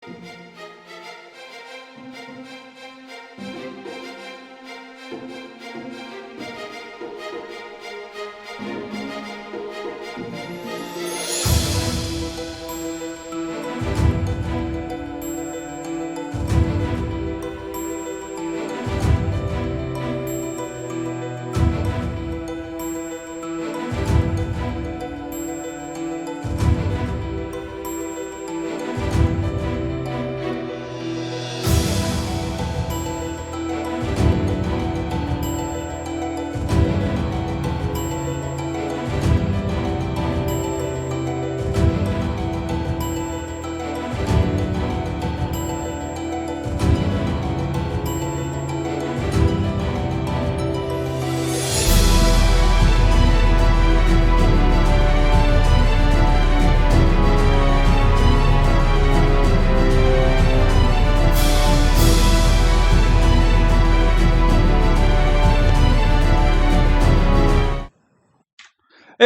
Hey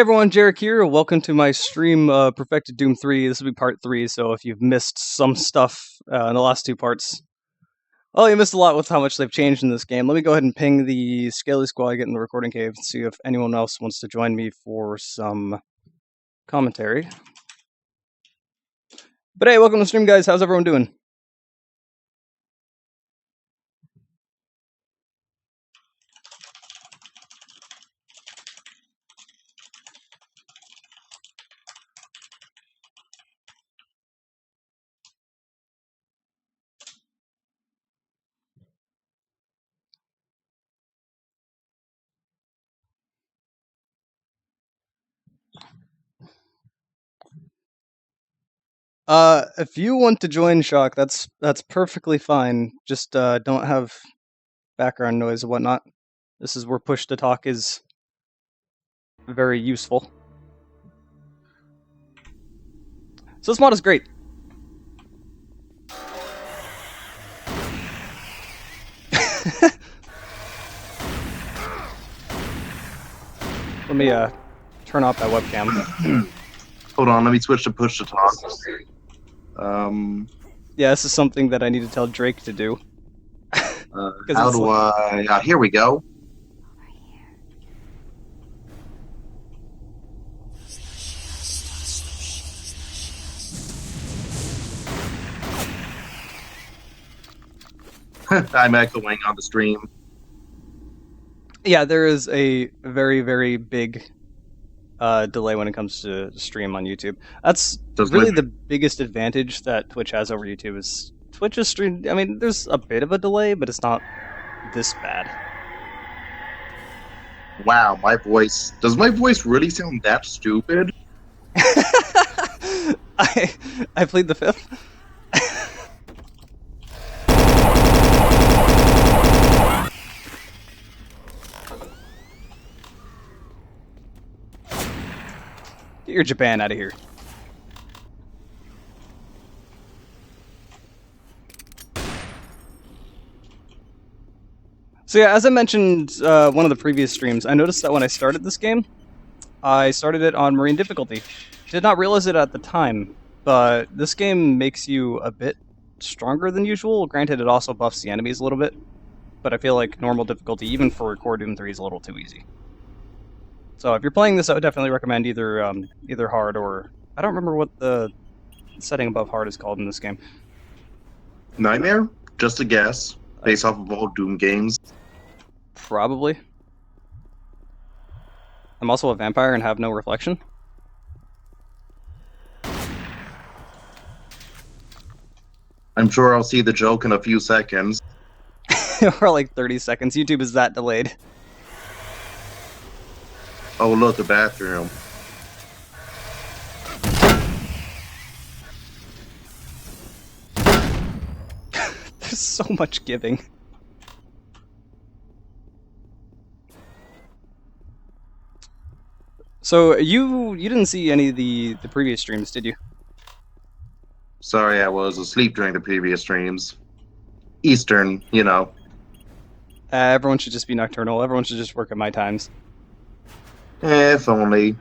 everyone, Jarek here. Welcome to my stream, Perfected Doom 3. This will be part 3, so if you've missed some stuff in the last two parts, well, you missed a lot with how much they've changed in this game. Let me go ahead and ping the Scaly Squad, get in the recording cave, and see if anyone else wants to join me for some commentary. But hey, welcome to the stream, guys. How's everyone doing? If you want to join Shock, that's perfectly fine. Just don't have background noise and whatnot. This is where push to talk is very useful. So this mod is great. Let me turn off that webcam. Hold on, let me switch to push to talk. Yeah, this is something that I need to tell Drake to do. How do I... here we go. I'm echoing on the stream. Yeah, there is a very, very big delay when it comes to stream on YouTube. That's really the biggest advantage that Twitch has over YouTube is Twitch's stream. I mean, there's a bit of a delay, but it's not this bad. Wow, my voice... Does my voice really sound that stupid? I plead the fifth. Get your Japan out of here. So yeah, as I mentioned one of the previous streams, I noticed that when I started this game, I started it on Marine difficulty. Did not realize it at the time, but this game makes you a bit stronger than usual. Granted, it also buffs the enemies a little bit, but I feel like normal difficulty, even for Core Doom 3, is a little too easy. So if you're playing this, I would definitely recommend either hard or... I don't remember what the setting above hard is called in this game. Nightmare? Just a guess. Based off of all Doom games. Probably. I'm also a vampire and have no reflection. I'm sure I'll see the joke in a few seconds. Or like 30 seconds. YouTube is that delayed. Oh, look, the bathroom. There's so much giving. So you didn't see any of the previous streams, did you? Sorry, I was asleep during the previous streams. Eastern, you know. Everyone should just be nocturnal. Everyone should just work at my times. If only.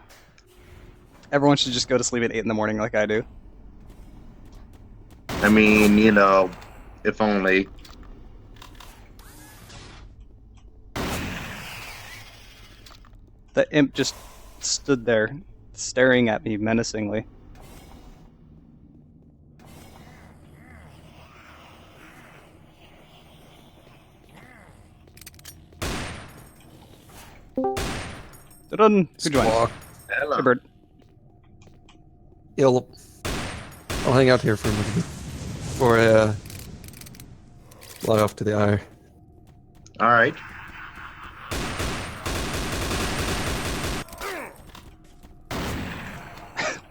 Everyone should just go to sleep at 8 in the morning like I do. I mean, if only. The imp just stood there, staring at me menacingly. Dun! Who joined? Squawk. Hello. Hey, bird. I'll hang out here for a minute before I fly off to the eye. All right.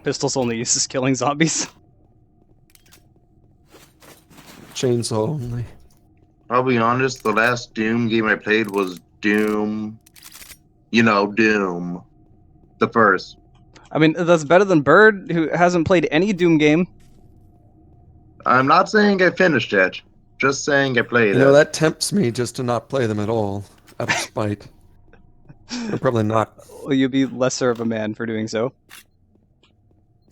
Pistol's only use is killing zombies. Chainsaw only. I'll be honest, the last Doom game I played was Doom. Doom. The first. I mean, that's better than Bird, who hasn't played any Doom game. I'm not saying I finished it. Just saying I played You know, it. that tempts me just to not play them at all, out of spite. I'm probably not. Will you be lesser of a man for doing so?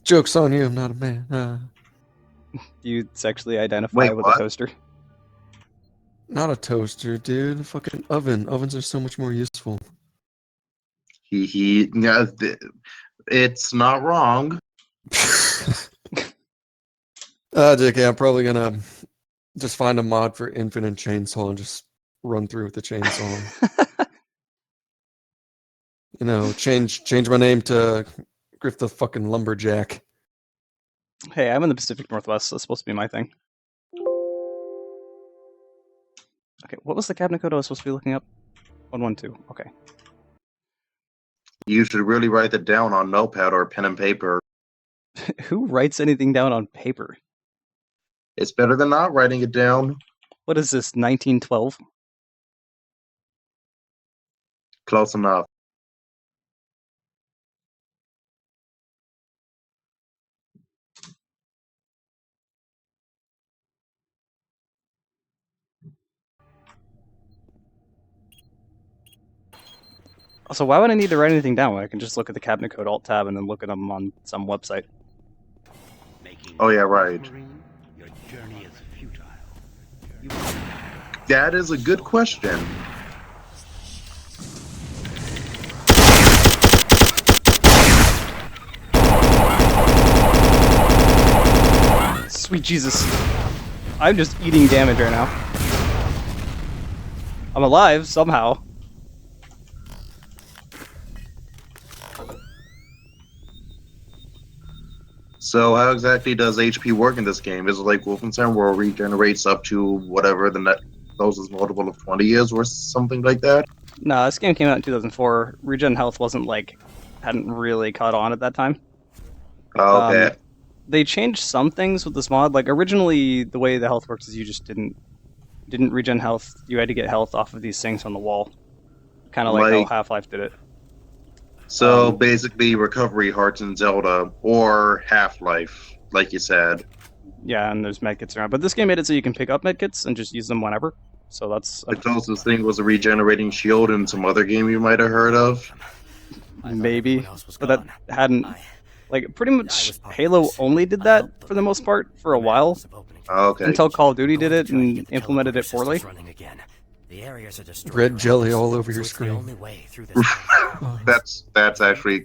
Joke's on you, I'm not a man. Do you sexually identify Wait, with what? a toaster? Not a toaster, dude. A fucking oven. Ovens are so much more useful. Yeah, it's not wrong. JK, I'm probably gonna just find a mod for infinite chainsaw and just run through with the chainsaw. Change my name to Griff the fucking Lumberjack. Hey, I'm in the Pacific Northwest, so that's supposed to be my thing. Okay, what was the cabinet code I was supposed to be looking up? 112. Okay. You should really write that down on notepad or pen and paper. Who writes anything down on paper? It's better than not writing it down. What is this, 1912? Close enough. Also, why would I need to write anything down when I can just look at the cabinet code alt tab and then look at them on some website? Oh, yeah, right. Your journey is futile. That is a good question. Sweet Jesus. I'm just eating damage right now. I'm alive, somehow. So how exactly does HP work in this game? Is it like Wolfenstein where it regenerates up to whatever the net closest multiple of 20 is or something like that? No, this game came out in 2004. Regen health hadn't really caught on at that time. Oh, okay. They changed some things with this mod. Like originally, the way the health works is you just didn't regen health. You had to get health off of these things on the wall, kind of like how Half-Life did it. So basically, recovery hearts in Zelda or Half-Life, like you said. Yeah, and there's medkits around. But this game made it so you can pick up medkits and just use them whenever. So that's The closest thing was a regenerating shield in some other game you might have heard of. maybe, but that hadn't. Like pretty much, Halo only did that for the most part for a while. Oh, okay. Until Call of Duty did it and implemented it poorly. Red jelly all over your screen. That's actually.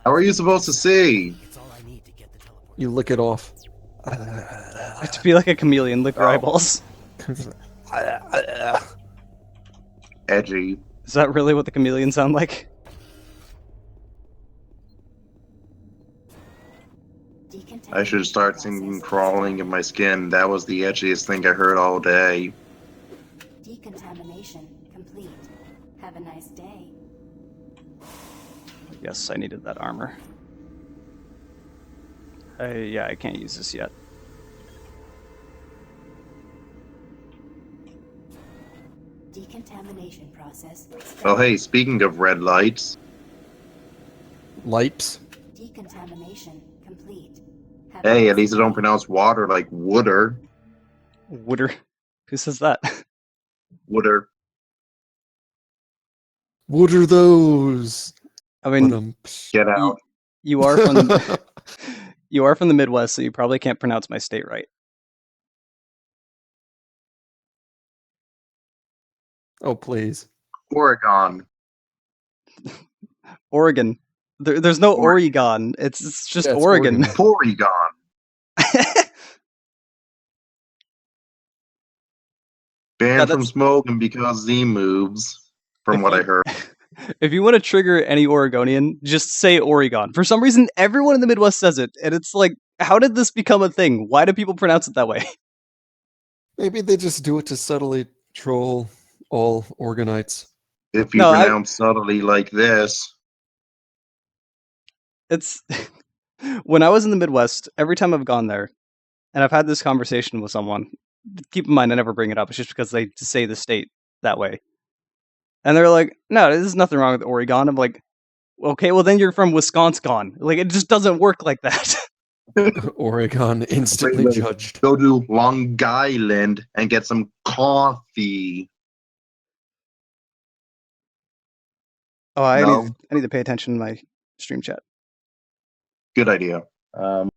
How are you supposed to see? You lick it off. To be like a chameleon, lick your eyeballs. Edgy. Is that really what the chameleons sound like? I should start singing "Crawling in My Skin." That was the edgiest thing I heard all day. Decontamination complete. Have a nice day. Yes, I needed that armor. Yeah, I can't use this yet. Decontamination process. Oh, hey, speaking of red lights, Lipes. Decontamination complete. Have hey, a at least I don't pronounce water like wooder. Wooder. Who says that? Wooder. What are those? I mean, Get out. you are from you are from the Midwest, so you probably can't pronounce my state right. Oh, please. Oregon. Oregon. There's no Oregon. Oregon. It's just Yeah, it's Oregon. Oregon. Porygon. Banned from that's- smoking because Z moves, from what I heard. If you want to trigger any Oregonian, just say Oregon. For some reason, everyone in the Midwest says it, and it's like, how did this become a thing? Why do people pronounce it that way? Maybe they just do it to subtly troll all Organites. If you No, pronounce subtly like this, It's when I was in the Midwest, every time I've gone there, and I've had this conversation with someone, keep in mind I never bring it up, it's just because they say the state that way. And they're like, no, there's nothing wrong with Oregon. I'm like, okay, well then you're from Wisconsin. Like, it just doesn't work like that. Oregon instantly Wait, judged. go to Long Island and get some coffee. Oh, I No. need to pay attention to my stream chat. Good idea. Do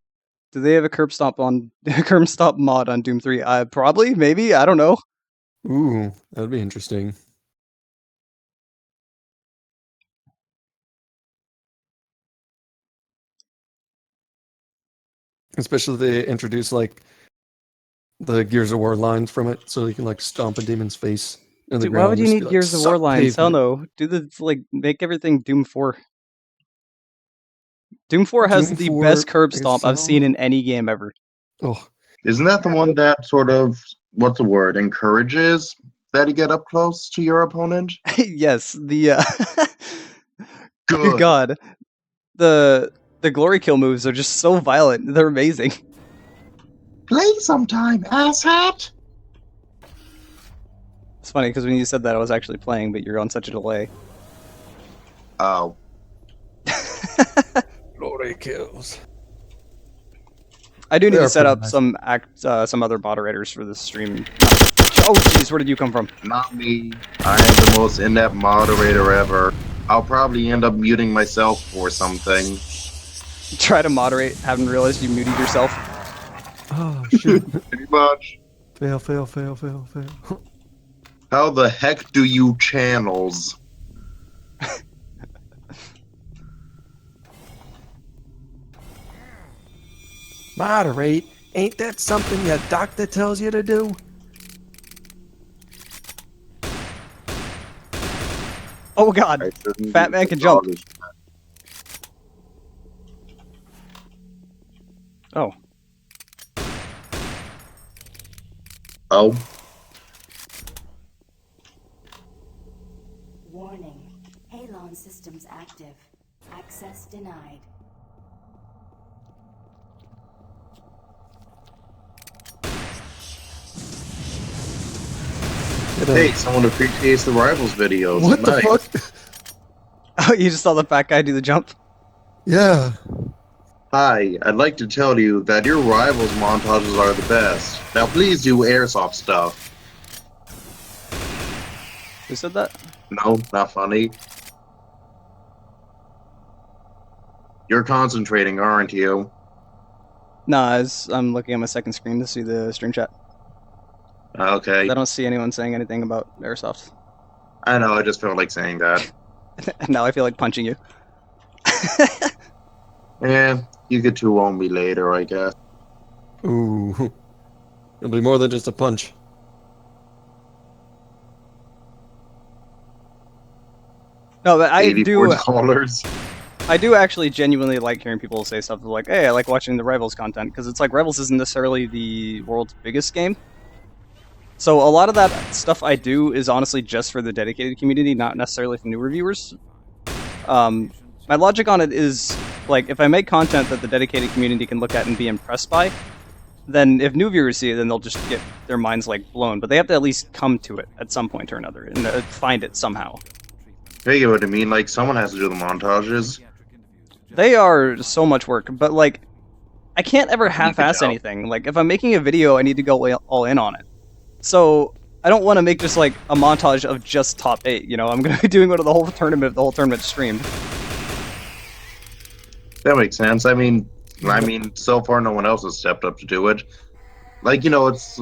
they have a curb stop mod on Doom 3? Probably, maybe, I don't know. Ooh, that'd be interesting. Especially if they introduce like the Gears of War lines from it, so you can like stomp a demon's face in the Dude, ground. why would you just need be like, Gears of War "Suck lines? Hell pavement." no. Do the make everything Doom 4. Doom 4 has Doom the 4, best curb I guess stomp I've so. seen in any game ever. Oh, Isn't that the one that sort of, what's the word, encourages that you get up close to your opponent? Yes, the good Good. god. The glory kill moves are just so violent. They're amazing. Play sometime, asshat. It's funny because when you said that I was actually playing, but you're on such a delay. Oh. glory kills. I do need They to are set pretty up nice. some other moderators for this stream. Oh jeez, where did you come from? Not me. I am the most inept moderator ever. I'll probably end up muting myself or something. Try to moderate, haven't realized you muted yourself. Oh shit! Pretty much. fail, fail, fail, fail, fail. How the heck do you channels? Moderate? Ain't that something your doctor tells you to do? Oh god, I shouldn't Fat be man can jump. acknowledged. Oh. Oh. Warning. Halon systems active. Access denied. Hey, someone appreciates the Rivals videos. What the Nice. fuck? Oh, you just saw the fat guy do the jump? Yeah. Hi, I'd like to tell you that your Rivals montages are the best. Now please do airsoft stuff. Who said that? No, not funny. You're concentrating, aren't you? Nah, I'm looking at my second screen to see the stream chat. Okay. I don't see anyone saying anything about airsoft. I know, I just felt like saying that. And now I feel like punching you. Yeah, you get to own me later, I guess. Ooh. It'll be more than just a punch. No, but I do $84. I do actually genuinely like hearing people say stuff like, hey, I like watching the Rivals content, because it's like Rivals isn't necessarily the world's biggest game. So a lot of that stuff I do is honestly just for the dedicated community, not necessarily for new reviewers. My logic on it is, like, if I make content that the dedicated community can look at and be impressed by, then if new viewers see it, then they'll just get their minds, like, blown. But they have to at least come to it at some point or another, and find it somehow. I get what I mean, like, someone has to do the montages. They are so much work, but, like, I can't ever half-ass tell. anything. Like, if I'm making a video, I need to go all in on it. So, I don't want to make just, like, a montage of just top 8, you know? I'm going to be doing one of the whole tournament streamed. That makes sense. I mean, so far no one else has stepped up to do it. Like, you know, it's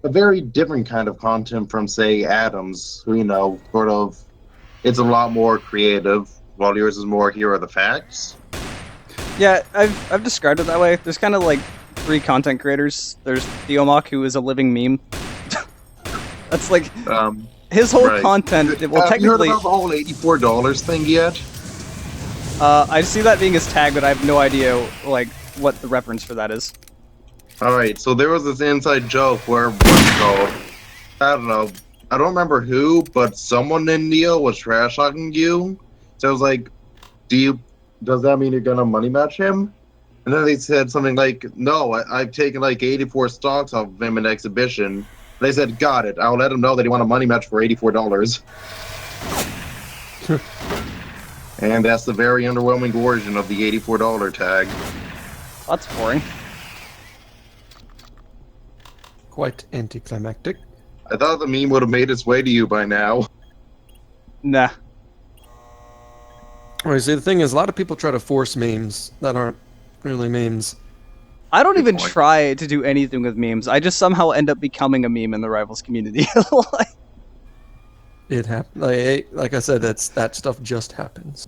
a very different kind of content from, say, Adams, who, sort of, it's a lot more creative, while yours is more here are the facts. Yeah, I've described it that way. There's kind of like 3 content creators. There's Theomach, who is a living meme. That's like his whole Right. content. Well, Have you heard technically, about the whole $84 thing yet? I see that being his tag, but I have no idea like what the reference for that is. Alright, so there was this inside joke where, what's it called? I don't know. I don't remember who, but someone in Neo was trash talking you. So I was like, does that mean you're gonna money match him? And then they said something like, no, I've taken like 84 stocks off of him in exhibition. They said, got it. I'll let him know that he want a money match for $84. And that's the very underwhelming version of the $84 tag. That's boring. Quite anticlimactic. I thought the meme would have made its way to you by now. Nah. Well, you see, the thing is, a lot of people try to force memes that aren't really memes. I don't even point. try to do anything with memes. I just somehow end up becoming a meme in the Rivals community. Like, It happens. Like I said, that stuff just happens.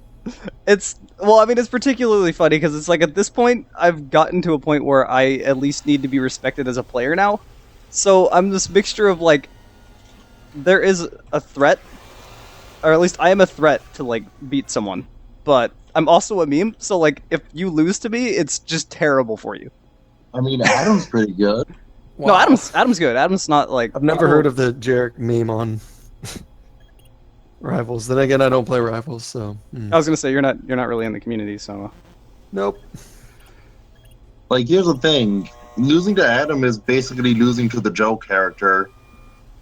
it's particularly funny because it's like at this point I've gotten to a point where I at least need to be respected as a player now. So I'm this mixture of like there is a threat, or at least I am a threat to like beat someone, but I'm also a meme. So like if you lose to me, it's just terrible for you. I mean, Adam's pretty good. No, Wow. Adam's good. Adam's not like I've never heard of the Jarek meme on Rivals. Then again, I don't play Rivals, so I was gonna say you're not really in the community, so nope. Like, here's the thing. Losing to Adam is basically losing to the Joe character.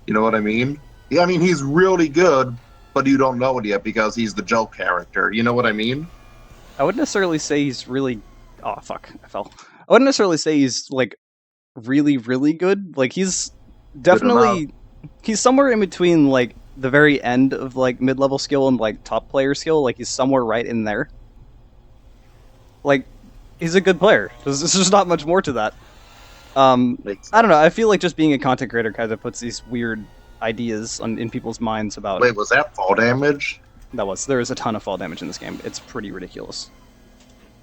You know what I mean? Yeah, I mean, he's really good, but you don't know it yet because he's the Joe character. You know what I mean? I wouldn't necessarily say he's really. Oh fuck! I fell. I wouldn't necessarily say he's like really, really good. Like he's definitely he's somewhere in between like the very end of like mid-level skill and like top player skill. Like he's somewhere right in there. Like he's a good player. There's just not much more to that. I don't know. I feel like just being a content creator kind of puts these weird ideas in people's minds about. Wait, was that fall damage? There is a ton of fall damage in this game. It's pretty ridiculous.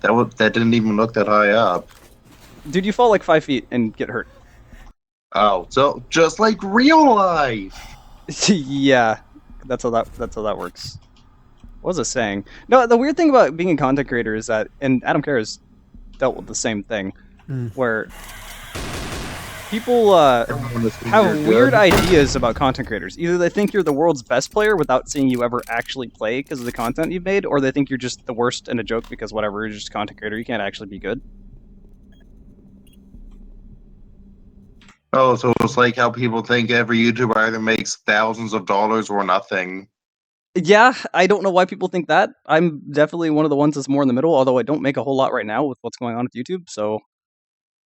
That didn't even look that high up. Dude, you fall like 5 feet and get hurt. Oh, so just like real life. Yeah, that's how that works. What was I saying? No, the weird thing about being a content creator is that, and Adam Kerr has dealt with the same thing, where people have weird ideas about content creators. Either they think you're the world's best player without seeing you ever actually play because of the content you've made, or they think you're just the worst and a joke because whatever, you're just a content creator, you can't actually be good. Oh, so it's like how people think every YouTuber either makes thousands of dollars or nothing. Yeah, I don't know why people think that. I'm definitely one of the ones that's more in the middle, although I don't make a whole lot right now with what's going on with YouTube, so...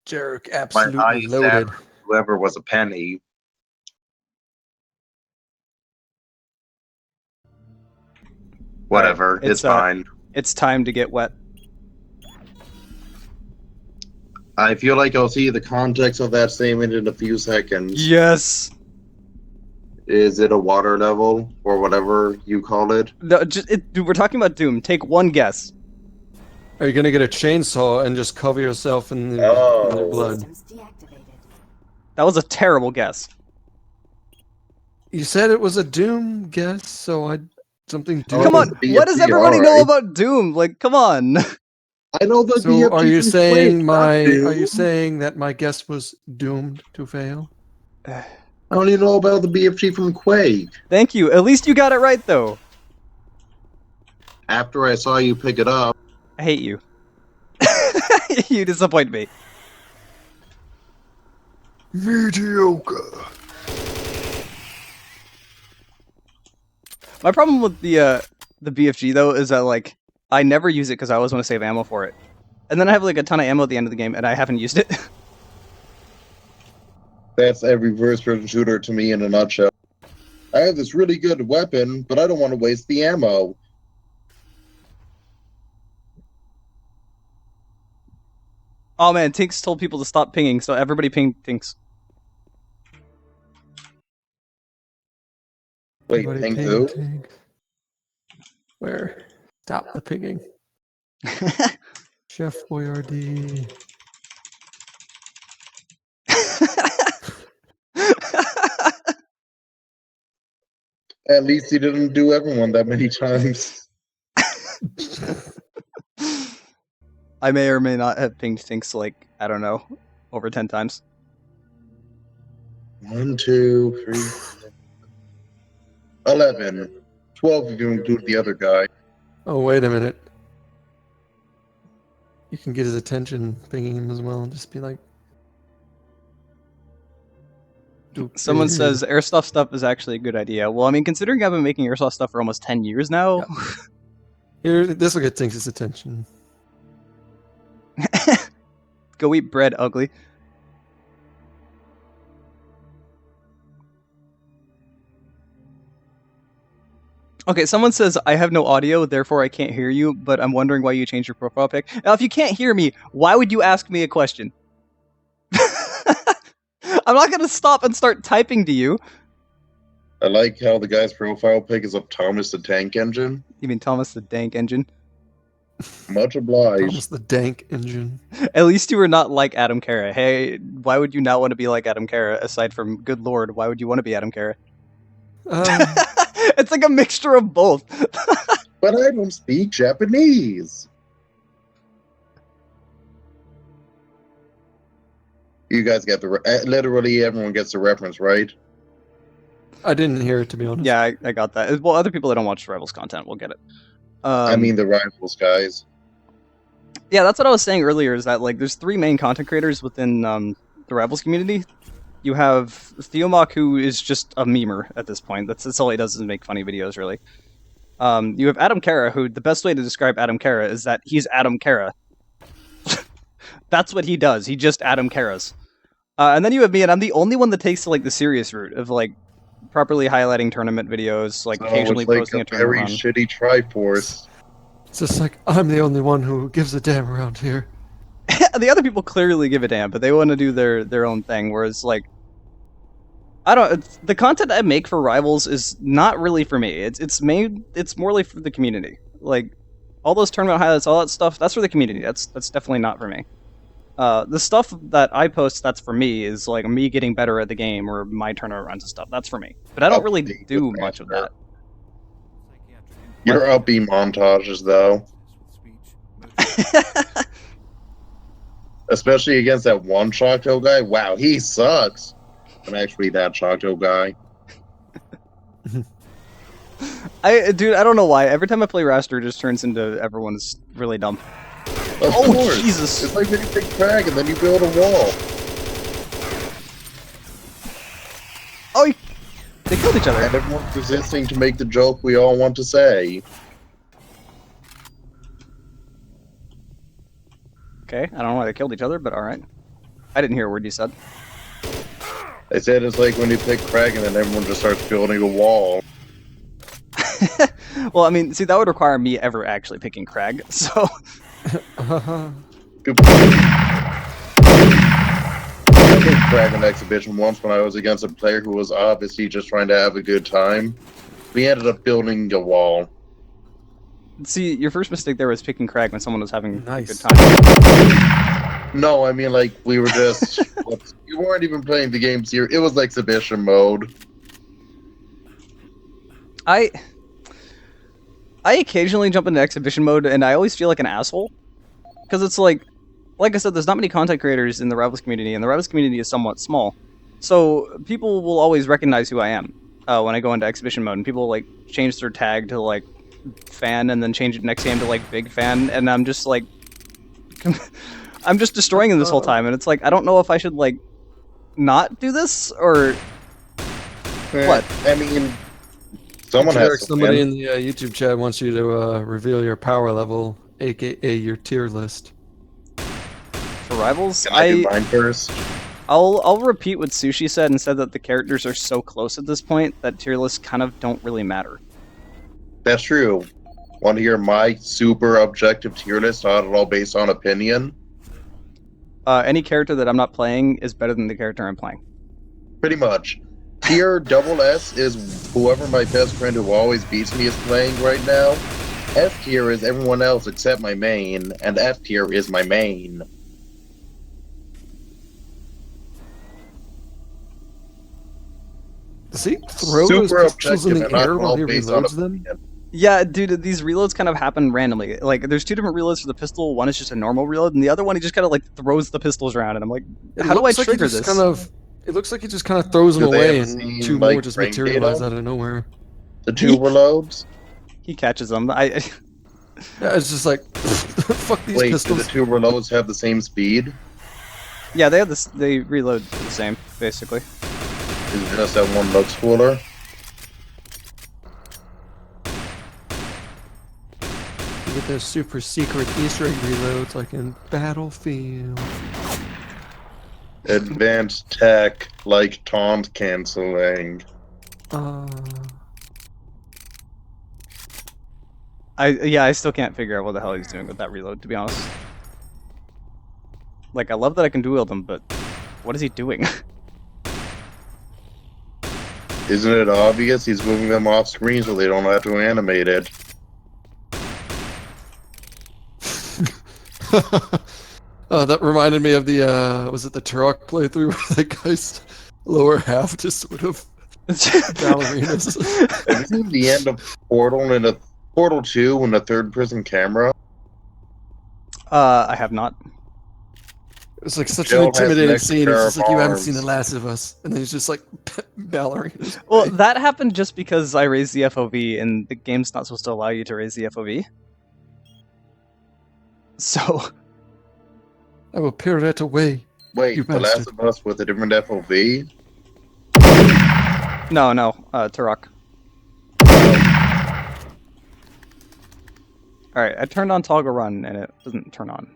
Jarek My absolutely highest loaded. average, whoever was a penny. Whatever, Alright, it's fine. It's time to get wet. I feel like I'll see the context of that statement in a few seconds. Yes! Is it a water level or whatever you call it? No, dude, we're talking about Doom. Take one guess. Are you gonna get a chainsaw and just cover yourself in the blood? Systems deactivated. That was a terrible guess. You said it was a Doom guess, so something Doom. Come on, BFG, what does everybody know alright. about Doom? Like, come on. I know the So BFG are you from saying Quake, not Doom. are you saying that my guess was doomed to fail? I don't even know about the BFG from Quake. Thank you. At least you got it right, though. After I saw you pick it up, I hate you. You disappoint me. Mediocre. My problem with the BFG, though, is that, like, I never use it because I always want to save ammo for it. And then I have, like, a ton of ammo at the end of the game, and I haven't used it. that's every first-person shooter to me in a nutshell. I have this really good weapon, but I don't want to waste the ammo. Oh man, Tinks told people to stop pinging, so everybody ping Tinks. Wait, Everybody ping ping, who? ping. Where? Stop the pinging. Chef Boyardee. At least he didn't do everyone that many times. I may or may not have pinged Tinks like, I don't know, over 10 times. 1, 2, 3, 11. 12 if you include the other guy. Oh, wait a minute. You can get his attention pinging him as well and just be like. Someone "Stupid." says airsoft stuff is actually a good idea. Well, I mean, considering I've been making airsoft stuff for almost 10 years now. Yeah. Here, this will get Tinks' attention. Go eat bread, ugly. Okay, someone says, I have no audio, therefore I can't hear you, but I'm wondering why you changed your profile pic. Now, if you can't hear me, why would you ask me a question? I'm not going to stop and start typing to you. I like how the guy's profile pic is of Thomas the Tank Engine. You mean Thomas the Dank Engine? Much obliged. Thomas the Dank Engine. At least you were not like Adam Kara. Hey, why would you not want to be like Adam Kara, aside from, good lord, why would you want to be Adam Kara? It's like a mixture of both. But I don't speak Japanese. You guys get literally everyone gets the reference, right? I didn't hear it, to be honest. Yeah, I got that. Well, other people that don't watch Rivals content will get it. I mean the rivals guys. Yeah, that's what I was saying earlier, is that like there's three main content creators within the Rivals community. You have Theomach, who is just a memer at this point. That's all he does is make funny videos, really. You have Adam Kara, who the best way to describe Adam Kara is that he's Adam Kara. That's what he does. He just Adam Karas. And then you have me, and I'm the only one that takes like the serious route of like properly highlighting tournament videos, like So occasionally it's like posting a a very tournament. shitty Triforce. It's just like, I'm the only one who gives a damn around here. The other people clearly give a damn, but they want to do their own thing. Whereas like, the content I make for Rivals is not really for me. It's morely for the community. Like all those tournament highlights, all that stuff, that's for the community. That's definitely not for me. The stuff that I post that's for me is like me getting better at the game or my tournament runs and stuff. That's for me. But I don't really do much of that. Your upbeat montages, though. Especially against that one Choctaw guy. Wow, he sucks. I'm actually that Choctaw guy. I don't know why. Every time I play Raster, it just turns into everyone's really dumb. Of Oh, course. Jesus. It's like when you take crag and then you build a wall. Oh, they killed each other. And everyone's resisting to make the joke we all want to say. Okay, I don't know why they killed each other, but alright. I didn't hear a word you said. I said it's like when you pick crag and then everyone just starts building a wall. Well, I mean, see, that would require me ever actually picking Crag, so... Good point. I picked crag in the exhibition once when I was against a player who was obviously just trying to have a good time. We ended up building a wall. See, your first mistake there was picking Crag when someone was having a Nice. good time. No, I mean, like, we were just... we weren't even playing the game here. It was exhibition mode. I occasionally jump into exhibition mode, and I always feel like an asshole. Because it's like I said, there's not many content creators in the Rivals community, and the Rivals community is somewhat small. So people will always recognize who I am when I go into exhibition mode, and people like change their tag to like fan, and then change it next game to like big fan, and I'm just like, I'm just destroying them this whole time, and it's like I don't know if I should like not do this or what. I mean, someone has to Somebody win. in the YouTube chat wants you to reveal your power level, aka your tier list. For Rivals, Can I do mine first? I'll repeat what Sushi said and said that the characters are so close at this point that tier lists kind of don't really matter. That's true. Want to hear my super objective tier list, not at all based on opinion? Any character that I'm not playing is better than the character I'm playing. Pretty much. Tier double S is whoever my best friend who always beats me is playing right now. S tier is everyone else except my main, and F tier is my main. Does he throw those Super pistols in objective the and not air while all he based on reloads them? opinion. Yeah, dude, these reloads kind of happen randomly. Like, there's two different reloads for the pistol. One is just a normal reload, and the other one he just kind of like throws the pistols around, and I'm like, It how do I looks like he trigger just this? it looks like he just kind of throws them Do they away, have the and same, two like, more just frame materialize data? out of nowhere. The two reloads? He catches them. Yeah, it's just like, fuck these Wait, do pistols. the two reloads have the same speed? Yeah, they have this. They reload the same, basically. Is it just that one looks cooler? You get those super secret Easter egg reloads like in Battlefield. Advanced tech, like taunt canceling. I still can't figure out what the hell he's doing with that reload, to be honest. Like, I love that I can duel them, but what is he doing? Isn't it obvious he's moving them off screen so they don't have to animate it? Oh, that reminded me of the was it the Turok playthrough where the guy's lower half just sort of ballerinas. Have you seen the end of Portal in a Portal 2 in a third-person camera? I have not. It's like such Jill an has an intimidating extra scene. pair It's just of like you haven't arms. seen The Last of Us, and then he's just like ballerinas. Well, that happened just because I raised the FOV, and the game's not supposed to allow you to raise the FOV. So, I will pirouette away. Wait, You The Last bastard. of Us with a different FOV? no, Turok. Alright, I turned on toggle run, and it doesn't turn on.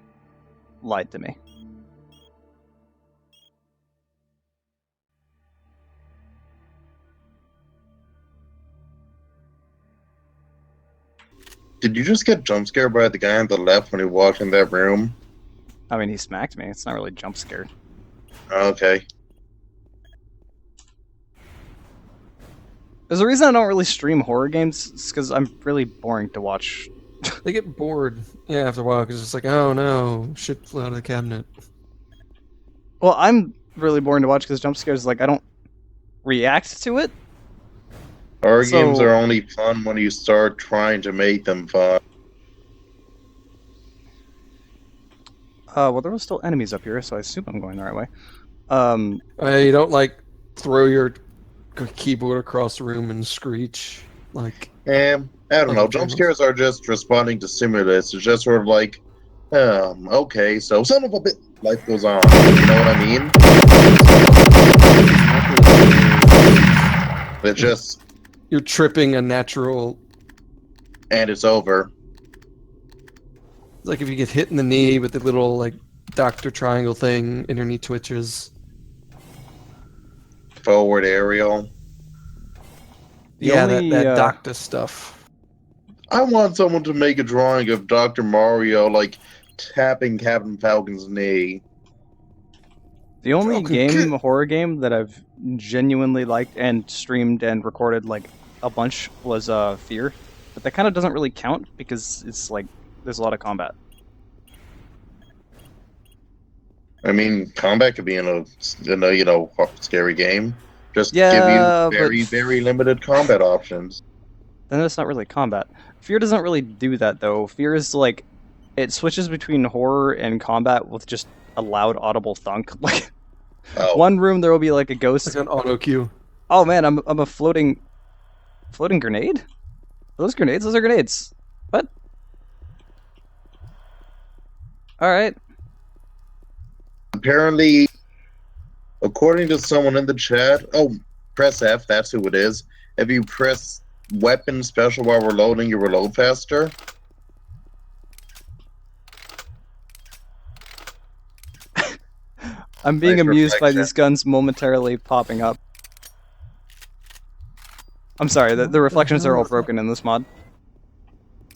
Lied to me. Did you just get jump scared by the guy on the left when he walked in that room? I mean, he smacked me. It's not really jump scared. Okay. There's a reason I don't really stream horror games. It's because I'm really boring to watch. They get bored, yeah, after a while, because it's like, oh no, shit flew out of the cabinet. Well, I'm really boring to watch because jump scares, like, I don't react to it. Horror So- games are only fun when you start trying to make them fun. Well, there were still enemies up here, so I assume I'm going the right way. You don't like throw your keyboard across the room and screech like. I don't know. Other Jump channels. scares are just responding to stimulus. It's just sort of like, okay, so son of a bit, life goes on. You know what I mean? It's just, You're tripping a natural. and it's over. It's like if you get hit in the knee with the little like Doctor Triangle thing, and your knee twitches. Forward aerial. Yeah, only, that uh, doctor stuff. I want someone to make a drawing of Dr. Mario, like, tapping Captain Falcon's knee. The only Falcon horror game that I've genuinely liked and streamed and recorded, like, a bunch was Fear. But that kind of doesn't really count because it's, like, there's a lot of combat. I mean, combat could be in a scary game. Just Yeah, give you but- very, very limited combat options. Then it's not really combat. Fear doesn't really do that, though. Fear is, like, it switches between horror and combat with just a loud, audible thunk. Like, Oh, one room there will be, like, a ghost. It's like an auto cue. Oh, man, I'm a floating grenade? Are those grenades? Those are grenades. What? Alright. apparently, according to someone in the chat, press F, that's who it is. If you press weapon special while reloading, you reload faster. I'm being Nice amused by reflection. these guns momentarily popping up. I'm sorry, the reflections are all broken in this mod.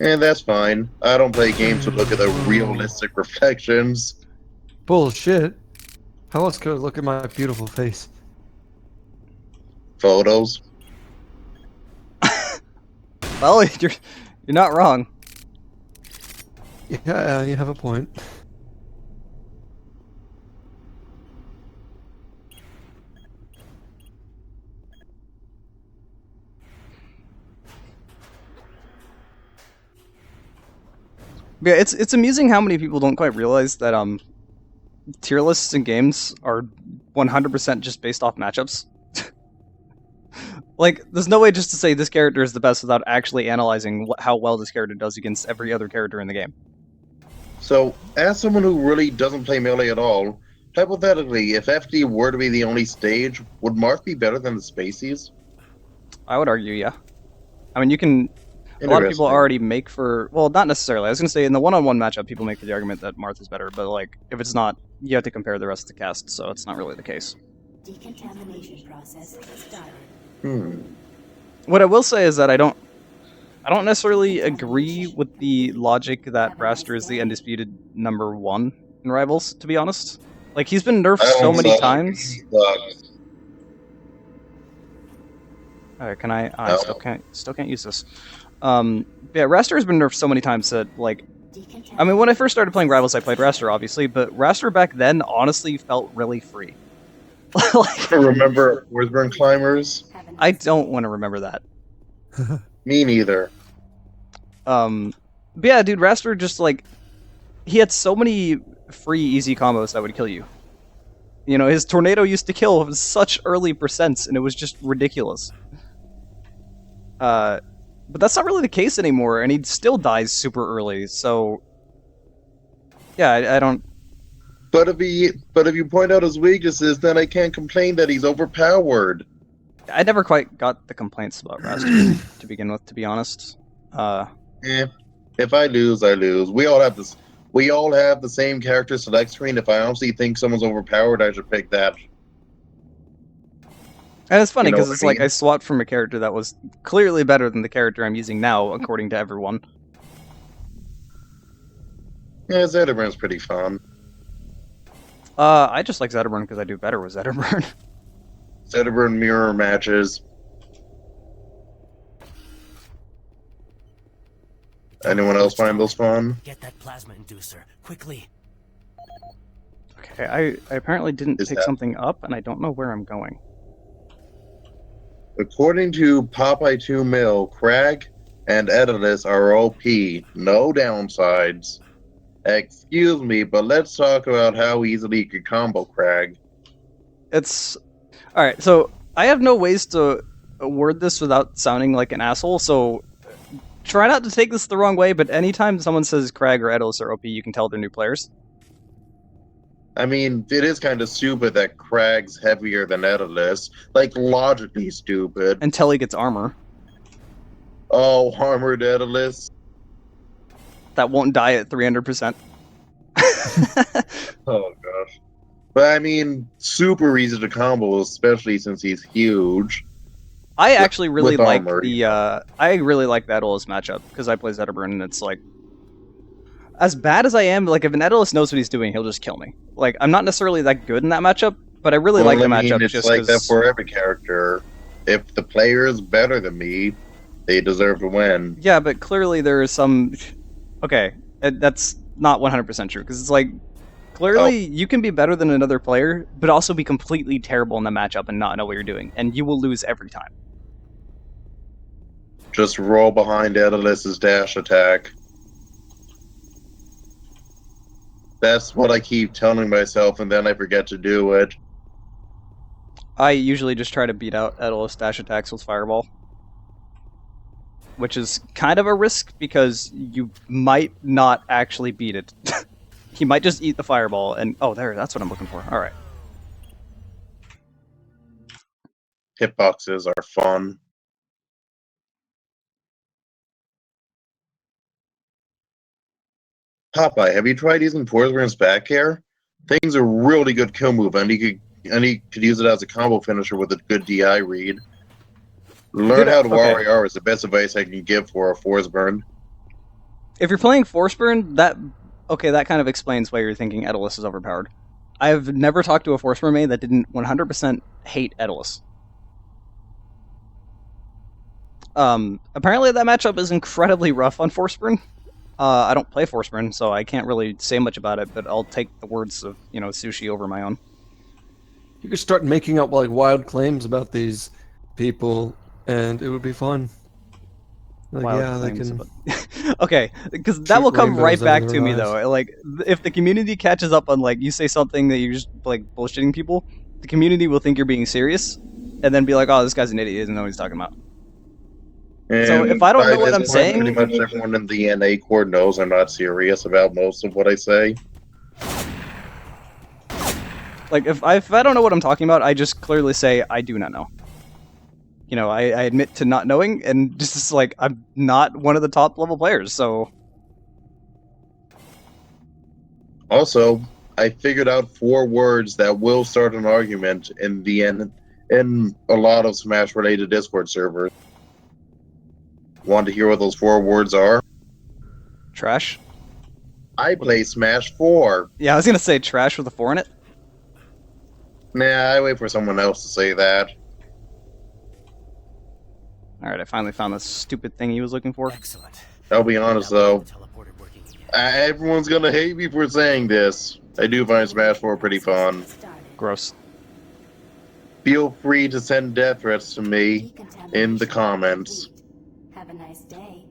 And that's fine. I don't play games to look at the realistic reflections. Bullshit. How else could I look at my beautiful face? photos. Well, you're not wrong. Yeah, you have a point. Yeah, it's amusing how many people don't quite realize that tier lists in games are 100% just based off matchups. Like, there's no way just to say this character is the best without actually analyzing how well this character does against every other character in the game. So, as someone who really doesn't play Melee at all, hypothetically, if FD were to be the only stage, would Marth be better than the Spaceys? I would argue, yeah. I mean, you can... A lot of people Interesting. already make for... Well, not necessarily. I was going to say, in the one-on-one matchup, people make for the argument that Marth is better, but, like, if it's not, you have to compare the rest of the cast, so it's not really the case. Decontamination process started. What I will say is that I don't necessarily agree with the logic that Raster is the undisputed number 1 in Rivals, to be honest. Like, he's been nerfed so many times. Alright, can I... I still can't use this. Yeah, Raster has been nerfed so many times that, like... I mean, when I first started playing Rivals, I played Raster, obviously, but Raster back then honestly felt really free. Like, Remember Withburn Climbers? I don't want to remember that. Me neither. But yeah, dude, Raster just, like... He had so many free, easy combos that would kill you. You know, his Tornado used to kill with such early percents, and it was just ridiculous. But that's not really the case anymore, and he still dies super early, so... Yeah, I don't... But if you point out his weaknesses, then I can't complain that he's overpowered. I never quite got the complaints about Raster to begin with, to be honest. If I lose, I lose. We all have this. We all have the same character select screen. If I honestly think someone's overpowered, I should pick that. And it's funny, You know because what it's I like mean? I swapped from a character that was clearly better than the character I'm using now, according to everyone. Yeah, Zedaburn's pretty fun. I just like Zedburn because I do better with Zedburn. Zedaburn mirror matches. Anyone else find those fun? Get that plasma inducer, quickly. Okay, I apparently didn't Is pick that- something up, and I don't know where I'm going. According to Popeye 2 Mill, Crag and Edilus are OP. No downsides. Excuse me, but let's talk about how easily you could combo Crag. It's... Alright, so I have no ways to word this without sounding like an asshole, so try not to take this the wrong way, but anytime someone says Crag or Edilus are OP, you can tell they're new players. I mean, it is kind of stupid that Crag's heavier than Edilus. Like, logically stupid. Until he gets armor. Oh, armored Edilus. That won't die at 300%. Oh, gosh. But, I mean, super easy to combo, especially since he's huge. I actually really with like armor, the I really like the Edilus matchup because I play Zedburn and it's like as bad as I am, like if an Edilus knows what he's doing, he'll just kill me. Like I'm not necessarily that good in that matchup, but I really like the matchup it's just like that because for every character. If the player is better than me, they deserve to win. yeah, but clearly there is some okay, that's not 100% true because it's like clearly you can be better than another player, but also be completely terrible in the matchup and not know what you're doing, and you will lose every time. Just roll behind Edilus's dash attack. That's what I keep telling myself, and then I forget to do it. I usually just try to beat out Edilus dash attacks with Fireball. Which is kind of a risk, because you might not actually beat it. He might just eat the Fireball, and... Oh, there, that's what I'm looking for. Alright. Hitboxes are fun. Popeye, have you tried using Porzburn's back air? Thing's a really good kill move, and he could use it as a combo finisher with a good DI read. Learn how to okay. RAR is the best advice I can give for a Forceburn. If you're playing Force Burn, that... Okay, that kind of explains why you're thinking Edilus is overpowered. I've never talked to a Force Burn main that didn't 100% hate Edilus. Apparently that matchup is incredibly rough on Forsburn. I don't play Forsburn, so I can't really say much about it, but I'll take the words of, Sushi over my own. You could start making up like wild claims about these people, and it would be fun. Like, Wild yeah, they claims can about... Okay, because that shoot will come right rainbows out of back to their me, eyes. though. Like, if the community catches up on, like, you say something that you're just, like, bullshitting people, the community will think you're being serious, and then be like, oh, this guy's an idiot, he doesn't know what he's talking about. So if And I don't by know what this I'm point, pretty saying... much everyone in the NA Corps knows I'm not serious about most of what I say. Like, if I don't know what I'm talking about, I just clearly say, I do not know. I admit to not knowing, and just like, I'm not one of the top level players, so... Also, I figured out 4 words that will start an argument in the end in a lot of Smash related Discord servers. Want to hear what those 4 words are? Trash? I play Smash 4. Yeah, I was gonna say trash with a 4 in it. Nah, I wait for someone else to say that. Alright, I finally found the stupid thing he was looking for. Excellent. I'll be honest Now we though, have the teleporter working again. everyone's gonna hate me for saying this. I do find Smash 4 pretty fun. Started. Gross. Feel free to send death threats to me in the comments. Have a nice day.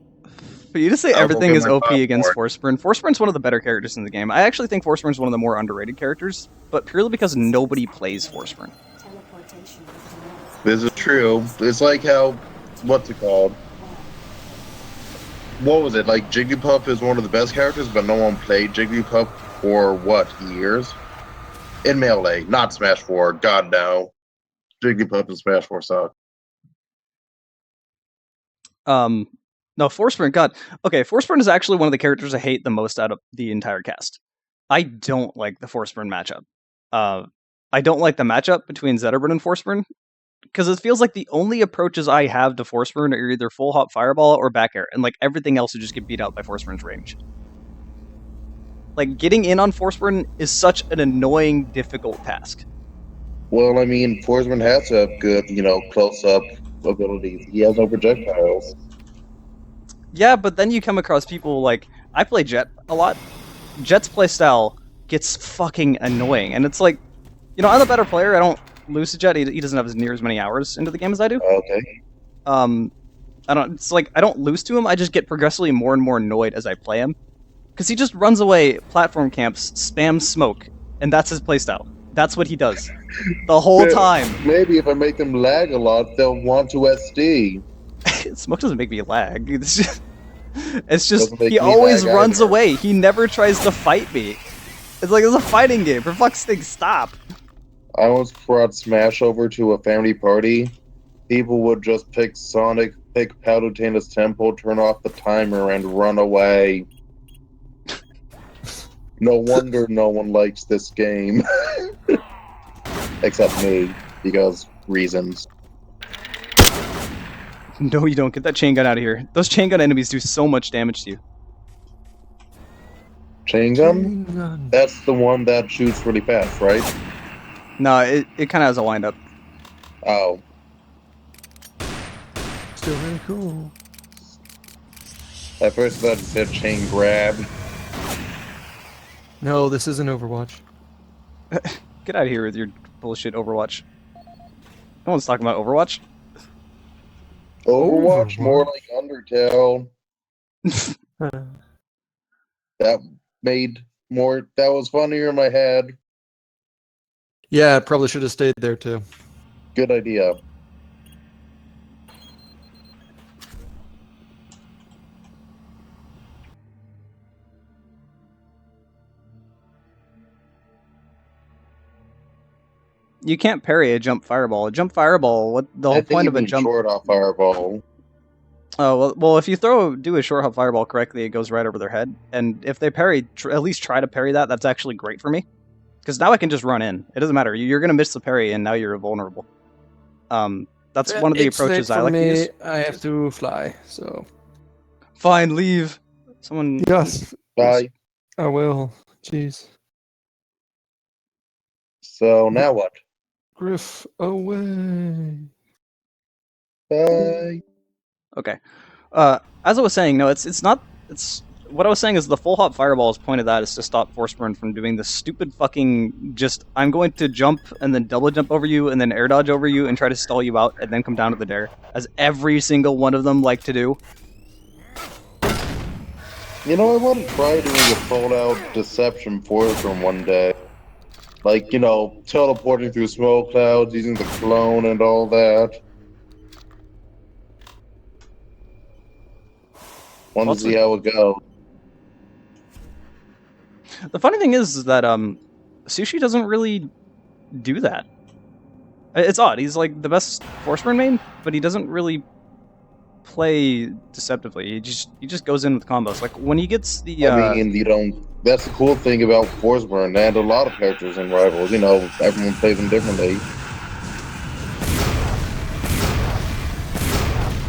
But you just say I'll go everything get is my OP against popcorn. Forsburn. Forsburn's one of the better characters in the game. I actually think Forsburn's one of the more underrated characters, but purely because nobody plays Forsburn. Teleportation commenced. This is true. It's like how, what's it called? What was it? Like Jigglypuff is one of the best characters, but no one played Jigglypuff for what, years? In Melee, not Smash 4. God no. Jigglypuff and Smash 4 suck. No, Forsburn, God. Okay, Forsburn is actually one of the characters I hate the most out of the entire cast. I don't like the Forsburn matchup. I don't like the matchup between Zetterburn and Forsburn, because it feels like the only approaches I have to Forsburn are either full hop fireball or back air, and like everything else would just get beat out by Forsburn's range. Like, getting in on Forsburn is such an annoying, difficult task. Well, I mean, Forsman has to have good, close-up abilities. He has no projectiles. Yeah, but then you come across people like, I play Jet a lot. Jet's playstyle gets fucking annoying, and it's like, I'm a better player. I don't lose to Jet. He doesn't have as near as many hours into the game as I do. Okay. It's like I don't lose to him. I just get progressively more and more annoyed as I play him, because he just runs away, platform camps, spams smoke, and that's his playstyle. That's what he does the whole Yeah. time. Maybe if I make them lag a lot, they'll want to SD. Smoke doesn't make me lag. It's just Doesn't make he me always lag runs either. away. He never tries to fight me. It's like it's a fighting game. For fuck's sake, stop. I once brought Smash over to a family party. People would just pick Sonic, pick Palutena's Temple, turn off the timer, and run away. No wonder no one likes this game. Except me, because reasons. No, you don't. Get that chain gun out of here. Those chain gun enemies do so much damage to you. Chain gun? That's the one that shoots really fast, right? No, it kind of has a wind up. Oh. Still really cool. At first I thought it said chain grab. No, this isn't Overwatch. Get out of here with your bullshit Overwatch. No one's talking about Overwatch. Overwatch? More like Undertale. That was funnier in my head. Yeah, it probably should have stayed there too. Good idea. You can't parry a jump fireball. A jump fireball, what the I whole think point you of a mean jump... short off fireball. Oh, well, if you do a short hop fireball correctly, it goes right over their head. And if they parry, at least try to parry that, that's actually great for me. Because now I can just run in. It doesn't matter. You're going to miss the parry, and now you're vulnerable. That's one of the It's approaches late I for like to use. I have to fly, so... Fine, leave. Someone... Yes, Bye. I will. Jeez. So now what? Griff away. Bye. Okay. As I was saying, no, it's not. It's what I was saying is the full hop fireball's point of that is to stop Forceburn from doing the stupid fucking just I'm going to jump and then double jump over you and then air dodge over you and try to stall you out and then come down to the dare, as every single one of them like to do. You know, I want to try doing a full-out Deception Forceburn one day. Like, you know, teleporting through smoke clouds, using the clone and all that. Want to see how it goes. The funny thing is that Sushi doesn't really do that. It's odd. He's like the best Forceburn main, but he doesn't really play deceptively. He just goes in with combos. Like when he gets the I mean, you don't. That's the cool thing about Forceburn and a lot of characters in Rivals. You know, everyone plays them differently.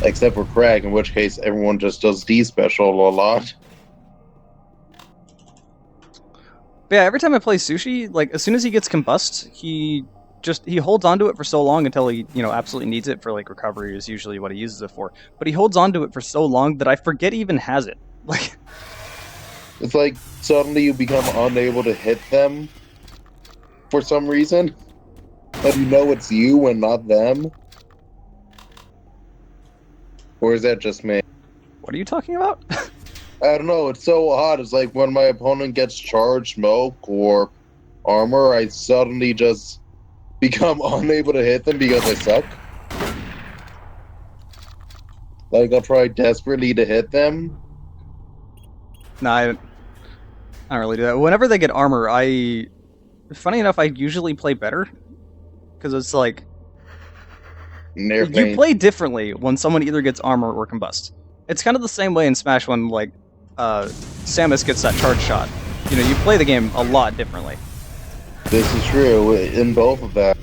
Except for Crag, in which case everyone just does D special a lot. But yeah, every time I play Sushi, like as soon as he gets combust, he holds onto it for so long until he, absolutely needs it for like recovery is usually what he uses it for. But he holds onto it for so long that I forget he even has it. Like it's like suddenly you become unable to hit them for some reason. And you know it's you and not them. Or is that just me? What are you talking about? I don't know, it's so odd. It's like when my opponent gets charged smoke or armor, I suddenly just become unable to hit them because I suck. Like, I'll try desperately to hit them. Nah, I don't really do that. Whenever they get armor, funny enough, I usually play better. Because it's like, you play differently when someone either gets armor or combust. It's kind of the same way in Smash when, like, Samus gets that charge shot. You play the game a lot differently. This is true in both of them.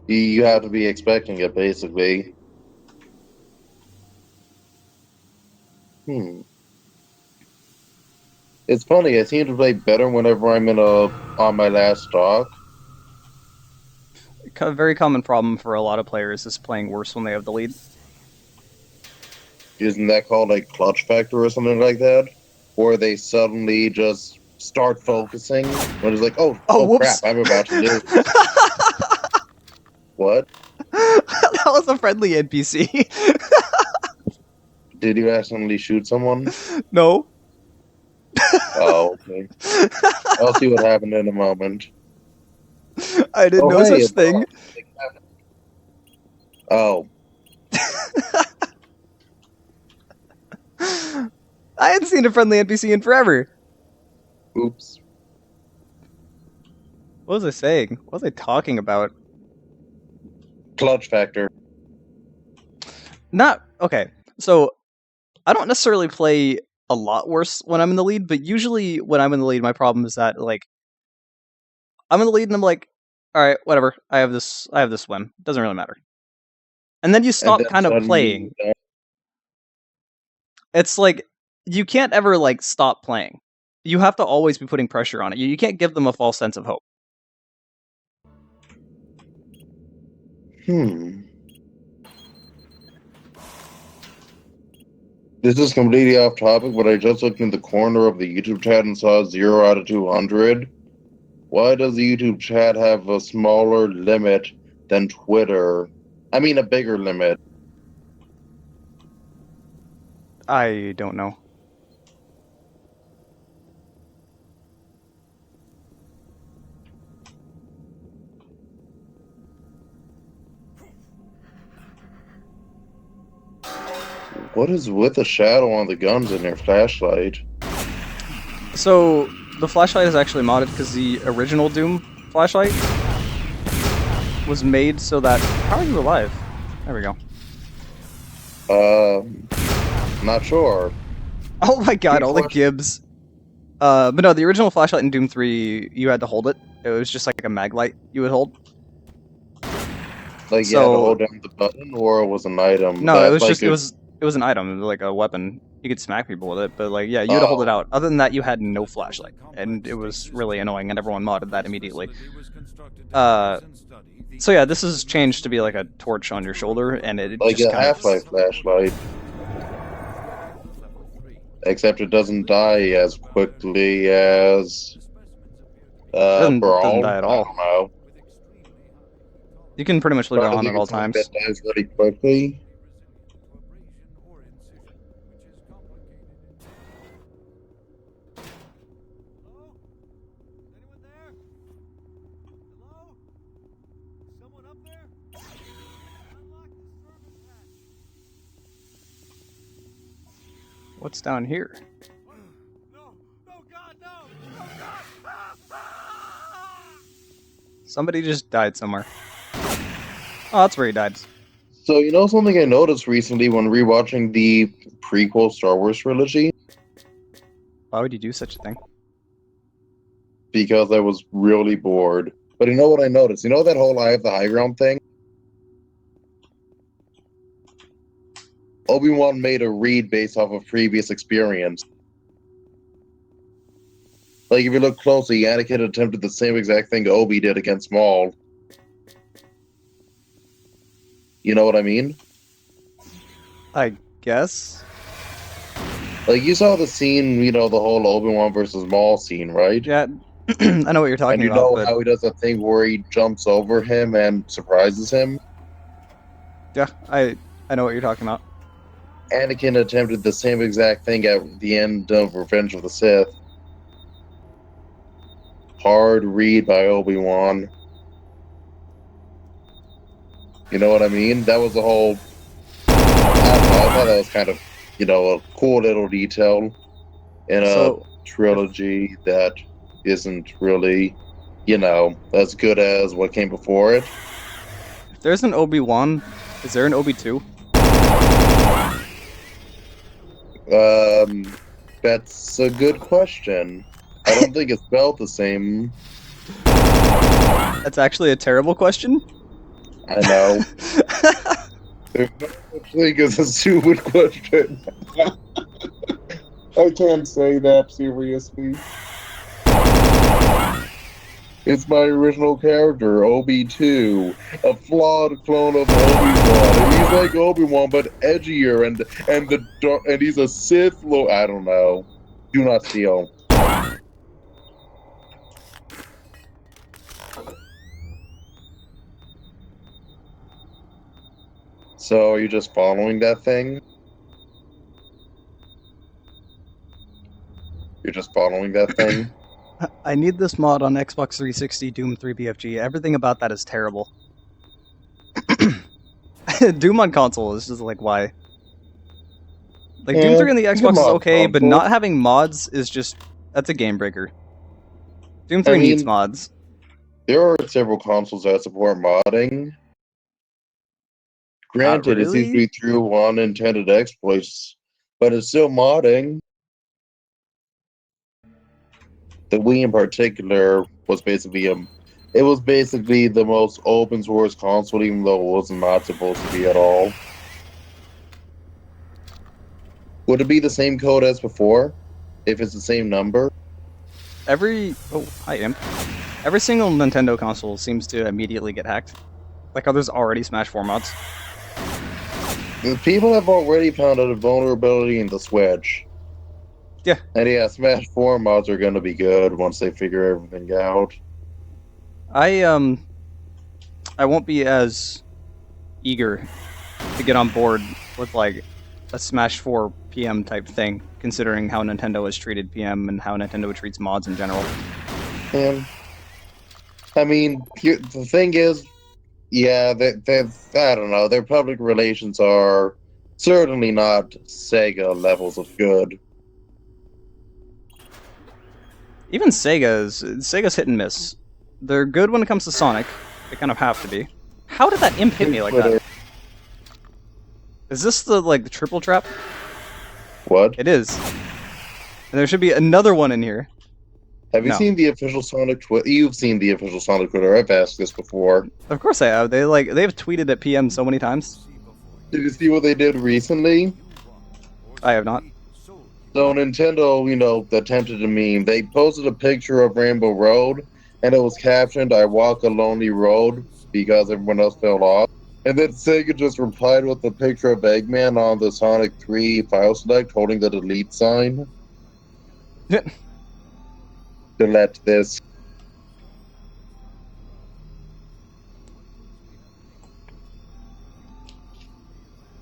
You have to be expecting it, basically. It's funny, I seem to play better whenever I'm on my last stock. A very common problem for a lot of players is playing worse when they have the lead. Isn't that called like clutch factor or something like that? Or they suddenly just start focusing when it's like, oh crap, I'm about to do. What? That was a friendly NPC. Did you accidentally shoot someone? No. Oh, okay. I'll see what happened in a moment. I didn't know such thing. Oh. I hadn't seen a friendly NPC in forever. Oops. What was I saying? What was I talking about? Clutch factor. Okay. So, I don't necessarily play a lot worse when I'm in the lead, but usually when I'm in the lead, my problem is that, like, I'm in the lead and I'm like, alright, whatever, I have this win. It doesn't really matter. And then you stop kind of playing. It's like, you can't ever, like, stop playing. You have to always be putting pressure on it. You can't give them a false sense of hope. This is completely off topic, but I just looked in the corner of the YouTube chat and saw 0 out of 200. Why does the YouTube chat have a smaller limit than Twitter? I mean, a bigger limit. I don't know. What is with the shadow on the guns in your flashlight? So, the flashlight is actually modded because the original Doom flashlight was made so that... How are you alive? There we go. Not sure. Oh my god, all the Gibbs. But no, the original flashlight in Doom 3, you had to hold it. It was just like a mag light you would hold. Like, you had to hold down the button, or it was an item? No, it was just, it was an item, like a weapon. You could smack people with it, but like, yeah, you had to hold it out. Other than that, you had no flashlight, and it was really annoying, and everyone modded that immediately. So yeah, this has changed to be like a torch on your shoulder, and it Like just a kind of Half-Life flashlight. Except it doesn't die as quickly as doesn't Brawl. die at I all. don't know. You can pretty much leave it But on you at can all tell if it times. dies really quickly. What's down here? Somebody just died somewhere. Oh, that's where he died. So, you know something I noticed recently when rewatching the prequel Star Wars trilogy? Why would you do such a thing? Because I was really bored. But you know what I noticed? You know that whole I have the high ground thing? Obi-Wan made a read based off of previous experience. Like, if you look closely, Anakin attempted the same exact thing Obi did against Maul. You know what I mean? I guess. Like, you saw the scene, you know, the whole Obi-Wan versus Maul scene, right? Yeah, I know what you're And talking you about, know but how he does that thing where he jumps over him and surprises him? yeah, I know what you're talking about. Anakin attempted the same exact thing at the end of Revenge of the Sith. Hard read by Obi-Wan. You know what I mean? That was the whole... I don't know, I thought that was kind of, you know, a cool little detail in a So trilogy that isn't really, you know, as good as what came before it. if there's an Obi-Wan, is there an Obi-2? That's a good question. I don't think it's spelled the same. That's actually a terrible question. I know. There's no such thing as a stupid question. I can't say that seriously. It's my original character, Obi-2, a flawed clone of Obi-Wan. And he's like Obi-Wan, but edgier, and he's a Sith Lord. I don't know. Do not steal. So, are you just following that thing? You're just following that thing? I need this mod on Xbox 360 Doom 3 BFG. Everything about that is terrible. Doom on console is just like, why? Like, Doom 3 on the you can Xbox is mod okay, but console. not having mods is just... That's a game breaker. Doom 3 I needs mean, mods. there are several consoles that support modding. Not Granted, it seems to really. be through unintended exploits, but it's still modding. The Wii in particular was basically it was basically the most open source console, even though it was not supposed to be at all. Would it be the same code as before? If it's the same number? Oh, hi, Imp. Every single Nintendo console seems to immediately get hacked. Like how there's already Smash 4 mods. People have already found out a vulnerability in the Switch. Yeah. And yeah, Smash 4 mods are gonna be good once they figure everything out. I won't be as eager to get on board with like a Smash 4 PM type thing, considering how Nintendo has treated PM and how Nintendo treats mods in general. And I mean, the thing is, yeah, I don't know, their public relations are certainly not Sega levels of good. Even Sega's hit and miss. They're good when it comes to Sonic. They kind of have to be. How did that imp hit me like that? Is this the triple trap? What? It is. And there should be another one in here. Have you No. seen the official Sonic Twitter? You've seen the official Sonic Twitter. I've asked this before. Of course I have. They've tweeted at PM so many times. Did you see what they did recently? I have not. So Nintendo, you know, attempted a meme. They posted a picture of Rainbow Road, and it was captioned, "I walk a lonely road," because everyone else fell off. And then Sega just replied with a picture of Eggman on the Sonic 3 file select holding the delete sign. Delete this.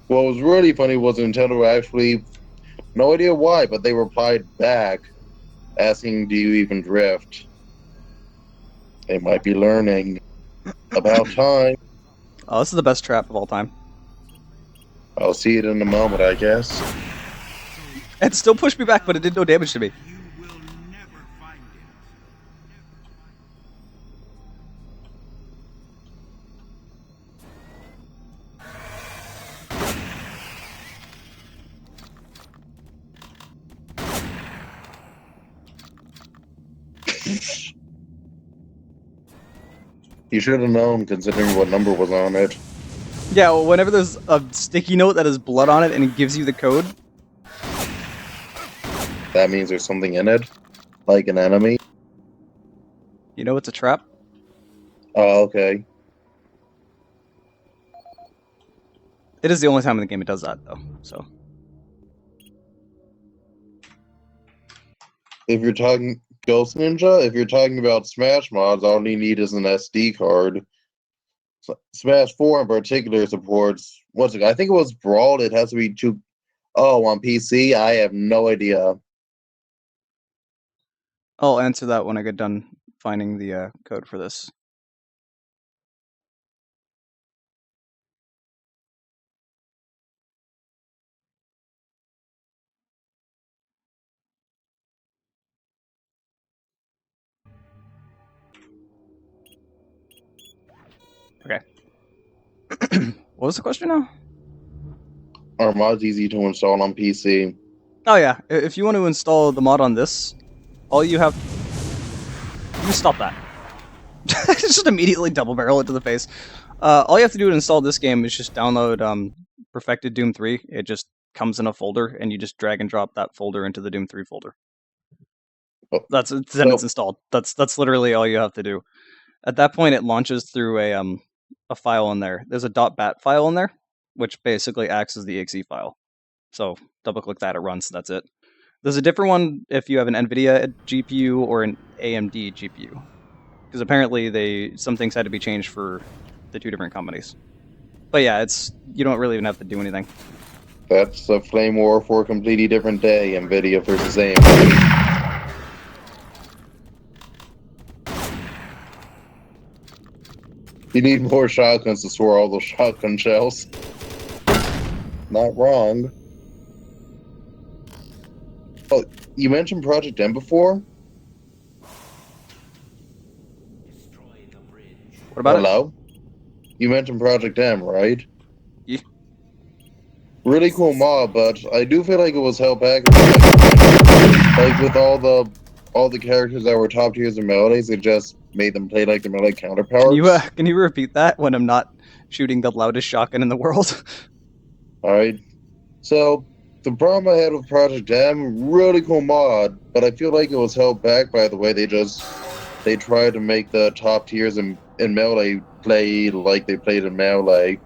What was really funny was Nintendo actually, no idea why, but they replied back asking, do you even drift? They might be learning. About time. Oh, this is the best trap of all time. I'll see it in a moment, I guess. It still pushed me back, but it did no damage to me. You will never find it. You should have known, considering what number was on it. Yeah, well, whenever there's a sticky note that has blood on it and it gives you the code, That means there's something in it? Like an enemy? you know it's a trap. Oh, okay. It is the only time in the game it does that, though. So If you're talking Ghost Ninja, if you're talking about Smash mods, all you need is an SD card. Smash 4 in particular supports, I think it was Brawl, it has to be two. Oh, on PC? I have no idea. I'll answer that when I get done finding the code for this. Okay. What was the question now? Are mods easy to install on PC? Oh yeah, if you want to install the mod on this, all you have... You stop that. Just immediately double barrel it to the face. All you have to do to install this game is just download Perfected Doom 3. It just comes in a folder, and you just drag and drop that folder into the Doom 3 folder. Oh, Then it's so- installed. That's literally all you have to do. At that point, it launches through a file in there. There's a .bat file in there, which basically acts as the exe file. So double click that, it runs. That's it. There's a different one if you have an NVIDIA GPU or an AMD GPU, because apparently some things had to be changed for the two different companies. But yeah, you don't really even have to do anything. That's a flame war for a completely different day, NVIDIA versus AMD. You need more shotguns to store all those shotgun shells. Not wrong. Oh, you mentioned Project M before? What about Hello? You mentioned Project M, right? Yeah. Really cool mod, but I do feel like it was held back. Like with all the characters that were top tiers in melodies, it just made them play like the melee counterparts. Can you repeat that when I'm not shooting the loudest shotgun in the world? Alright. So the problem I had with Project M, really cool mod, but I feel like it was held back by the way they tried to make the top tiers in melee play like they played in melee.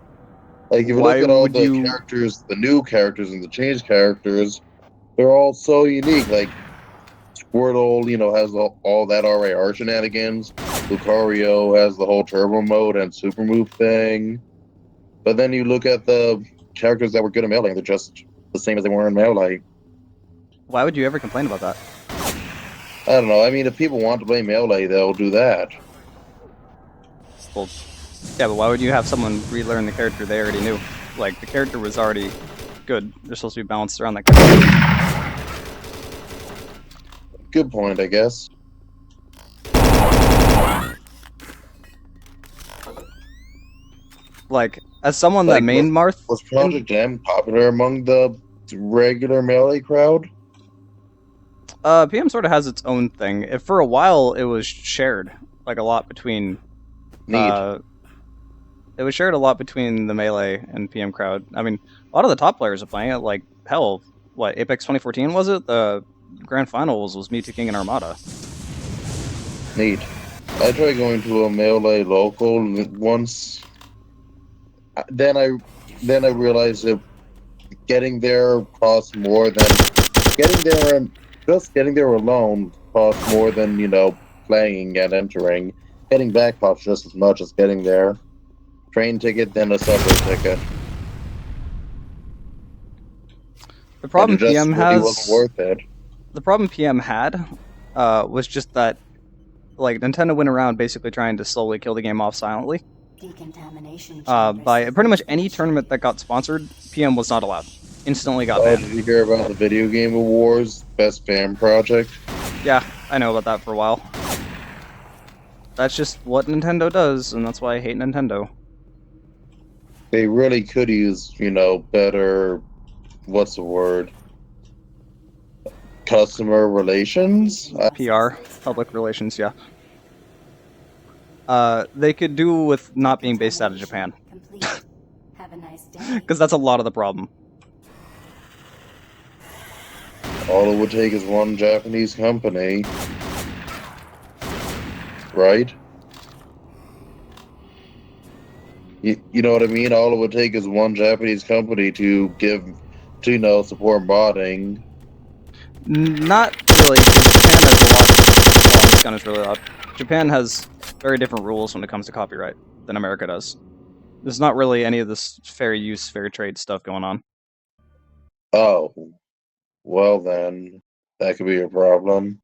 Like if you Why look at all would the you- characters, the new characters and the changed characters, they're all so unique. Like Squirtle, has all that RAR shenanigans. Lucario has the whole turbo mode and super move thing. But then you look at the characters that were good in melee, they're just the same as they were in melee. Why would you ever complain about that? I don't know. I mean, if people want to play melee, they'll do that. Well, yeah, but why would you have someone relearn the character they already knew? Like, the character was already good. They're supposed to be balanced around that character. Good point, I guess. Like, as someone Like, that main Marth... Was Project M popular among the regular melee crowd? PM sort of has its own thing. For a while, it was shared, like, a lot between... Neat. It was shared a lot between the Melee and PM crowd. I mean, a lot of the top players are playing it. Like, hell, what, Apex 2014 was it? The grand finals was Me Too King and Armada. Neat. I tried going to a Melee local once. Then I realized that getting there costs more than getting there, and just getting there alone costs more than playing and entering. Getting back costs just as much as getting there. Train ticket, then a subway ticket, The and it problem just PM really wasn't has, worth it. the problem PM had, was just that, like, Nintendo went around basically trying to slowly kill the game off silently. Decontamination By pretty much any tournament that got sponsored, PM was not allowed. Instantly got Oh, banned. did you hear about the Video Game Awards Best Fan Project? Yeah, I know about that for a while. That's just what Nintendo does, and that's why I hate Nintendo. They really could use, better, what's the word? Customer relations? PR, public relations, yeah. They could do with not being based out of Japan, Complete. Have a nice day. because that's a lot of the problem. All it would take is one Japanese company. Right? You know what I mean? All it would take is one Japanese company to support modding. Not really, because Japan has a lot. Oh, this gun is really loud. Japan has very different rules when it comes to copyright than America does. There's not really any of this fair use, fair trade stuff going on. Oh, well then, that could be a problem.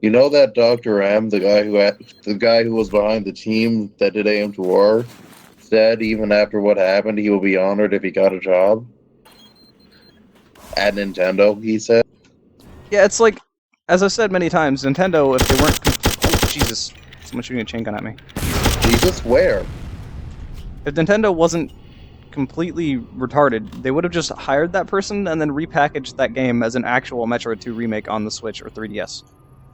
You know that Dr. M, the guy who was behind the team that did AM2R, said even after what happened, he will be honored if he got a job at Nintendo. He said, Yeah, it's like, as I've said many times, Nintendo, if they weren't... Oh, Jesus. Someone's shooting a chain gun at me. "Jesus, where?" If Nintendo wasn't completely retarded, they would have just hired that person and then repackaged that game as an actual Metroid 2 remake on the Switch or 3DS.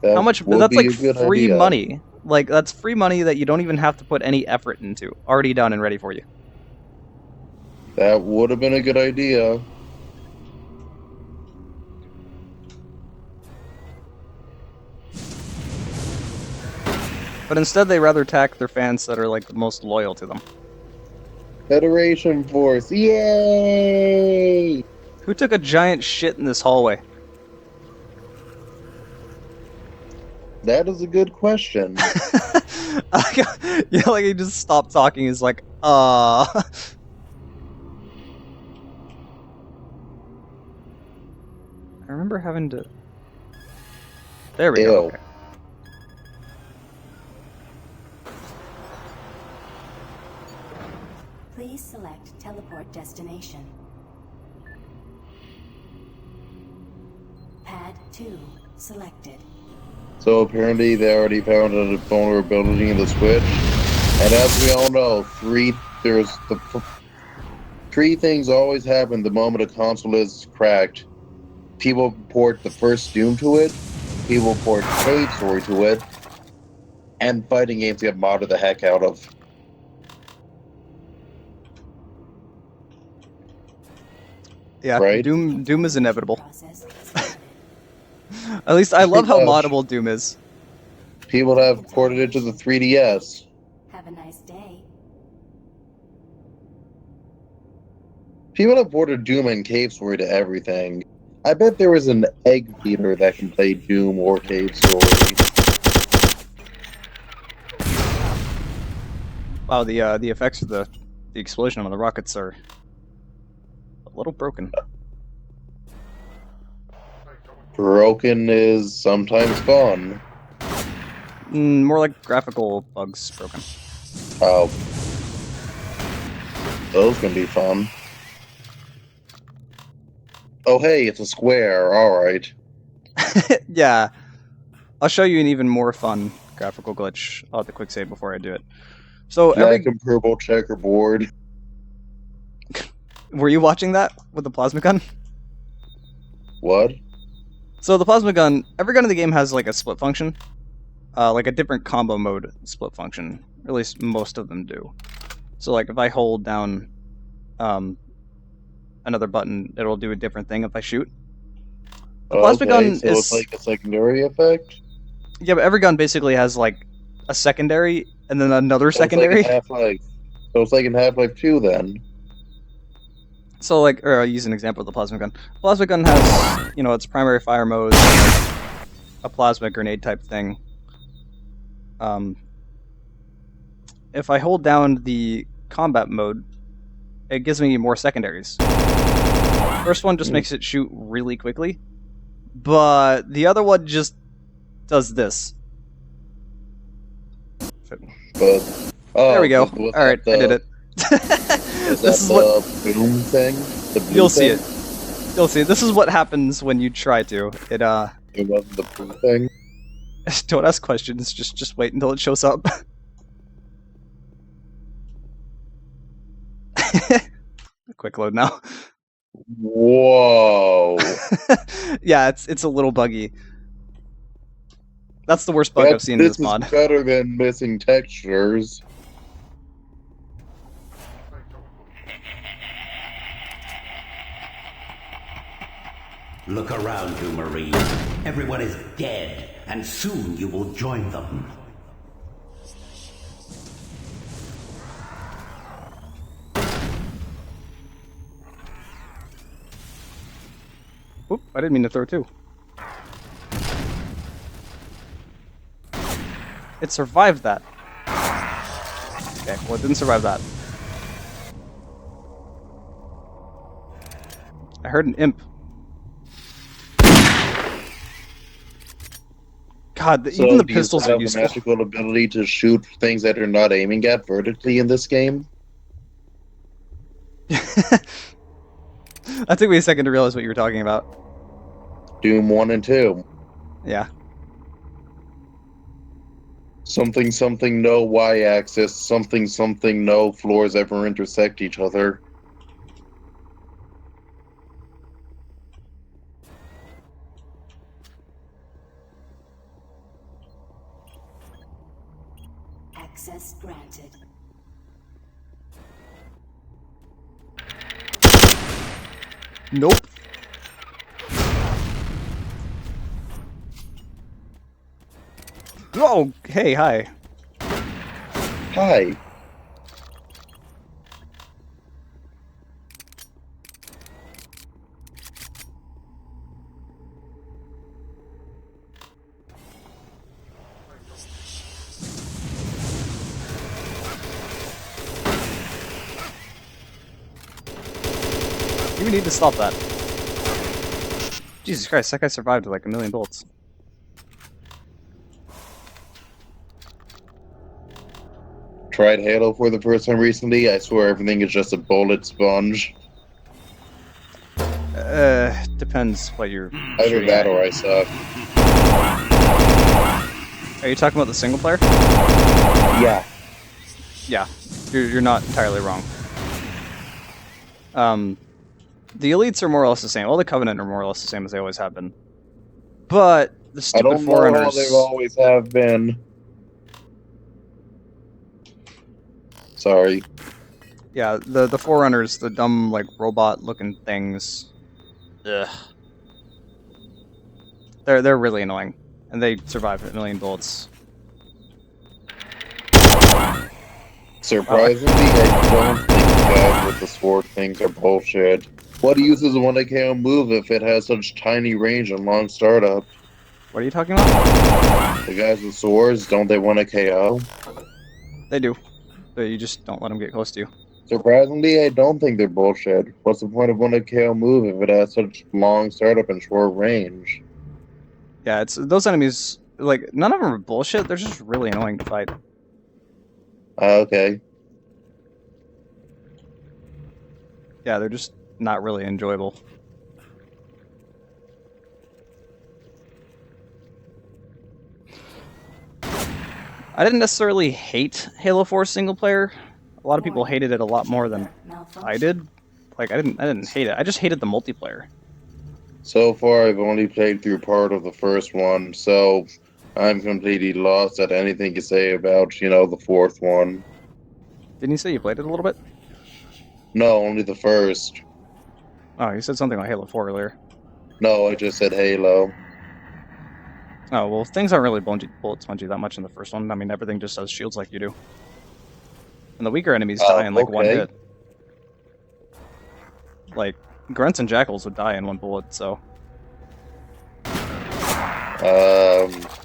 That How much? would That's be like a good free idea. money. Like, that's free money that you don't even have to put any effort into. Already done and ready for you. That would have been a good idea. But instead, they rather attack their fans that are, like, the most loyal to them. Federation Force, yay! Who took a giant shit in this hallway? That is a good question. Yeah, like, he just stopped talking. He's like, I remember having to... There we Ew. go. Okay. Please select teleport destination. Pad 2 selected. So apparently they already found a vulnerability in the Switch, and as we all know, three things always happen the moment a console is cracked. People port the first Doom to it, people port Cave Story to it, and fighting games get modded the heck out of. Yeah, Right? Doom is inevitable. Process started. At least I love how Pretty much. moddable Doom is. People have ported it to the 3DS. Have a nice day. People have ported Doom and Cave Story to everything. I bet there is an egg beater that can play Doom or Cave Story. Wow, the effects of the explosion on the rockets are a little broken. Broken is sometimes fun. More like graphical bugs broken. Oh. Those can be fun. Oh, hey, it's a square. Alright. Yeah, I'll show you an even more fun graphical glitch. I'll have to quick save before I do it. So Black and purple checkerboard. were you watching that with the plasma gun? What? So the plasma gun, every gun in the game has like a split function, like a different combo mode split function. Or at least most of them do. So like if I hold down another button, it'll do a different thing if I shoot. The plasma gun so is it's like a secondary effect. yeah, but every gun basically has like a secondary and then another So it's like in secondary. Half-Life. So it's like in Half-Life 2 then. So like, or I'll use an example of the plasma gun. Plasma gun has, you know, its primary fire mode, a plasma grenade type thing. If I hold down the combat mode, it gives me more secondaries. First one just makes it shoot really quickly, but the other one just does this. But There we go. was All right, that I did the- it. Was This that is what the boom thing? The blue you'll see thing? it. You'll see. This is what happens when you try to. It It wasn't the blue thing. don't ask questions. Just wait until it shows up. Quick load now. Whoa. Yeah, it's a little buggy. That's the worst bug I've seen in This this mod. is better than missing textures. Look around you, Marine. Everyone is dead, and soon you will join them. Oop, I didn't mean to throw two. It survived that. Okay, well it didn't survive that. I heard an imp. God, even the do you pistols have are the useful. magical ability to shoot things that you're not aiming at vertically in this game? That took me a second to realize what you were talking about. Doom 1 and 2. Yeah. Something something no y-axis, something something no floors ever intersect each other. Access granted. Nope. Oh, hey, hi. Hi. You need to stop that. Jesus Christ, that guy survived with like a million bullets. Tried Halo for the first time recently. I swear everything is just a bullet sponge. Depends what you're Either shooting that at. or I suck. Are you talking about the single player? Yeah. Yeah, you're not entirely wrong. The elites are more or less the same. All the Covenant are more or less the same as they always have been. But the I stupid don't know how Forerunners. they've always have been. Sorry. Yeah, the Forerunners, the dumb like robot-looking things. Ugh. They're really annoying, and they survive a million bullets. Surprisingly, I don't think the guys with the sword things are bullshit. What use is a 1KO move if it has such tiny range and long startup? What are you talking about? The guys with swords, don't they 1KO? They do, but you just don't let them get close to you. Surprisingly, I don't think they're bullshit. What's the point of 1KO move if it has such long startup and short range? Yeah, it's those enemies. Like none of them are bullshit. They're just really annoying to fight. Okay. Yeah, they're just not really enjoyable. I didn't necessarily hate Halo 4 single player. A lot of people hated it a lot more than I did. Like I didn't hate it. I just hated the multiplayer. So far, I've only played through part of the first one, so I'm completely lost at anything you say about, the fourth one. Didn't you say you played it a little bit? No, only the first. Oh, you said something like Halo 4 earlier. No, I just said Halo. Oh, well, things aren't really bullet spongy that much in the first one. I mean, everything just does shields like you do. And the weaker enemies die in, like, one Okay. hit. Like, grunts and jackals would die in one bullet, so...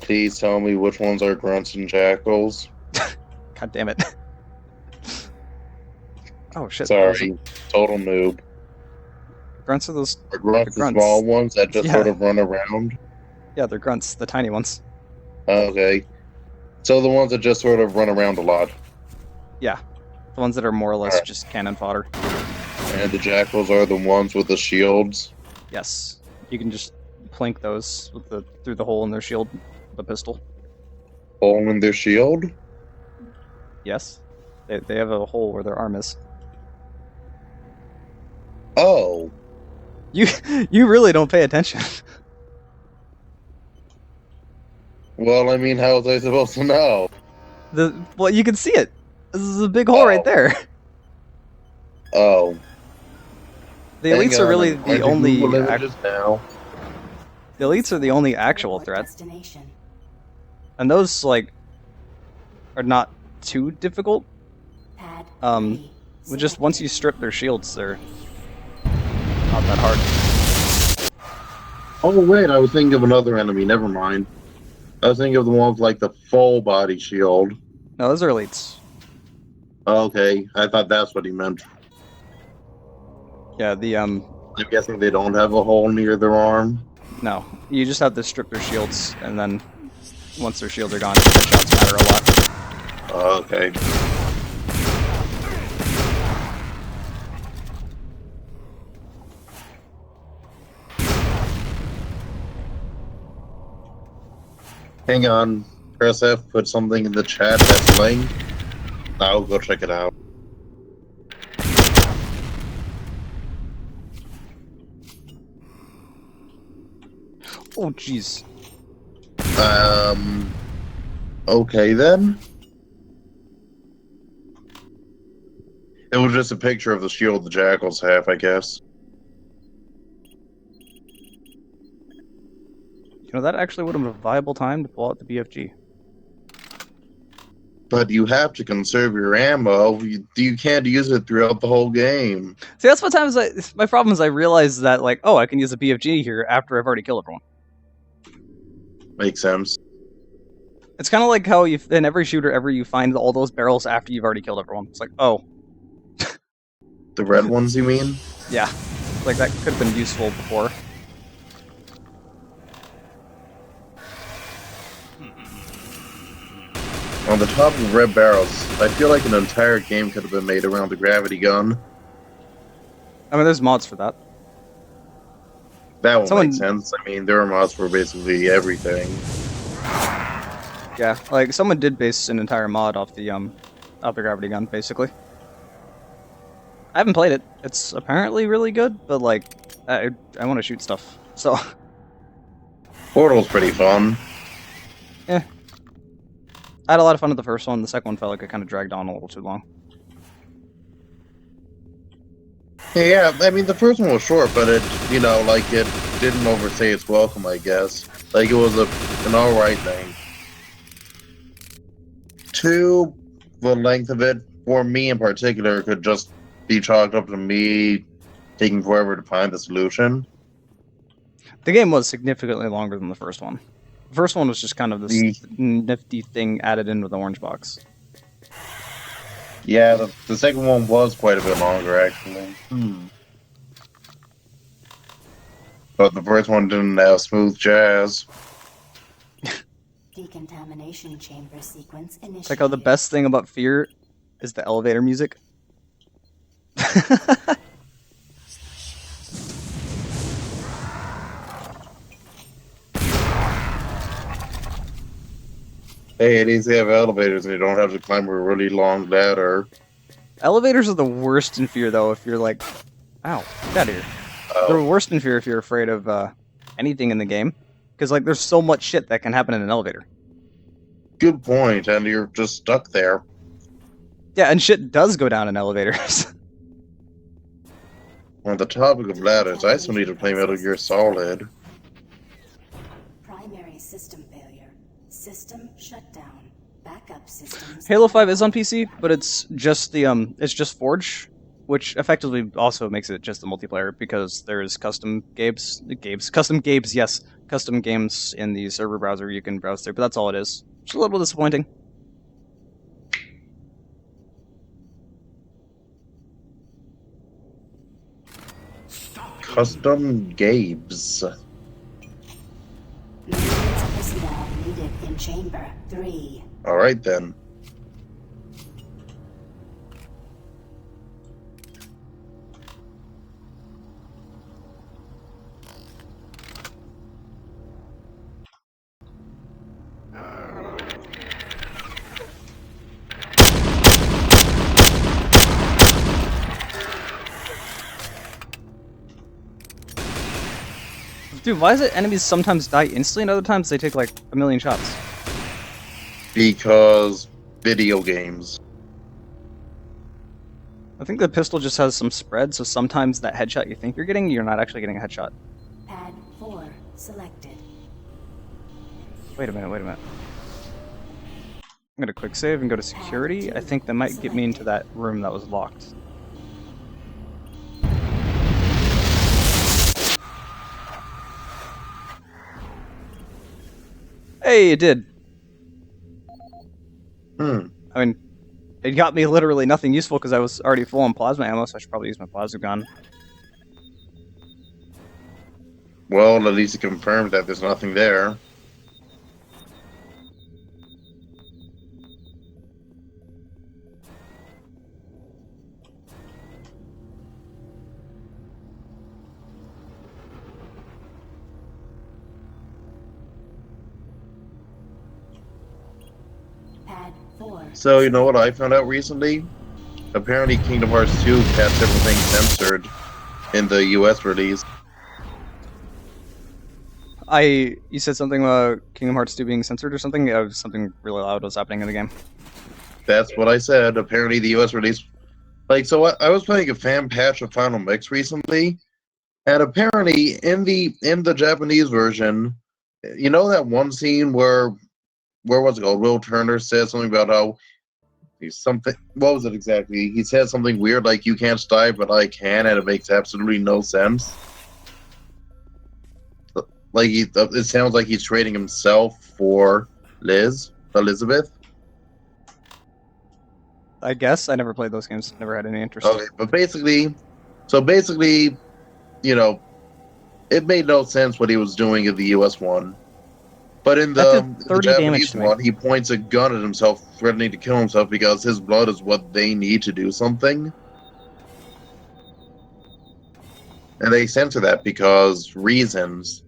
Please tell me which ones are grunts and jackals. God damn it. Oh, shit. Sorry, total noob. Grunts are those... Are grunts the grunts. small ones that just Yeah. sort of run around? Yeah, they're grunts, the tiny ones. Okay. So the ones that just sort of run around a lot. Yeah. The ones that are more or less Alright. just cannon fodder. And the jackals are the ones with the shields. Yes. You can just plink those with through the hole in their shield with a pistol. Hole in their shield? Yes. They have a hole where their arm is. Oh. You really don't pay attention. Well, I mean, how was I supposed to know? Well, you can see it. This is a big hole right there. Oh. The Hang elites are on, really I'm going the to only. Google images now. The elites are the only actual Report threat, destination. and those like are not too difficult. Pad With just once you strip their shields, they're not that hard. Oh, wait, I was thinking of another enemy. Never mind. I was thinking of the one with, like, the full body shield. No, those are elites. Okay, I thought that's what he meant. Yeah, the I'm guessing they don't have a hole near their arm. no, you just have to strip their shields, and then once their shields are gone, headshots matter a lot. Okay. Hang on. Press F, put something in the chat that's link. I'll go check it out. Oh, jeez. Okay then. It was just a picture of the shield the jackals have, I guess. You know, that actually would have been a viable time to pull out the BFG. But you have to conserve your ammo. You can't use it throughout the whole game. See, that's what times my problem is I realize that, like, oh, I can use a BFG here after I've already killed everyone. Makes sense. It's kind of like how in every shooter ever you find all those barrels after you've already killed everyone. It's like, oh, The red ones, you mean? yeah, like that could have been useful before. On the top of red barrels, I feel like an entire game could have been made around the gravity gun. I mean, there's mods for that. That would Someone- make sense. I mean, there are mods for basically everything. Yeah, like someone did base an entire mod off the gravity gun, basically. I haven't played it. It's apparently really good, but like, I want to shoot stuff, so. Portal's pretty fun. I had a lot of fun with the first one. The second one felt like it kind of dragged on a little too long. Yeah, I mean, the first one was short, but it, you know, like, it didn't overstay its welcome, I guess. Like, it was an alright thing. 2, the length of it, for me in particular, could just be chalked up to me taking forever to find the solution. The game was significantly longer than the first one. The first one was just kind of this nifty thing added in with the orange box. Yeah, the second one was quite a bit longer, actually. But the first one didn't have smooth jazz. Decontamination chamber sequence initiated. It's like how the best thing about Fear is the elevator music. Hey, at least they have elevators and you don't have to climb a really long ladder. Elevators are the worst in Fear, though, if you're like... Ow, get out of here. They're Oh, worst in Fear if you're afraid of anything in the game. Because, like, there's so much shit that can happen in an elevator. good point, and you're just stuck there. Yeah, and shit does go down in elevators. On the topic of ladders, I still need to play Metal Gear Solid. Primary system failure. System shutdown. Backup systems. Halo 5 is on PC, but it's just it's just Forge, which effectively also makes it just the multiplayer because there's custom games, custom games in the server browser you can browse through, but that's all it is. It's a little disappointing. Custom games. Maintenance personnel needed in chamber 3. Alright then. Dude, why is it enemies sometimes die instantly and other times they take like a million shots? Because video games. I think the pistol just has some spread, so sometimes that headshot you think you're getting, you're not actually getting a headshot. Pad 4 selected. Wait a minute. I'm gonna quick save and go to security. I think that might get me into that room that was locked. Hey, it did. I mean, it got me literally nothing useful because I was already full on plasma ammo, so I should probably use my plasma gun. Well, at least it confirmed that there's nothing there. Pad 4. So, you know what I found out recently? Apparently Kingdom Hearts 2 had everything censored in the US release. You said something about Kingdom Hearts 2 being censored or something? Something really loud was happening in the game. That's what I said. Apparently the US release... Like, so I was playing a fan patch of Final Mix recently, and apparently in the Japanese version, you know that one scene where was it called? Will Turner said something about how he's something. What was it exactly? He said something weird like "You can't die, but I can," and it makes absolutely no sense. Like it sounds like he's trading himself for Elizabeth. I guess I never played those games. Never had any interest. Okay, but basically, you know, it made no sense what he was doing in the US one. But in That the did 30 damage Japanese to me. one, he points a gun at himself, threatening to kill himself because his blood is what they need to do something. And they censor that because reasons.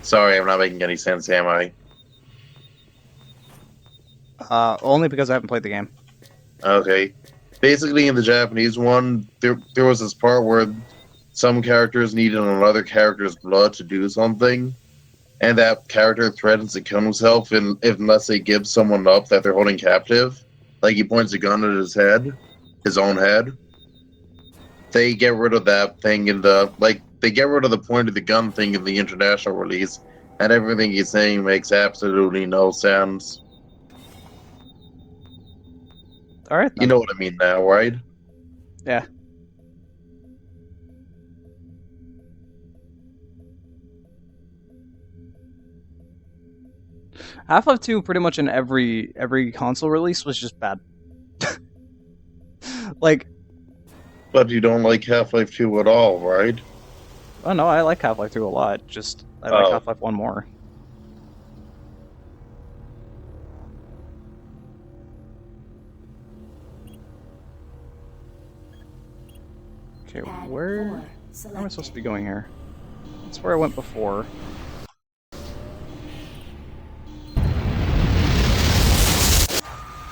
Sorry, I'm not making any sense, am I? Only because I haven't played the game. Okay. Basically, in the Japanese one, there was this part where some characters needed another character's blood to do something, and that character threatens to kill himself unless they give someone up that they're holding captive. Like he points a gun at his head, his own head. They get rid of that thing they get rid of the point of the gun thing in the international release, and everything he's saying makes absolutely no sense. All right, You then. know what I mean now, right? Yeah. Half-Life 2 pretty much in every console release was just bad. Like, But you don't like Half-Life 2 at all, right? oh no, I like Half-Life 2 a lot. Just I like Oh. Half-Life 1 more. Okay, Pad where 4 am I selected. supposed to be going here? That's where I went before.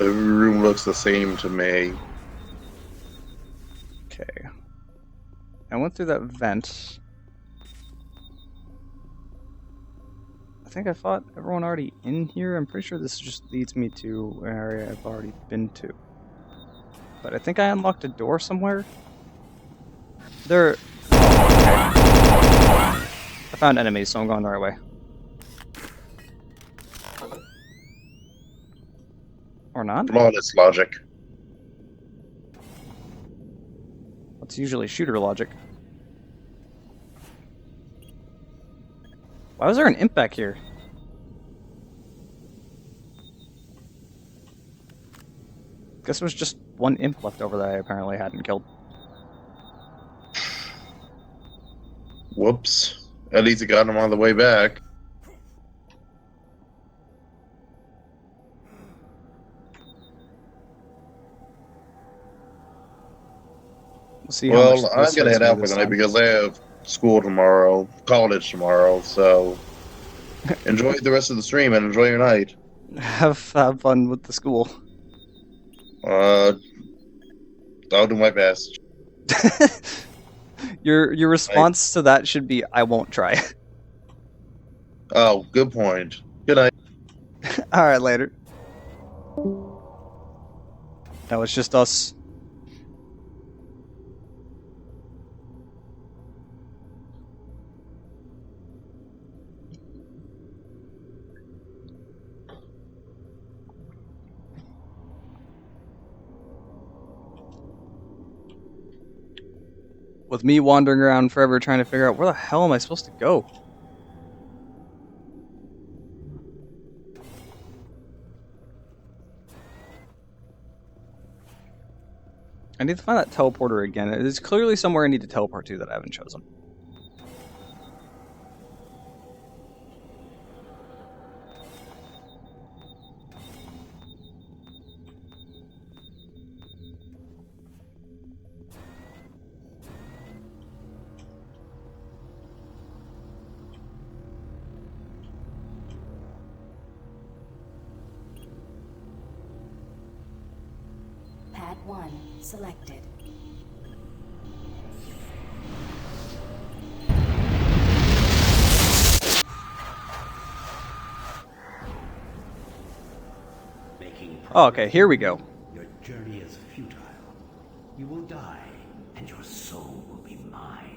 Every room looks the same to me. Okay. I went through that vent. I think I fought everyone already in here. I'm pretty sure this just leads me to an area I've already been to. But I think I unlocked a door somewhere. There... I found enemies, so I'm going the right way. Or not? Flawless logic. That's usually shooter logic. Why was there an imp back here? Guess there was just one imp left over that I apparently hadn't killed. Whoops. At least it got him on the way back. We'll see how much Well, I'm this gonna hurts head me out for this the night time. because I have school tomorrow, college tomorrow, so enjoy the rest of the stream and enjoy your night. Have fun with the school. I'll do my best. Your response to that should be, I won't try. Oh, good point. Good night. Alright, later. Now it's just us. With me wandering around forever trying to figure out where the hell am I supposed to go? I need to find that teleporter again. There's clearly somewhere I need to teleport to that I haven't chosen. Pad 1 selected. Oh, okay, here we go. Your journey is futile. You will die, and your soul will be mine.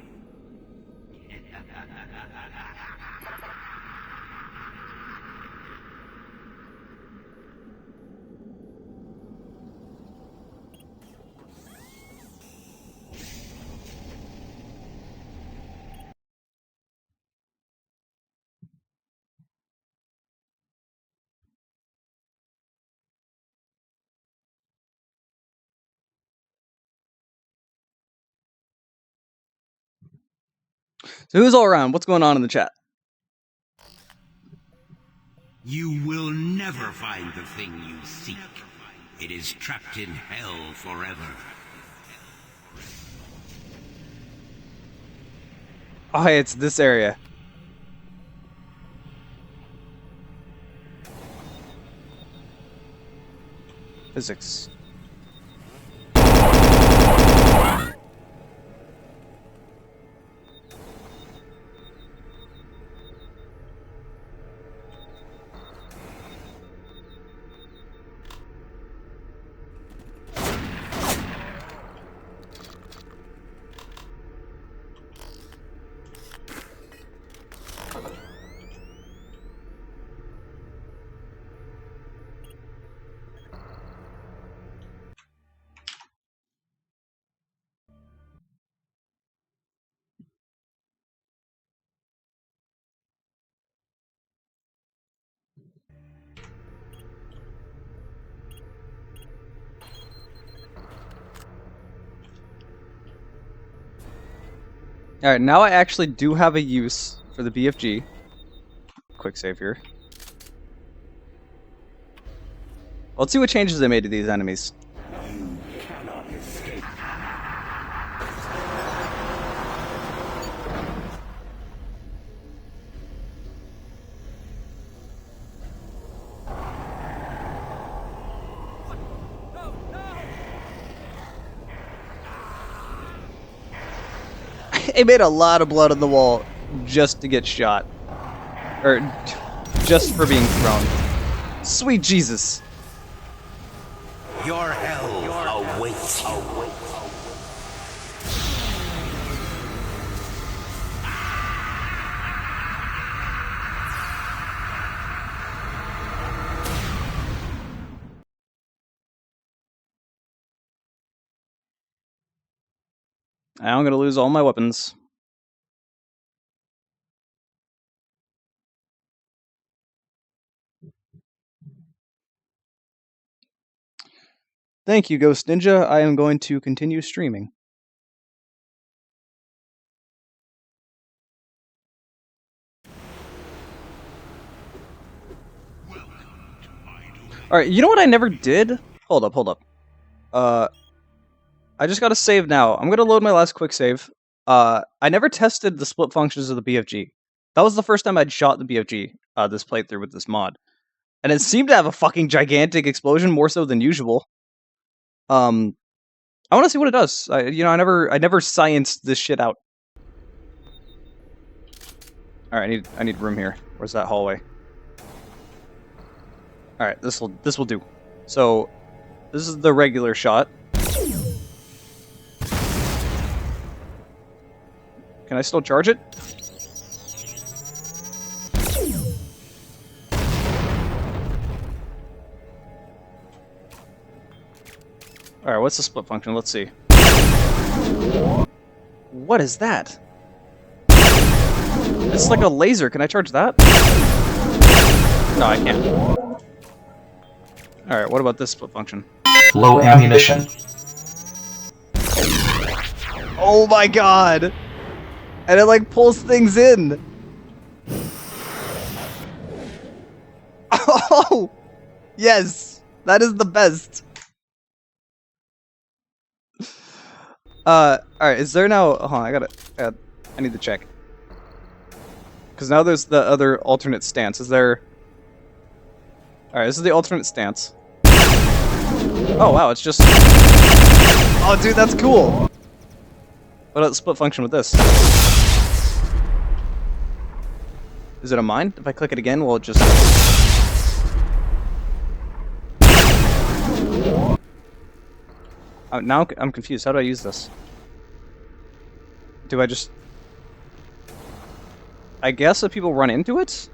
So who's all around? What's going on in the chat? You will never find the thing you seek. It is trapped in hell forever. Oh, hey, it's this area. Physics. Alright, now I actually do have a use for the BFG. Quick save here. Let's see what changes they made to these enemies. It made a lot of blood on the wall just to get shot. Or just for being thrown. Sweet Jesus. Your hell awaits awaits you. Now I'm gonna lose all my weapons. Thank you, Ghost Ninja. I am going to continue streaming. Alright, you know what I never did? Hold up. I just gotta save now. I'm gonna load my last quick save. I never tested the split functions of the BFG. That was the first time I'd shot the BFG, this playthrough with this mod. And it seemed to have a fucking gigantic explosion, more so than usual. I wanna see what it does. I never scienced this shit out. Alright, I need room here. Where's that hallway? Alright, this will do. So, this is the regular shot. Can I still charge it? Alright, what's the split function? Let's see. What is that? It's like a laser. Can I charge that? No, I can't. Alright, what about this split function? Low ammunition. Oh my god! And it like pulls things in! Oh! Yes! That is the best! Alright, is there now... Hold on, I need to check. Because now there's the other alternate stance. Is there... Alright, this is the alternate stance. Oh wow, it's just... Oh dude, that's cool! What about the split function with this? Is it a mine? If I click it again, will it just... Oh, now I'm confused. How do I use this? Do I just... I guess if people run into it?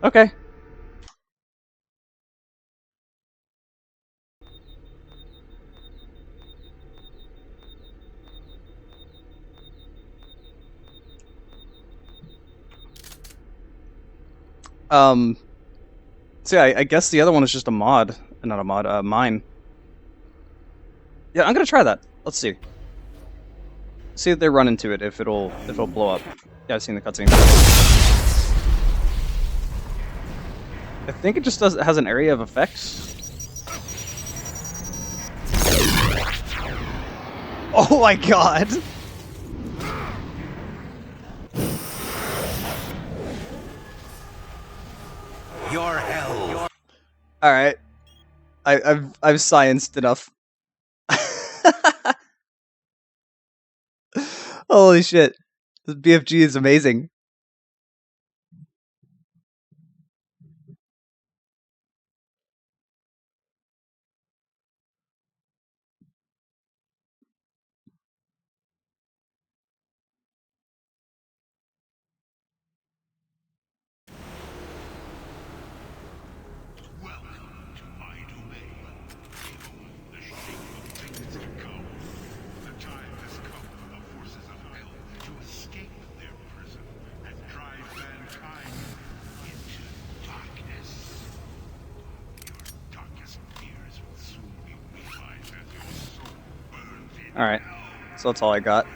Okay. So yeah, I guess the other one is just a mod. Not a mod, mine. Yeah, I'm gonna try that. Let's see. See if they run into it, if it'll blow up. Yeah, I've seen the cutscene. I think it just has an area of effects. Oh my god! Your hell. Alright. I've scienced enough. Holy shit. This BFG is amazing. Welcome to my domain. Behold the shape of things to come. The time has come for the forces of hell to escape their prison and drive mankind into darkness. Your darkest fears will soon be realized as your soul burns in Alright. So that's all I got.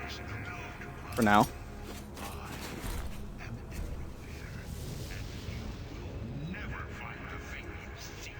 For now. never find the thing you seek.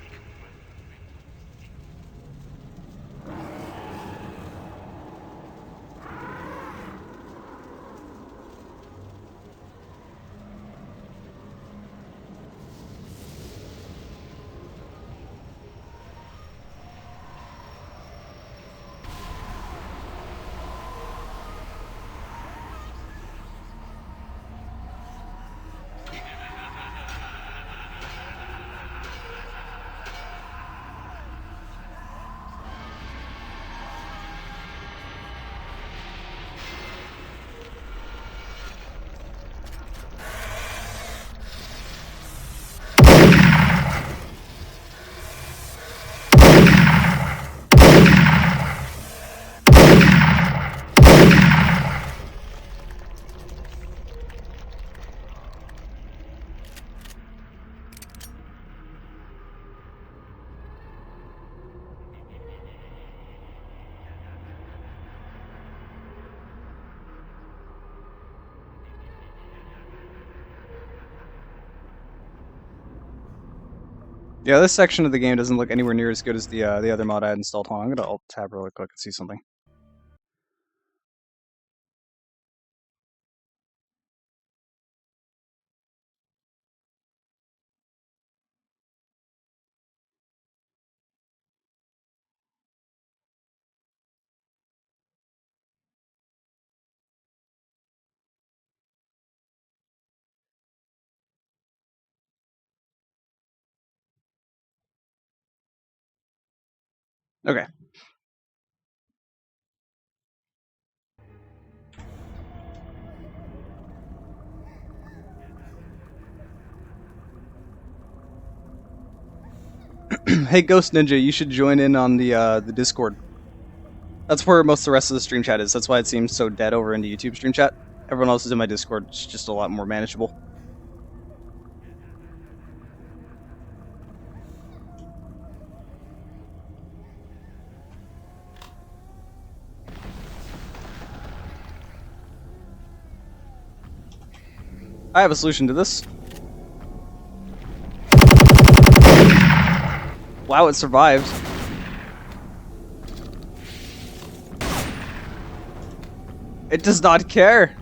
Yeah, this section of the game doesn't look anywhere near as good as the other mod I had installed. Hold on, I'm gonna alt tab really quick and see something. Okay. Hey, Ghost Ninja, you should join in on the Discord. That's where most of the rest of the stream chat is. That's why it seems so dead over into YouTube stream chat. Everyone else is in my Discord. It's just a lot more manageable. I have a solution to this. Wow, it survived. It does not care.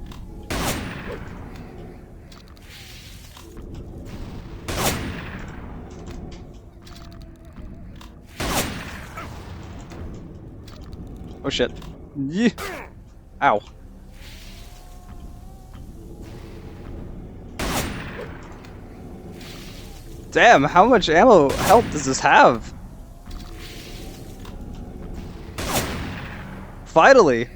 Oh shit. Yeah. Ow. Damn, how much ammo health does this have? Finally.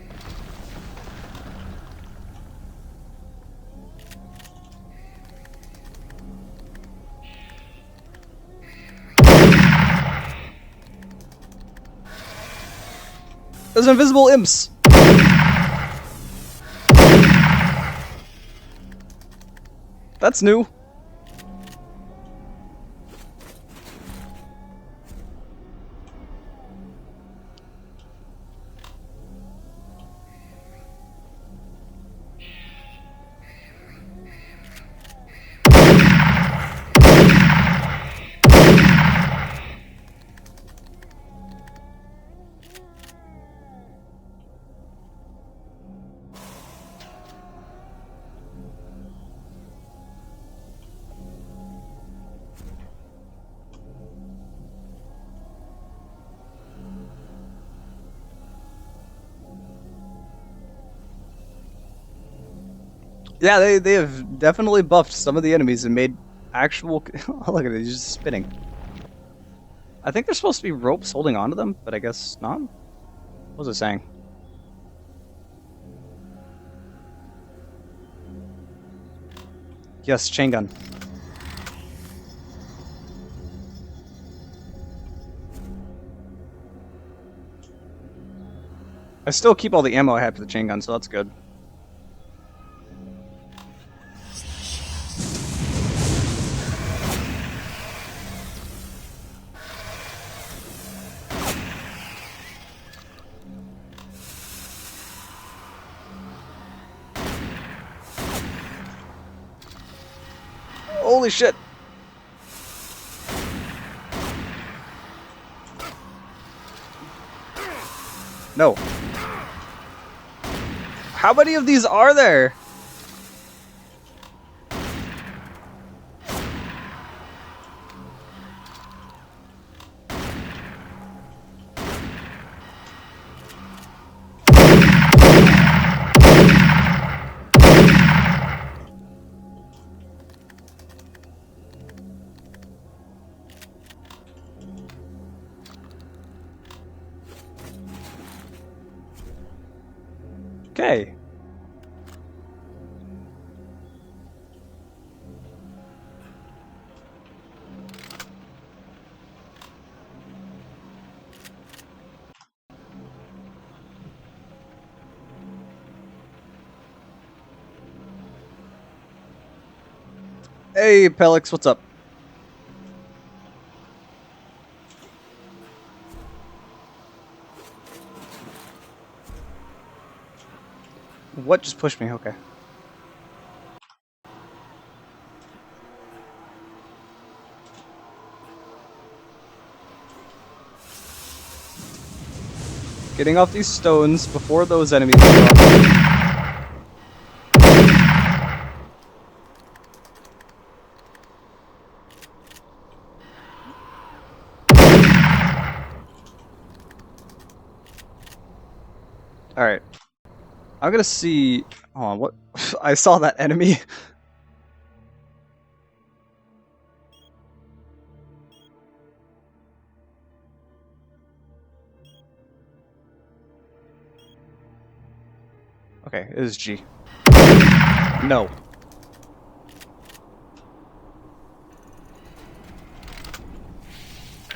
There's invisible imps. That's new. Yeah, they have definitely buffed some of the enemies and made actual. Oh, look at it, he's just spinning. I think there's supposed to be ropes holding onto them, but I guess not. What was it saying? Yes, chain gun. I still keep all the ammo I had for the chain gun, so that's good. Holy shit! No. How many of these are there? Okay. Hey, Pelix, what's up? What just pushed me? Okay. Getting off these stones before those enemies show up. Alright. I'm gonna see... Hold on, what? I saw that enemy. Okay, it is G. No.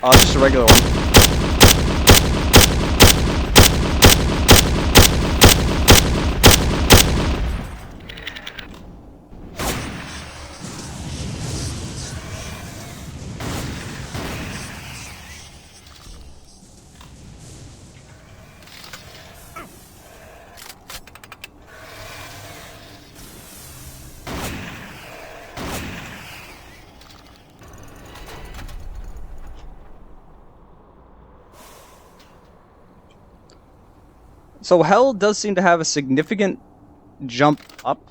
Oh, just a regular one. So Hell does seem to have a significant jump up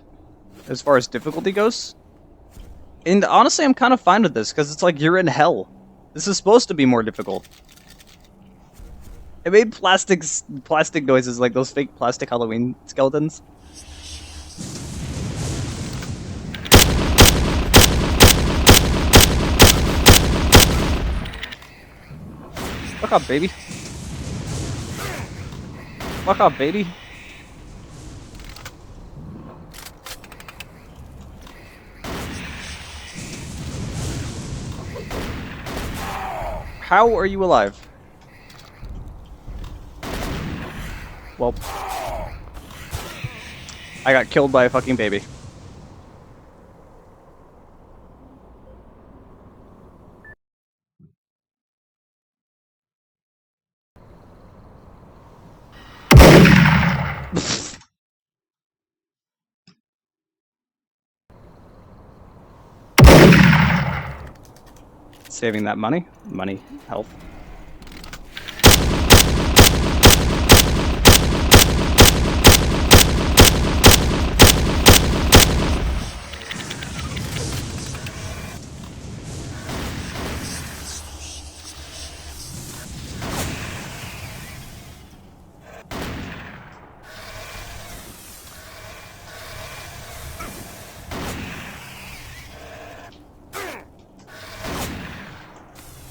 as far as difficulty goes. And honestly, I'm kind of fine with this, because it's like you're in Hell. This is supposed to be more difficult. It made plastic noises, like those fake plastic Halloween skeletons. Fuck off, baby. Fuck off, baby. How are you alive? Well, I got killed by a fucking baby. Saving that money. Money, health.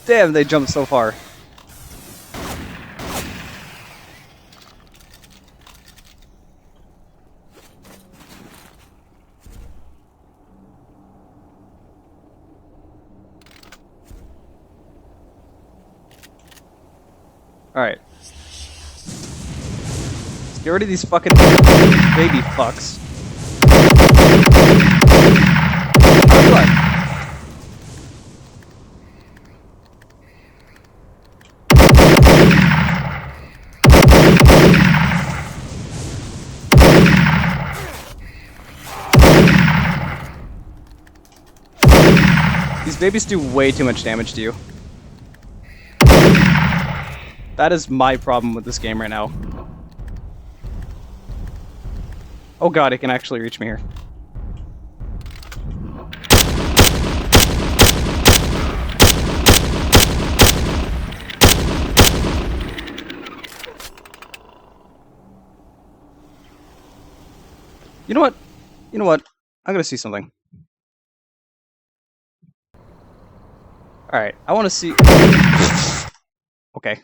Damn, they jumped so far. Alright. Let's get rid of these fucking baby fucks. How do I? These babies do way too much damage to you. That is my problem with this game right now. Oh god, it can actually reach me here. You know what? You know what? I'm gonna see something. Alright, I want to see... Okay.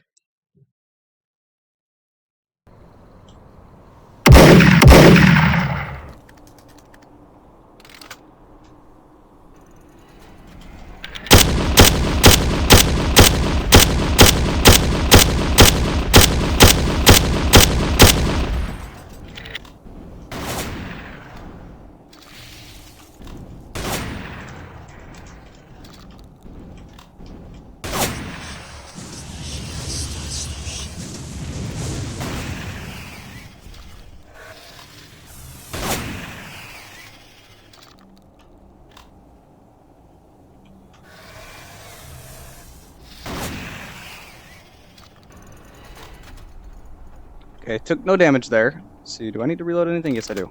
Okay, took no damage there. Let's see, do I need to reload anything? Yes, I do.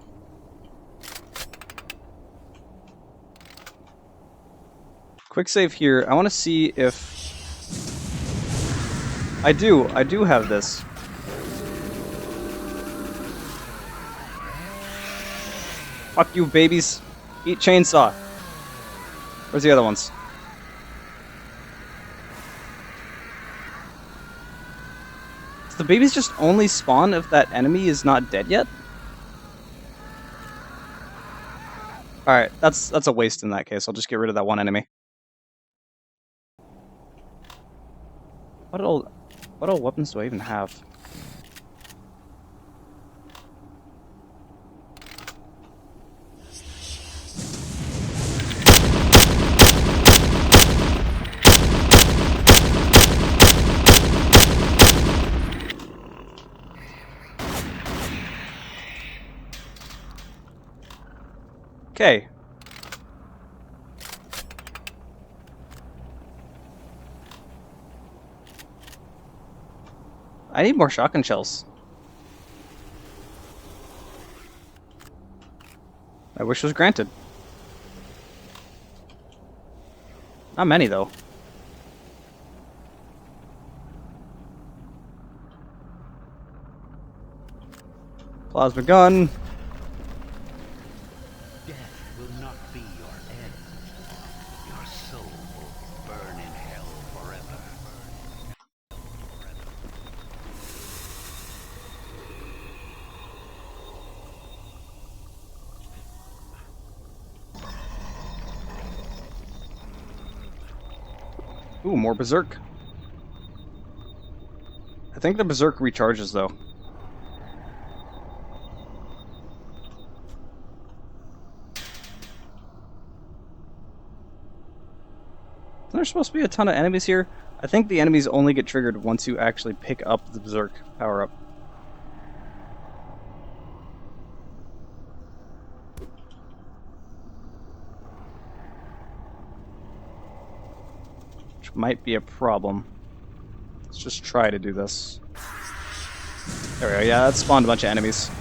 Quick save here. I want to see if... I do have this. Fuck you, babies. Eat chainsaw. Where's the other ones? Does the babies just only spawn if that enemy is not dead yet? Alright, that's a waste in that case. I'll just get rid of that one enemy. What all weapons do I even have? Okay. I need more shotgun shells. My wish was granted. Not many, though. Plasma gun. Death will not be your end. Your soul will burn in hell forever. Ooh, more berserk. I think the berserk recharges, though. There's supposed to be a ton of enemies here. I think the enemies only get triggered once you actually pick up the berserk power-up. Which might be a problem. Let's just try to do this. There we go. Yeah, that spawned a bunch of enemies.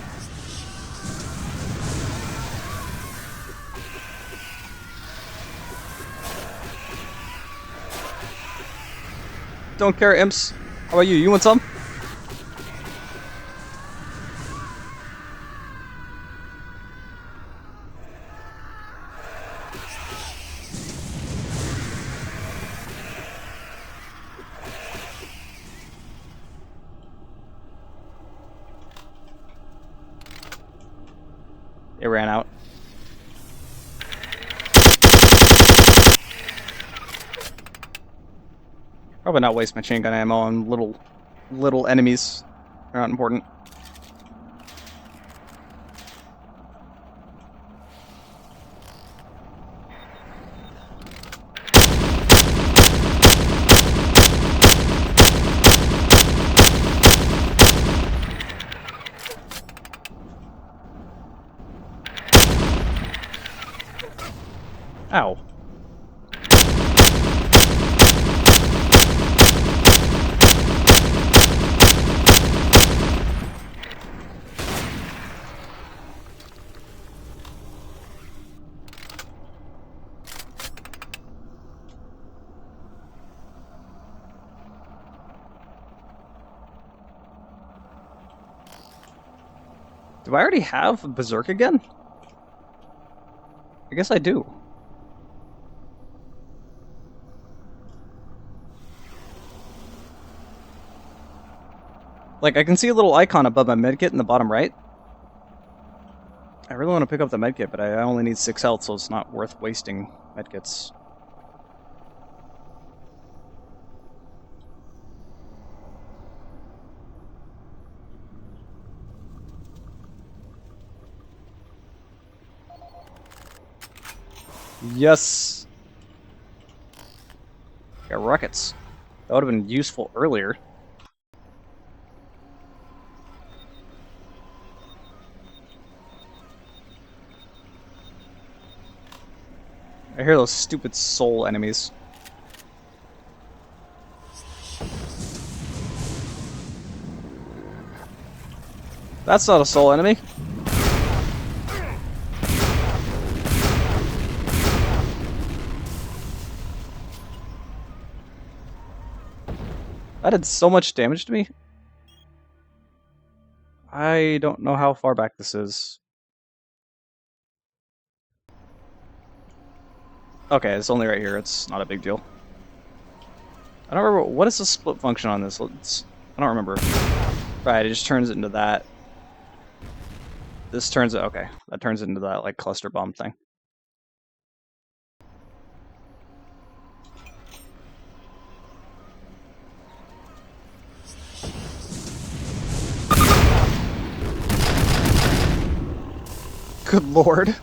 Don't care, imps. How about you? You want some? It ran out. Probably not waste machine gun ammo on little enemies. They're not important. Ow. Do I already have Berserk again? I guess I do. Like, I can see a little icon above my medkit in the bottom right. I really want to pick up the medkit, but I only need 6 health, so it's not worth wasting medkits. Yes! Got rockets. That would have been useful earlier. I hear those stupid soul enemies. That's not a soul enemy. That did so much damage to me. I don't know how far back this is. Okay, it's only right here. It's not a big deal. I don't remember. What is the split function on this? I don't remember. Right, it just turns it into that. This turns it. Okay, that turns it into that, like, cluster bomb thing. Good lord.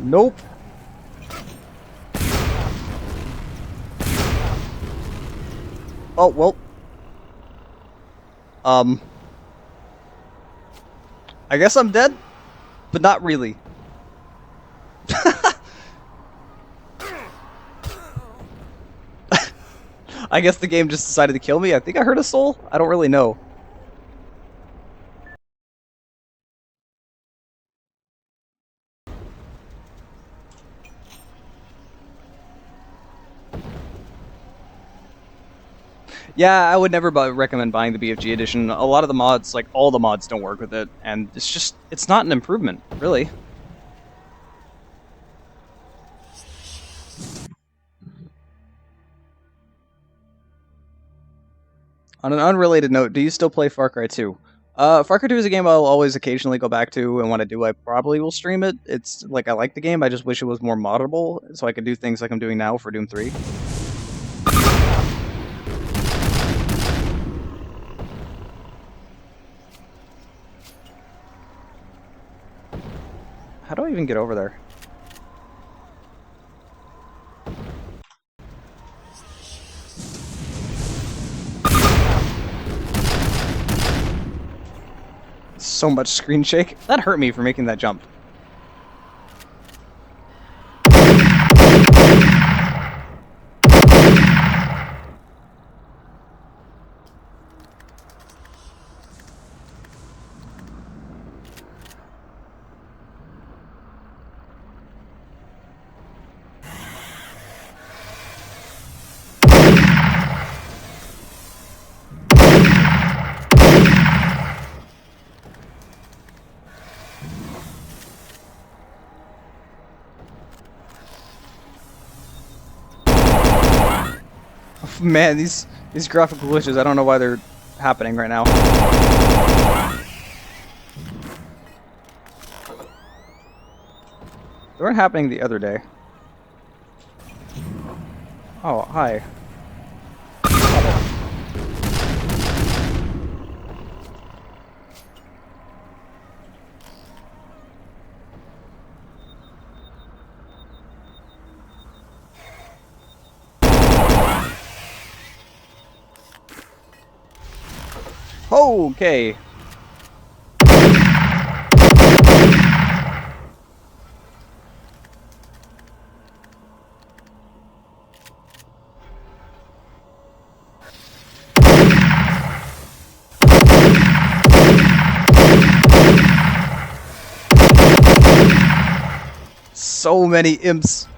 Nope. Oh, well. I guess I'm dead, but not really. I guess the game just decided to kill me. I think I heard a soul. I don't really know. Yeah, I would never recommend buying the BFG edition. A lot of the mods, like all the mods, don't work with it, and it's not an improvement, really. On an unrelated note, do you still play Far Cry 2? Far Cry 2 is a game I'll always occasionally go back to, and when I do, I probably will stream it. It's like, I like the game, I just wish it was more moddable, so I could do things like I'm doing now for Doom 3. How do I even get over there? So much screen shake. That hurt me for making that jump. Man, these graphical glitches, I don't know why they're happening right now. They weren't happening the other day. Oh, hi. Okay. So many imps.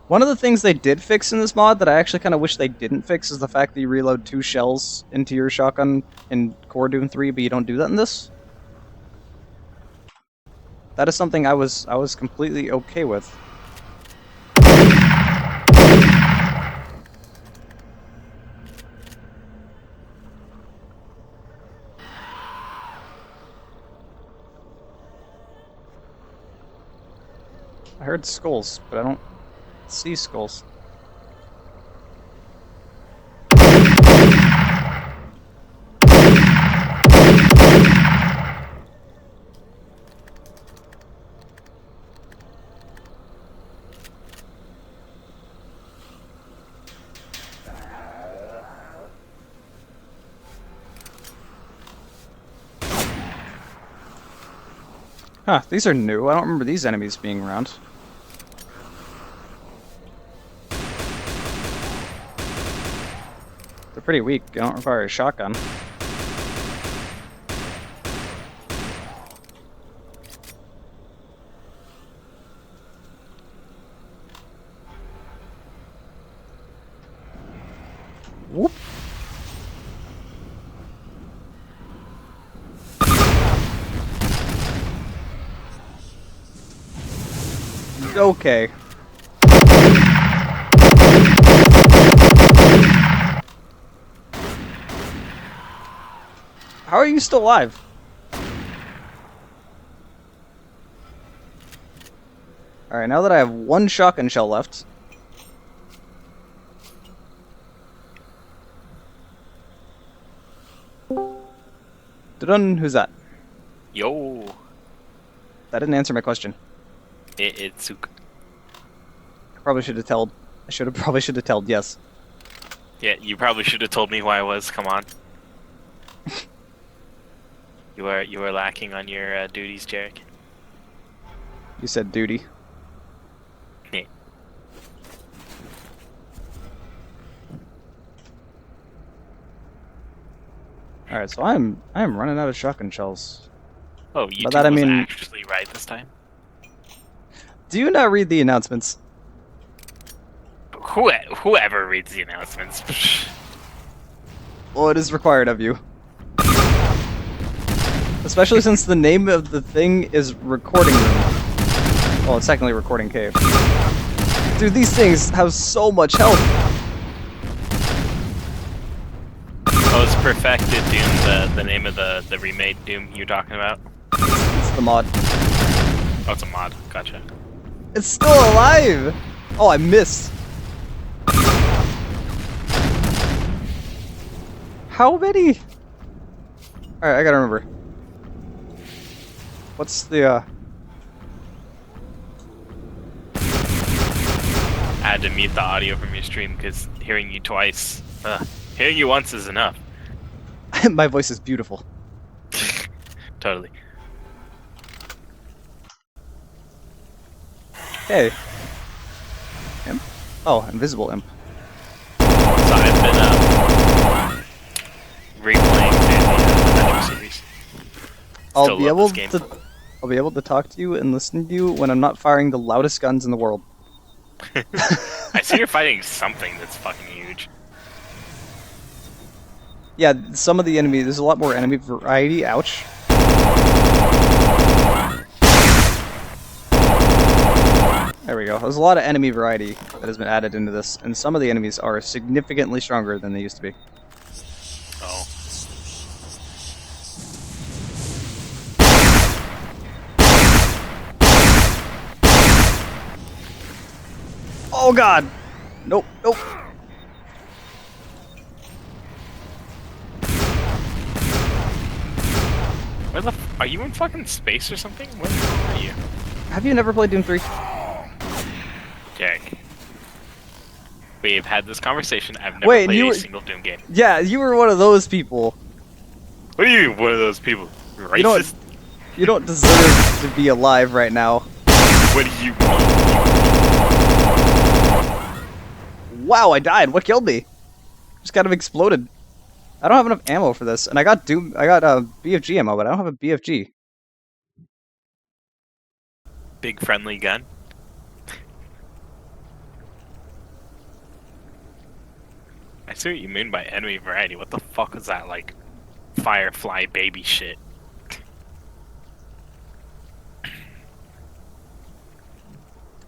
One of the things they did fix in this mod that I actually kind of wish they didn't fix is the fact that you reload 2 shells into your shotgun in Core Doom 3, but you don't do that in this. That is something I was completely okay with. I heard skulls, but I don't see skulls. Huh, these are new. I don't remember these enemies being around. They're pretty weak. They don't require a shotgun. Whoop. Okay. How are you still alive? Alright, now that I have one shotgun shell left. Dun, who's that? Yo, That didn't answer my question. it's I probably should have told. Probably should have told yes. yeah. You probably should have told me who I was. Come on. You are lacking on your duties, Jarek. You said duty. Yeah. Alright, so I am running out of shotgun shells. Oh, you By two that I was mean- actually right this time. Do you not read the announcements? Whoever reads the announcements. Well, it is required of you. Especially since the name of the thing is recording room. Well, it's technically recording cave. Dude, these things have so much health. Oh, it's Perfected Doom, the name of the remade Doom you're talking about? It's the mod. Oh, it's a mod. Gotcha. It's still alive! Oh, I missed. How many? Alright, I gotta remember. What's the, I had to mute the audio from your stream because hearing you twice, hearing you once is enough. My voice is beautiful. Totally. Hey. Imp? Oh, invisible imp. So I've been replaying the Metro series. I'll Still be love able this game. to I'll be able to talk to you and listen to you when I'm not firing the loudest guns in the world. I see you're fighting something that's fucking huge. Yeah, some of the enemy, there's a lot more enemy variety, ouch. There we go. There's a lot of enemy variety that has been added into this, and some of the enemies are significantly stronger than they used to be. Oh. Oh god! Nope, nope. Where the are you in fucking space or something? Where the hell are you? Have you never played Doom 3? Jack. We've had this conversation. I've never Wait, played you a were- single Doom game. Yeah, you were one of those people. What are you, one of those people? Racist? You don't, you don't deserve to be alive right now. What do you mean? Wow, I died. What killed me? Just kind of exploded. I don't have enough ammo for this, and I got BFG ammo, but I don't have a BFG. Big friendly gun? I see what you mean by enemy variety. What the fuck is that, like, Firefly baby shit?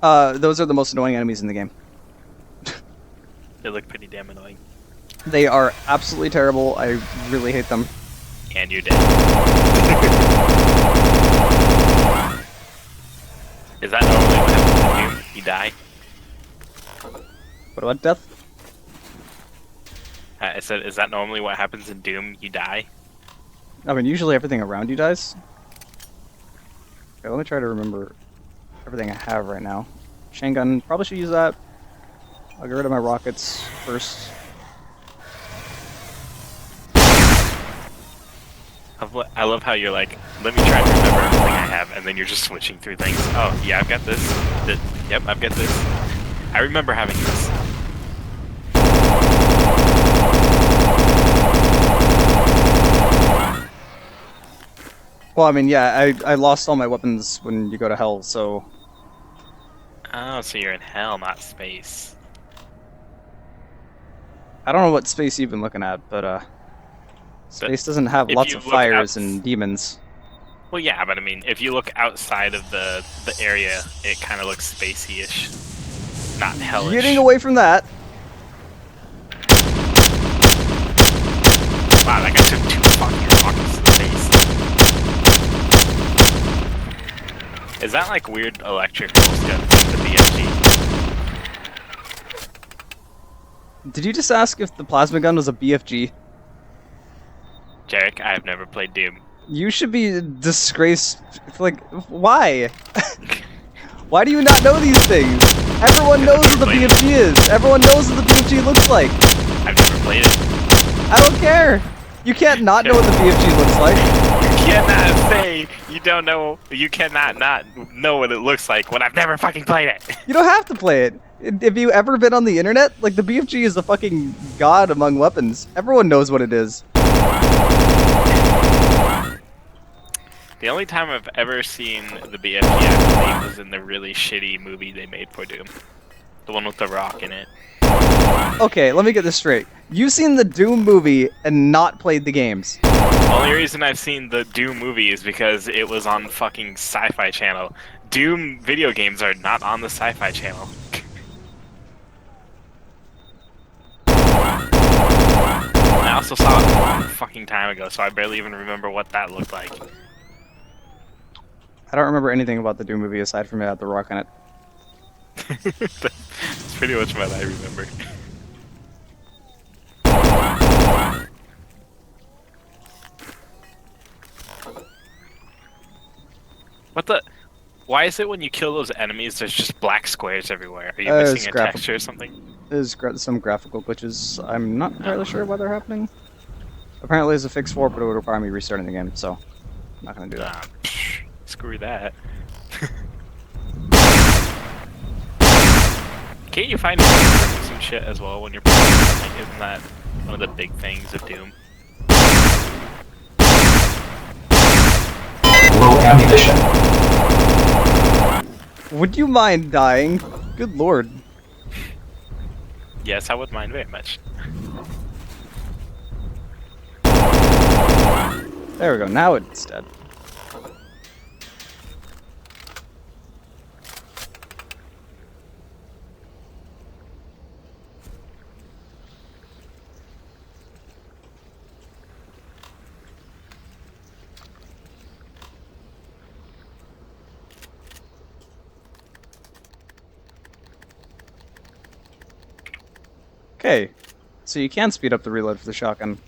Those are the most annoying enemies in the game. They look pretty damn annoying. They are absolutely terrible. I really hate them. And you're dead. Is that normally what happens in Doom? You die? What about death? I said, is that normally what happens in Doom? You die? I mean, usually everything around you dies. Okay, let me try to remember everything I have right now. Chain gun, probably should use that. I'll get rid of my rockets first. I love how you're like, let me try to remember everything I have, and then you're just switching through things. Oh, yeah, I've got this. Yep, I've got this. I remember having this. Well, I mean, yeah, I lost all my weapons when you go to hell, so... Oh, so you're in hell, not space. I don't know what space you've been looking at, but, space doesn't have if lots you of look fires out- and demons. Well, yeah, but I mean, if you look outside of the area, it kind of looks spacey-ish. Not hellish. Getting away from that! Wow, that guy took 2 fucking rockets to the face. Is that like weird electrical stuff with the BFG? Did you just ask if the plasma gun was a BFG? Jarek, I have never played Doom. You should be disgraced. Like, why? Why do you not know these things? Everyone knows what the BFG is. Everyone knows what the BFG looks like. I've never played it. I don't care. You can't not know what the BFG looks like. You cannot say you don't know. You cannot not know what it looks like when I've never fucking played it. You don't have to play it. Have you ever been on the internet? Like, the BFG is the fucking god among weapons. Everyone knows what it is. The only time I've ever seen the BFG, I believe, was in the really shitty movie they made for Doom. The one with The Rock in it. Okay, let me get this straight. You've seen the Doom movie and not played the games. The only reason I've seen the Doom movie is because it was on fucking Sci-Fi Channel. Doom video games are not on the Sci-Fi Channel. I also saw it a long fucking time ago, so I barely even remember what that looked like. I don't remember anything about the Doom movie aside from it had The Rock in it. That's pretty much what I remember. What the? Why is it when you kill those enemies, there's just black squares everywhere? Are you missing it's a graphic. texture or something? There's some graphical glitches. I'm not entirely sure why they're happening. Apparently there's a fix for it, but it would require me restarting the game, so I'm not gonna do that. Screw that. Can't you find some shit as well when you're playing? Like, isn't that one of the big things of Doom? Low ammunition. Would you mind dying? Good lord. Yes, I would mind very much. There we go, now it's dead. Okay, so you can speed up the reload for the shotgun.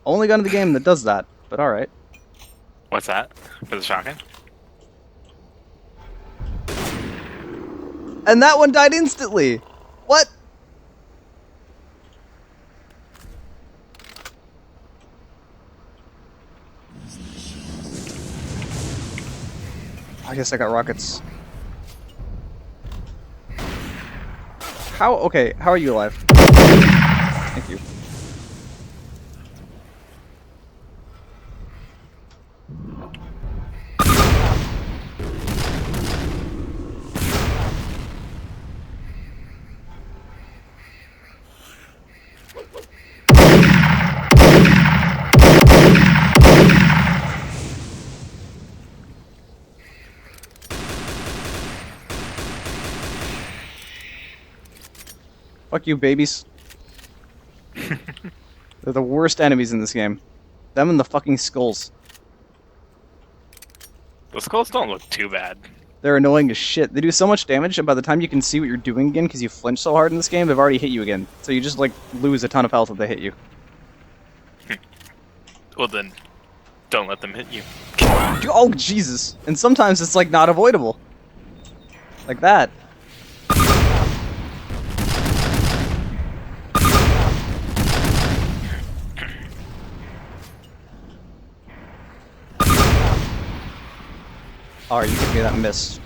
Only gun in the game that does that, but alright. What's that? For the shotgun? And that one died instantly! What? I guess I got rockets. Okay, how are you alive? Thank you. Fuck you, babies. They're the worst enemies in this game. Them and the fucking skulls. The skulls don't look too bad. They're annoying as shit. They do so much damage, and by the time you can see what you're doing again, because you flinch so hard in this game, they've already hit you again. So you just, like, lose a ton of health if they hit you. Well then, don't let them hit you. Oh, Jesus! And sometimes it's, like, not avoidable. Like that. Oh, are you giving me that miss?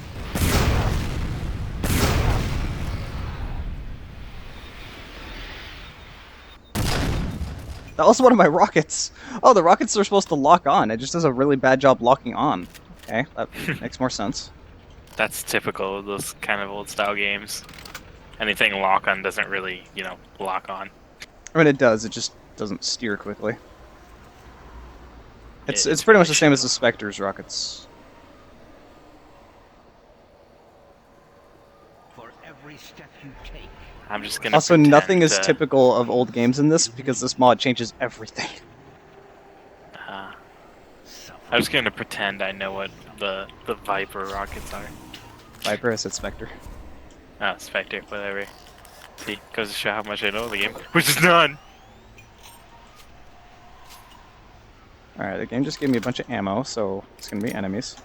That was one of my rockets. Oh, the rockets are supposed to lock on. It just does a really bad job locking on. Okay, that makes more sense. That's typical of those kind of old style games. Anything lock on doesn't really, lock on. I mean, it does. It just doesn't steer quickly. It's It's pretty really much the same as shitty. the Spectre's rockets. For every step you take, I'm just gonna. Also, pretend nothing is to- typical of old games in this because this mod changes everything. I'm just gonna pretend I know what the Viper rockets are. Viper, I said Spectre. Oh, Spectre, whatever. See, goes to show how much I know of the game, which is none. Alright, the game just gave me a bunch of ammo, so it's gonna be enemies.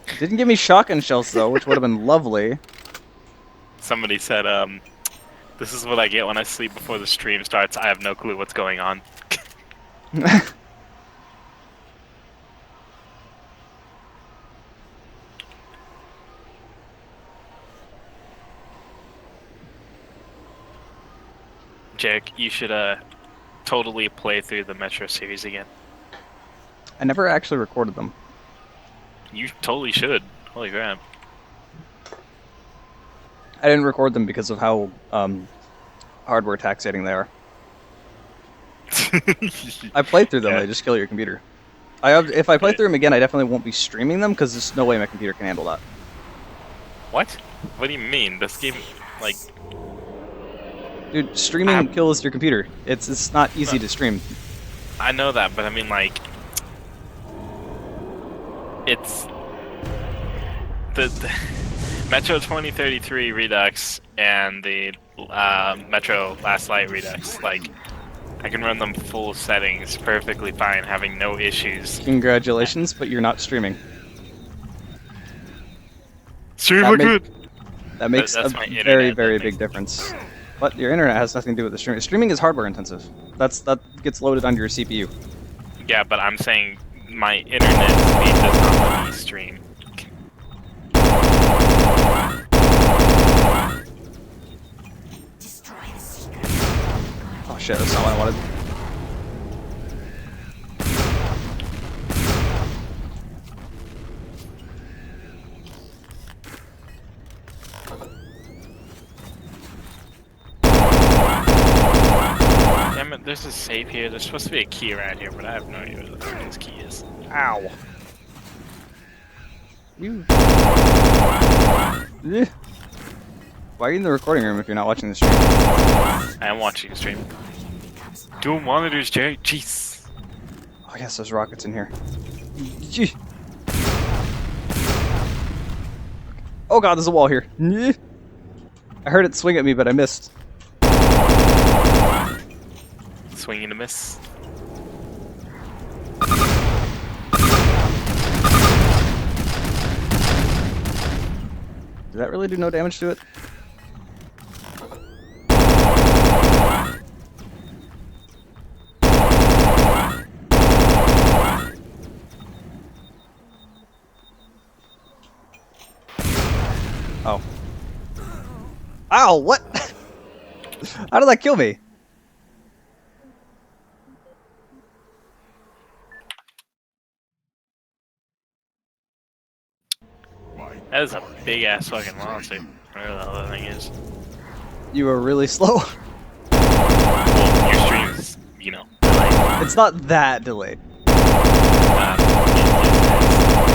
It didn't give me shotgun shells though, which would have been lovely. Somebody said, this is what I get when I sleep before the stream starts. I have no clue what's going on. Jake, you should totally play through the Metro series again. I never actually recorded them. You totally should. Holy crap. I didn't record them because of how hardware taxating they are. I played through them, Yeah. they just kill your computer. If I play through them again, I definitely won't be streaming them because there's no way my computer can handle that. What? What do you mean? This game, like, Dude, streaming kills your computer. It's not easy to stream. I know that, but I mean, like, it's the Metro 2033 Redux and the Metro Last Light Redux. Like, I can run them full settings perfectly fine, having no issues. Congratulations, but you're not streaming. Stream That look make- good. That makes that's a my internet, very, that very makes- big difference. But your internet has nothing to do with the streaming. Streaming is hardware intensive. That gets loaded onto your CPU. Yeah, but I'm saying my internet speed does not let me stream. Destroy the secret. Oh shit, that's not what I wanted. Damn it, there's a safe here. There's supposed to be a key around here, but I have no idea where the fuck this key is. Ow. You. Eh. Why are you in the recording room if you're not watching the stream? I am watching a stream. Dual monitors, Jerry. Jeez. Oh yes, there's rockets in here. Gee. Oh god, there's a wall here. Eh. I heard it swing at me, but I missed. Swinging a miss. Did that really do no damage to it? Oh. Ow, what? How did that kill me? That is a big ass fucking monster. Whatever the hell that thing is. You were really slow. Well, your stream is, delayed. It's not that delayed.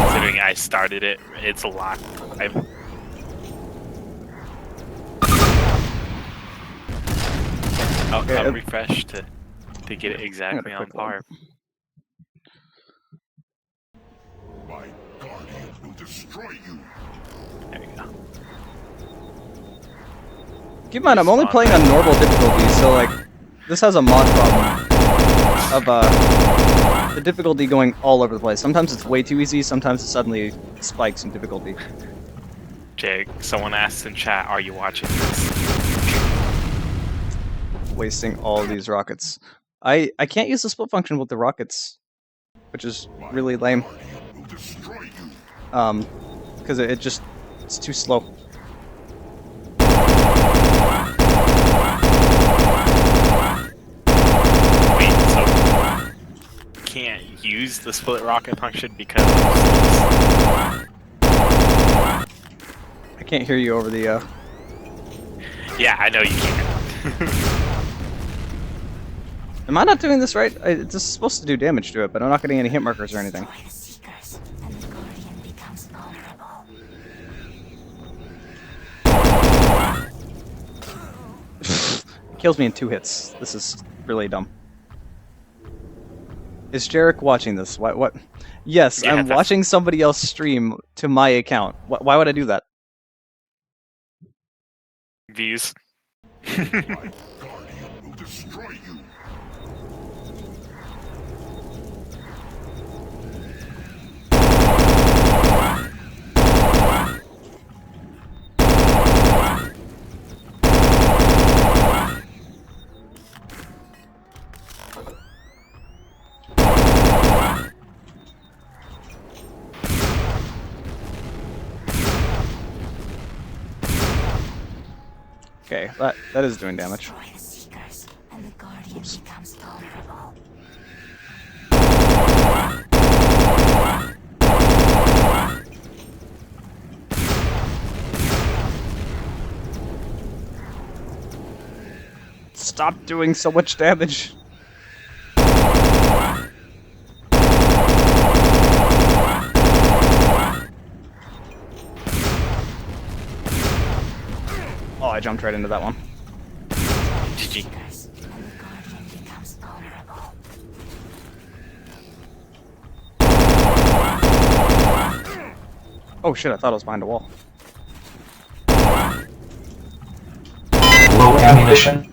Considering I started it, it's a lot. I'll refresh to get it exactly on par. My guardian will destroy you. There you go. Keep in mind, I'm only playing on normal difficulty, so like, this has a mod problem of the difficulty going all over the place. Sometimes it's way too easy, sometimes it suddenly spikes in difficulty. Jake, someone asked in chat, are you watching this? Wasting all these rockets. I can't use the split function with the rockets, which is really lame. Guardian will destroy you. because it's too slow. Wait, so you can't use the split rocket function because of the I can't hear you over the. Yeah, I know you can't. Am I not doing this right? It's just supposed to do damage to it, but I'm not getting any hit markers or anything. Destroy the Seekers, and the Guardian becomes vulnerable. Kills me in 2 hits. This is really dumb. Is Jarek watching this? What? Yes, Yeah, I'm watching somebody else stream to my account. Why would I do that? Views. My guardian will destroy you. Okay, that is doing damage. Destroy the Seekers, and the Guardian becomes vulnerable. Stop doing so much damage. Oh, I jumped right into that one. GG. Seekers, and the Guardian becomes vulnerable. Oh shit, I thought I was behind a wall. Low ammunition.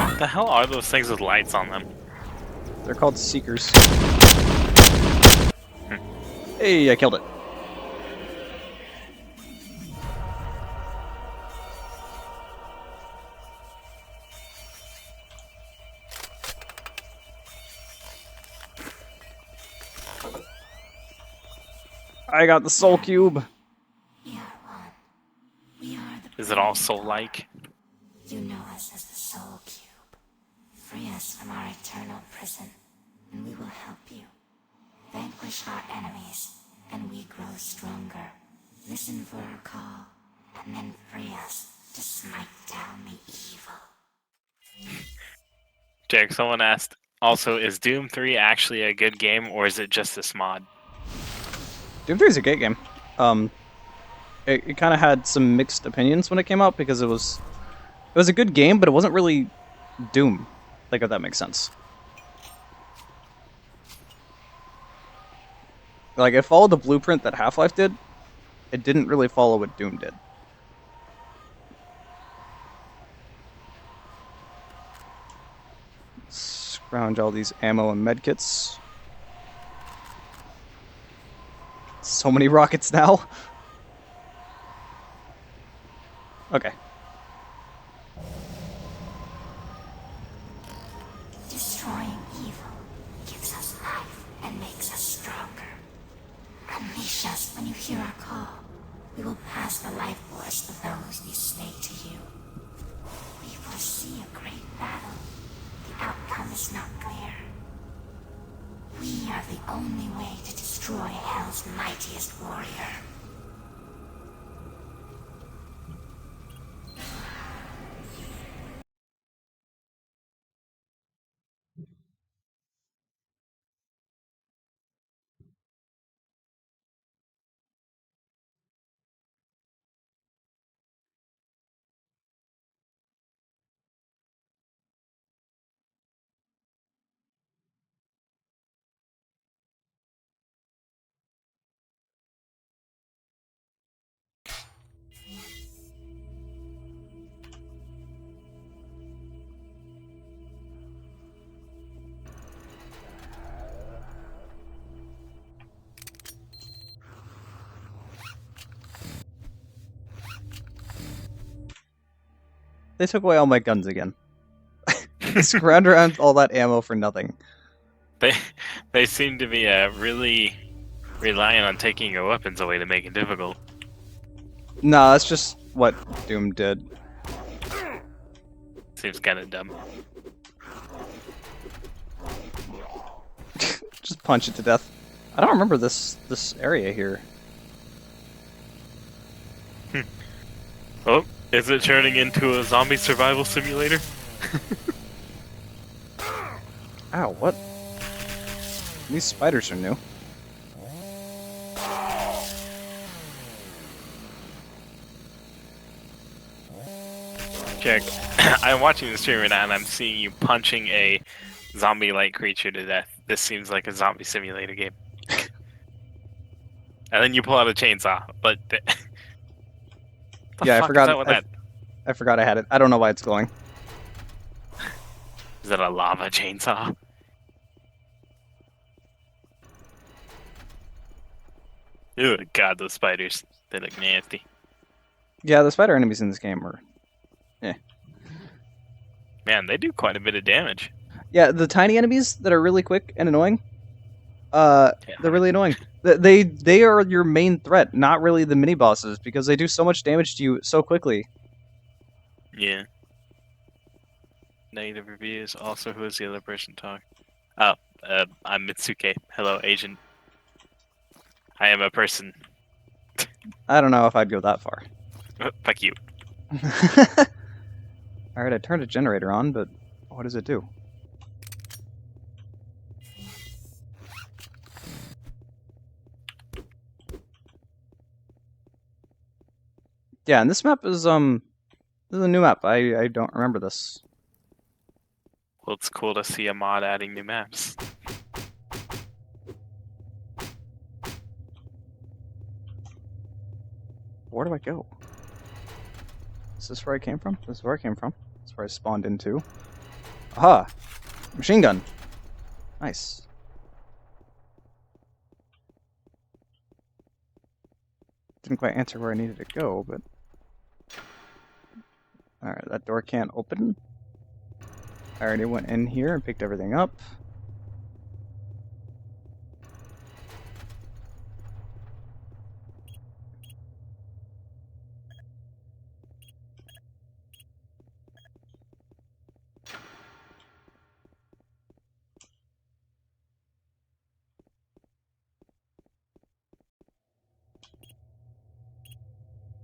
What the hell are those things with lights on them? They're called Seekers. Hey, I killed it. I got the soul cube. We are one. We are the Is it all soul-like? You know us as the Soul Cube. Free us from our eternal prison, and we will help you. Vanquish our enemies, and we grow stronger. Listen for our call, and then free us to smite down the evil. Jake, someone asked, also, is Doom 3 actually a good game, or is it just this mod? Doom 3 is a great game. It kind of had some mixed opinions when it came out because it was a good game, but it wasn't really Doom. Like, if that makes sense. Like, it followed the blueprint that Half-Life did. It didn't really follow what Doom did. Scrounge all these ammo and medkits. So many rockets now. Okay. Destroying evil gives us life and makes us stronger. Unleash us when you hear our call. We will pass the life force of those we slay to you. We foresee a great battle. The outcome is not clear. We are the only way to destroy Hell's mightiest warrior. They took away all my guns again. Scrounge around all that ammo for nothing. They seem to be really relying on taking your weapons away to make it difficult. Nah, that's just what Doom did. Seems kind of dumb. Just punch it to death. I don't remember this area here. Oh, is it turning into a zombie survival simulator? Ow, what? These spiders are new. Check. I'm watching the stream right now and I'm seeing you punching a zombie-like creature to death. This seems like a zombie simulator game. And then you pull out a chainsaw, but... Yeah, I forgot. That? I forgot I had it. I don't know why it's glowing. Is that a lava chainsaw? Ew, God, those spiders. They look nasty. Yeah, the spider enemies in this game are... Man, they do quite a bit of damage. Yeah, the tiny enemies that are really quick and annoying, Yeah. they're really annoying. They are your main threat, not really the mini bosses, because they do so much damage to you so quickly. Yeah. Negative reviews. Also, who is the other person talking? Oh, I'm Mitsuke. Hello, agent. I am a person. I don't know if I'd go that far. Fuck you. Alright, I turned a generator on, but what does it do? Yeah, and this map is, this is a new map. I don't remember this. Well, it's cool to see a mod adding new maps. Where do I go? Is this where I came from? This is where I came from. This is where I spawned into. Aha! Machine gun! Nice. Didn't quite answer where I needed to go, but... Alright, that door can't open. I already went in here and picked everything up.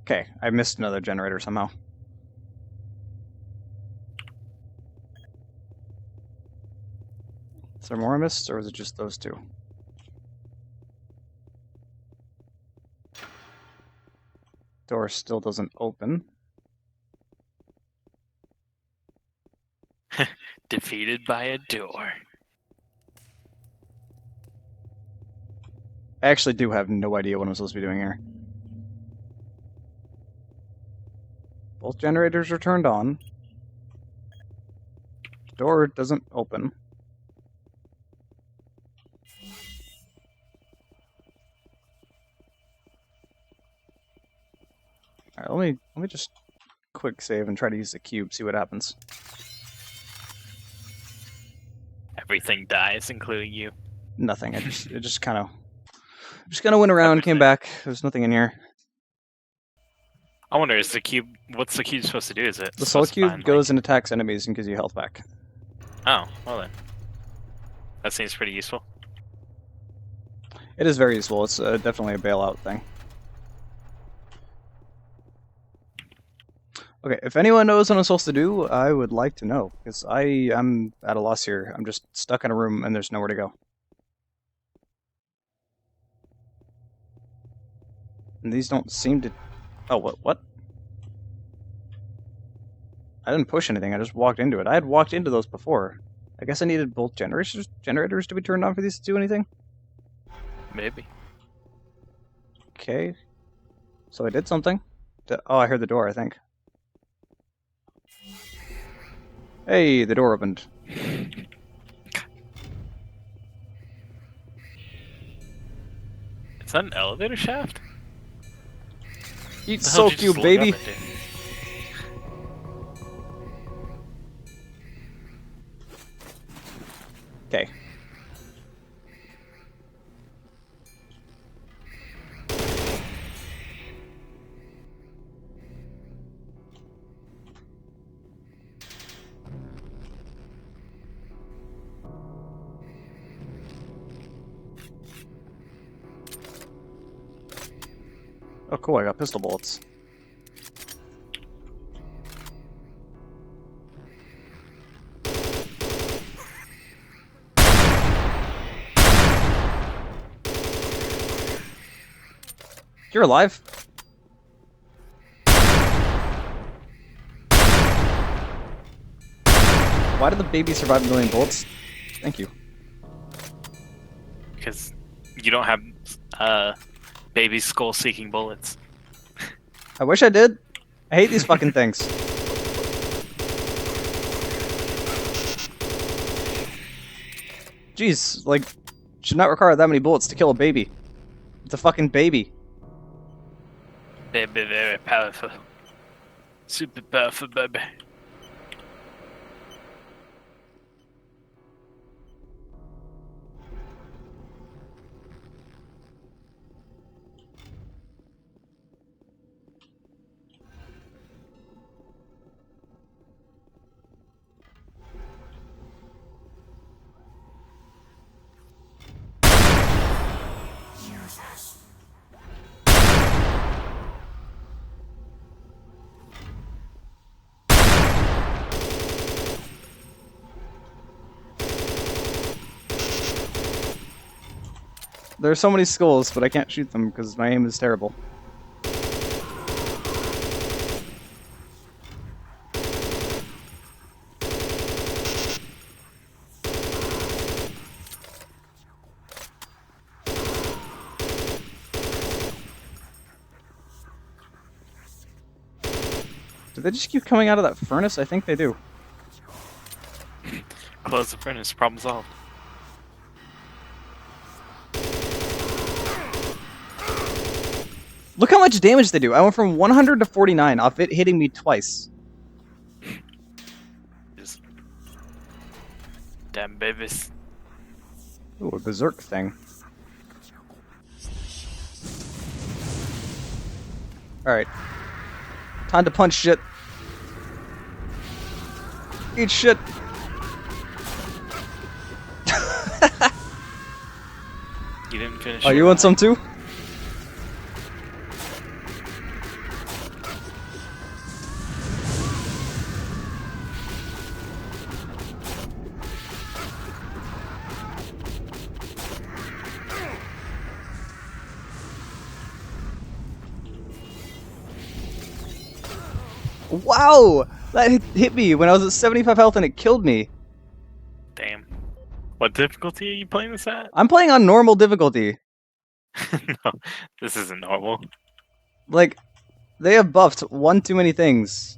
Okay, I missed another generator somehow. Is there more I missed, or is it just those two? Door still doesn't open. Defeated by a door. I actually do have no idea what I'm supposed to be doing here. Both generators are turned on. The door doesn't open. Alright, let me just quick save and try to use the cube, see what happens. Everything dies, including you. Nothing. It just kind of went around, came back. There's nothing in here. I wonder, is the cube... What's the cube supposed to do? Is it The soul supposed to cube find, goes and attacks enemies and gives you health back. Oh, well then. That seems pretty useful. It is very useful. It's definitely a bailout thing. Okay, if anyone knows what I'm supposed to do, I would like to know, because I'm at a loss here. I'm just stuck in a room and there's nowhere to go. And these don't seem to... Oh, what? I didn't push anything, I just walked into it. I had walked into those before. I guess I needed both generators to be turned on for these to do anything? Maybe. Okay. So I did something. Oh, I heard the door, I think. Hey, the door opened. Is that an elevator shaft? Eat The hell Soul did you Cube, just look baby! up into? Oh, cool, I got pistol bullets. You're alive? Why did the baby survive a million bullets? Thank you. Because you don't have baby skull-seeking bullets. I wish I did. I hate these fucking things. Jeez, like, should not require that many bullets to kill a baby. It's a fucking baby. Baby, very powerful. Super powerful, baby. Use us. There are so many skulls, but I can't shoot them because my aim is terrible. Do they just keep coming out of that furnace? I think they do. Close the furnace, problem solved. Look how much damage they do. I went from 100 to 49 off it hitting me twice. Just... Damn babies. Ooh, a berserk thing. Alright. Time to punch shit. Eat shit. You didn't finish. Oh, your you want line. some too? Wow! That hit me when I was at 75 health and it killed me. Damn. What difficulty are you playing this at? I'm playing on normal difficulty. No, this isn't normal. Like, they have buffed one too many things.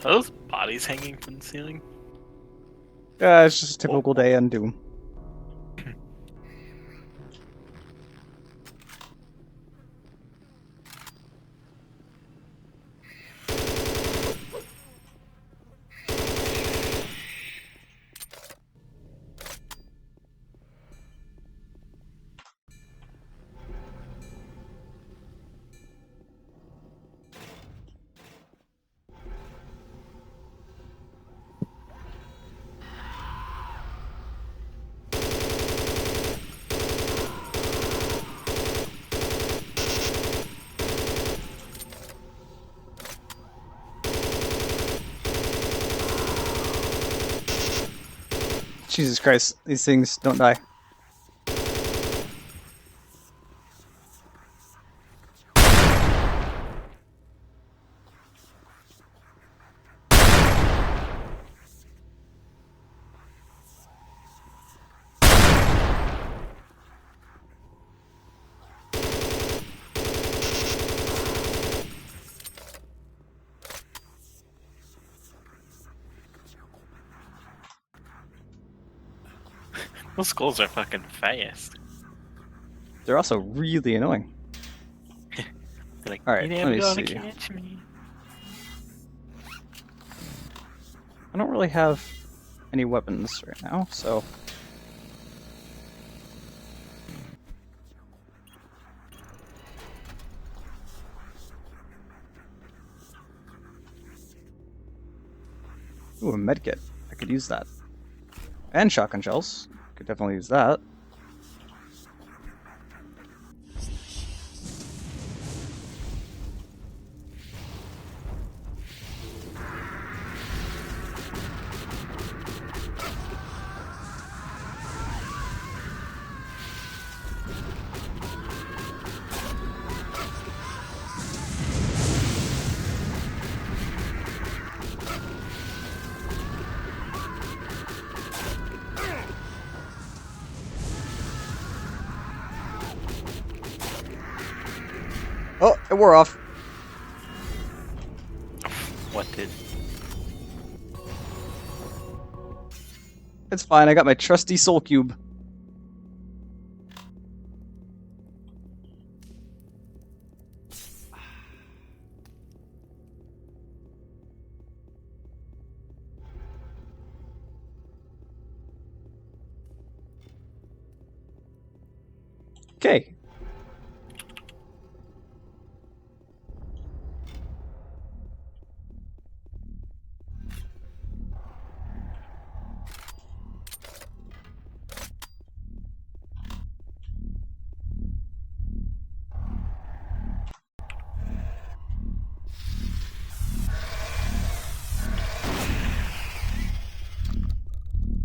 Are those bodies hanging from the ceiling? Yeah, it's just a typical day on Doom. Jesus Christ, these things don't die. Those skulls are fucking fast. They're also really annoying. They're like, Alright, you let never me gonna see. catch me. I don't really have any weapons right now, so... Ooh, a medkit. I could use that. And shotgun shells. Could definitely use that. Oh, it wore off. What did? It's fine, I got my trusty soul cube. Okay.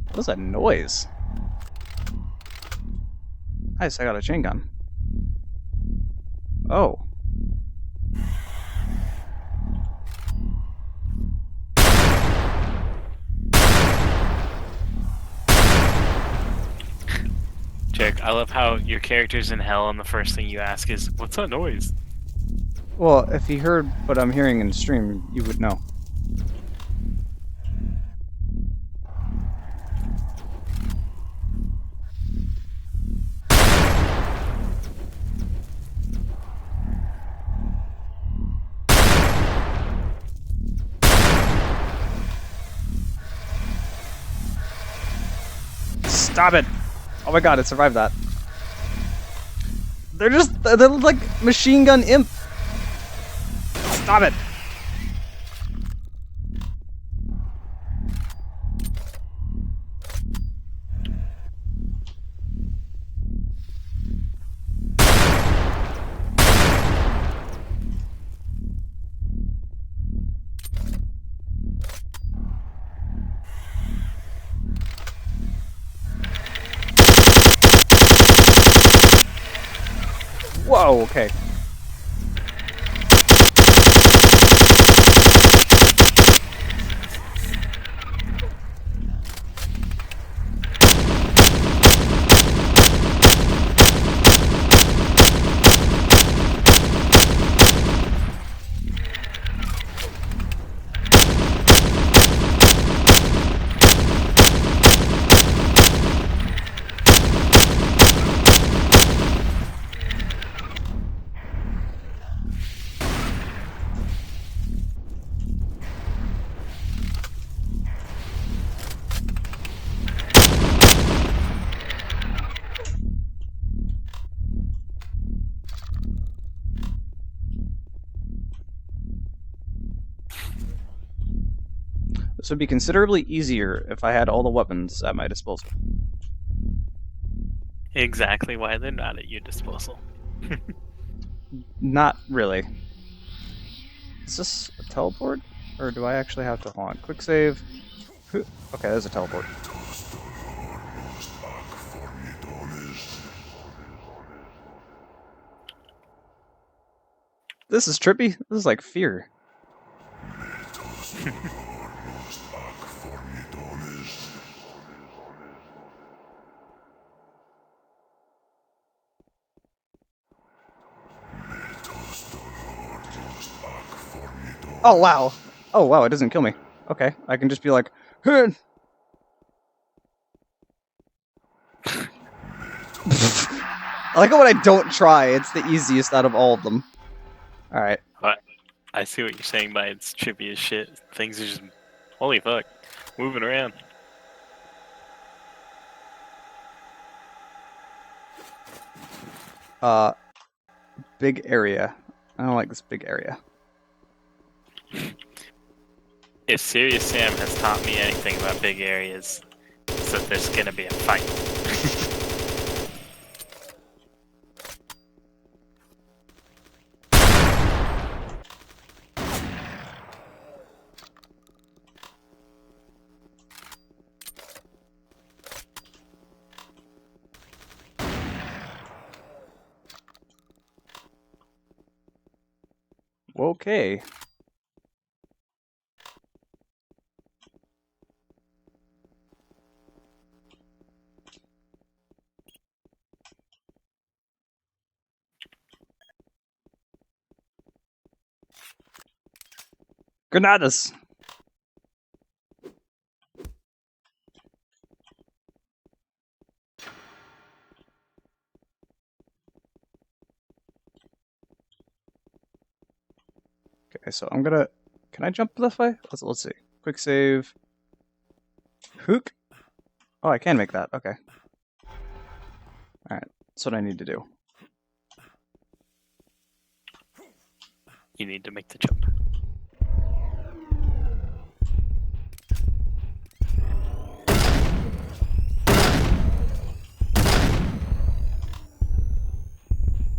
What was that noise? Nice, I got a chain gun. Oh. Jake, I love how your character's in hell and the first thing you ask is, what's that noise? Well, if you heard what I'm hearing in stream, you would know. Stop it! Oh my god, it survived that. They're like machine gun imp. Stop it! Whoa, okay. This would be considerably easier if I had all the weapons at my disposal. Exactly why they're not at your disposal. Not really. Is this a teleport? Or do I actually have to hold on? Quick save. Okay, there's a teleport. This is trippy. This is like Fear. Oh wow! Oh wow! It doesn't kill me. Okay, I can just be like, "Huh." I like it when I don't try. It's the easiest out of all of them. Alright. But I see what you're saying by it's trippy as shit. Things are just holy fuck, moving around. Big area. I don't like this big area. If Serious Sam has taught me anything about big areas, it's that there's gonna be a fight. Okay. Granadas! Okay, so I'm gonna... Can I jump this way? Let's see. Quick save. Hook. Oh, I can make that. Okay. Alright, that's what I need to do. You need to make the jump.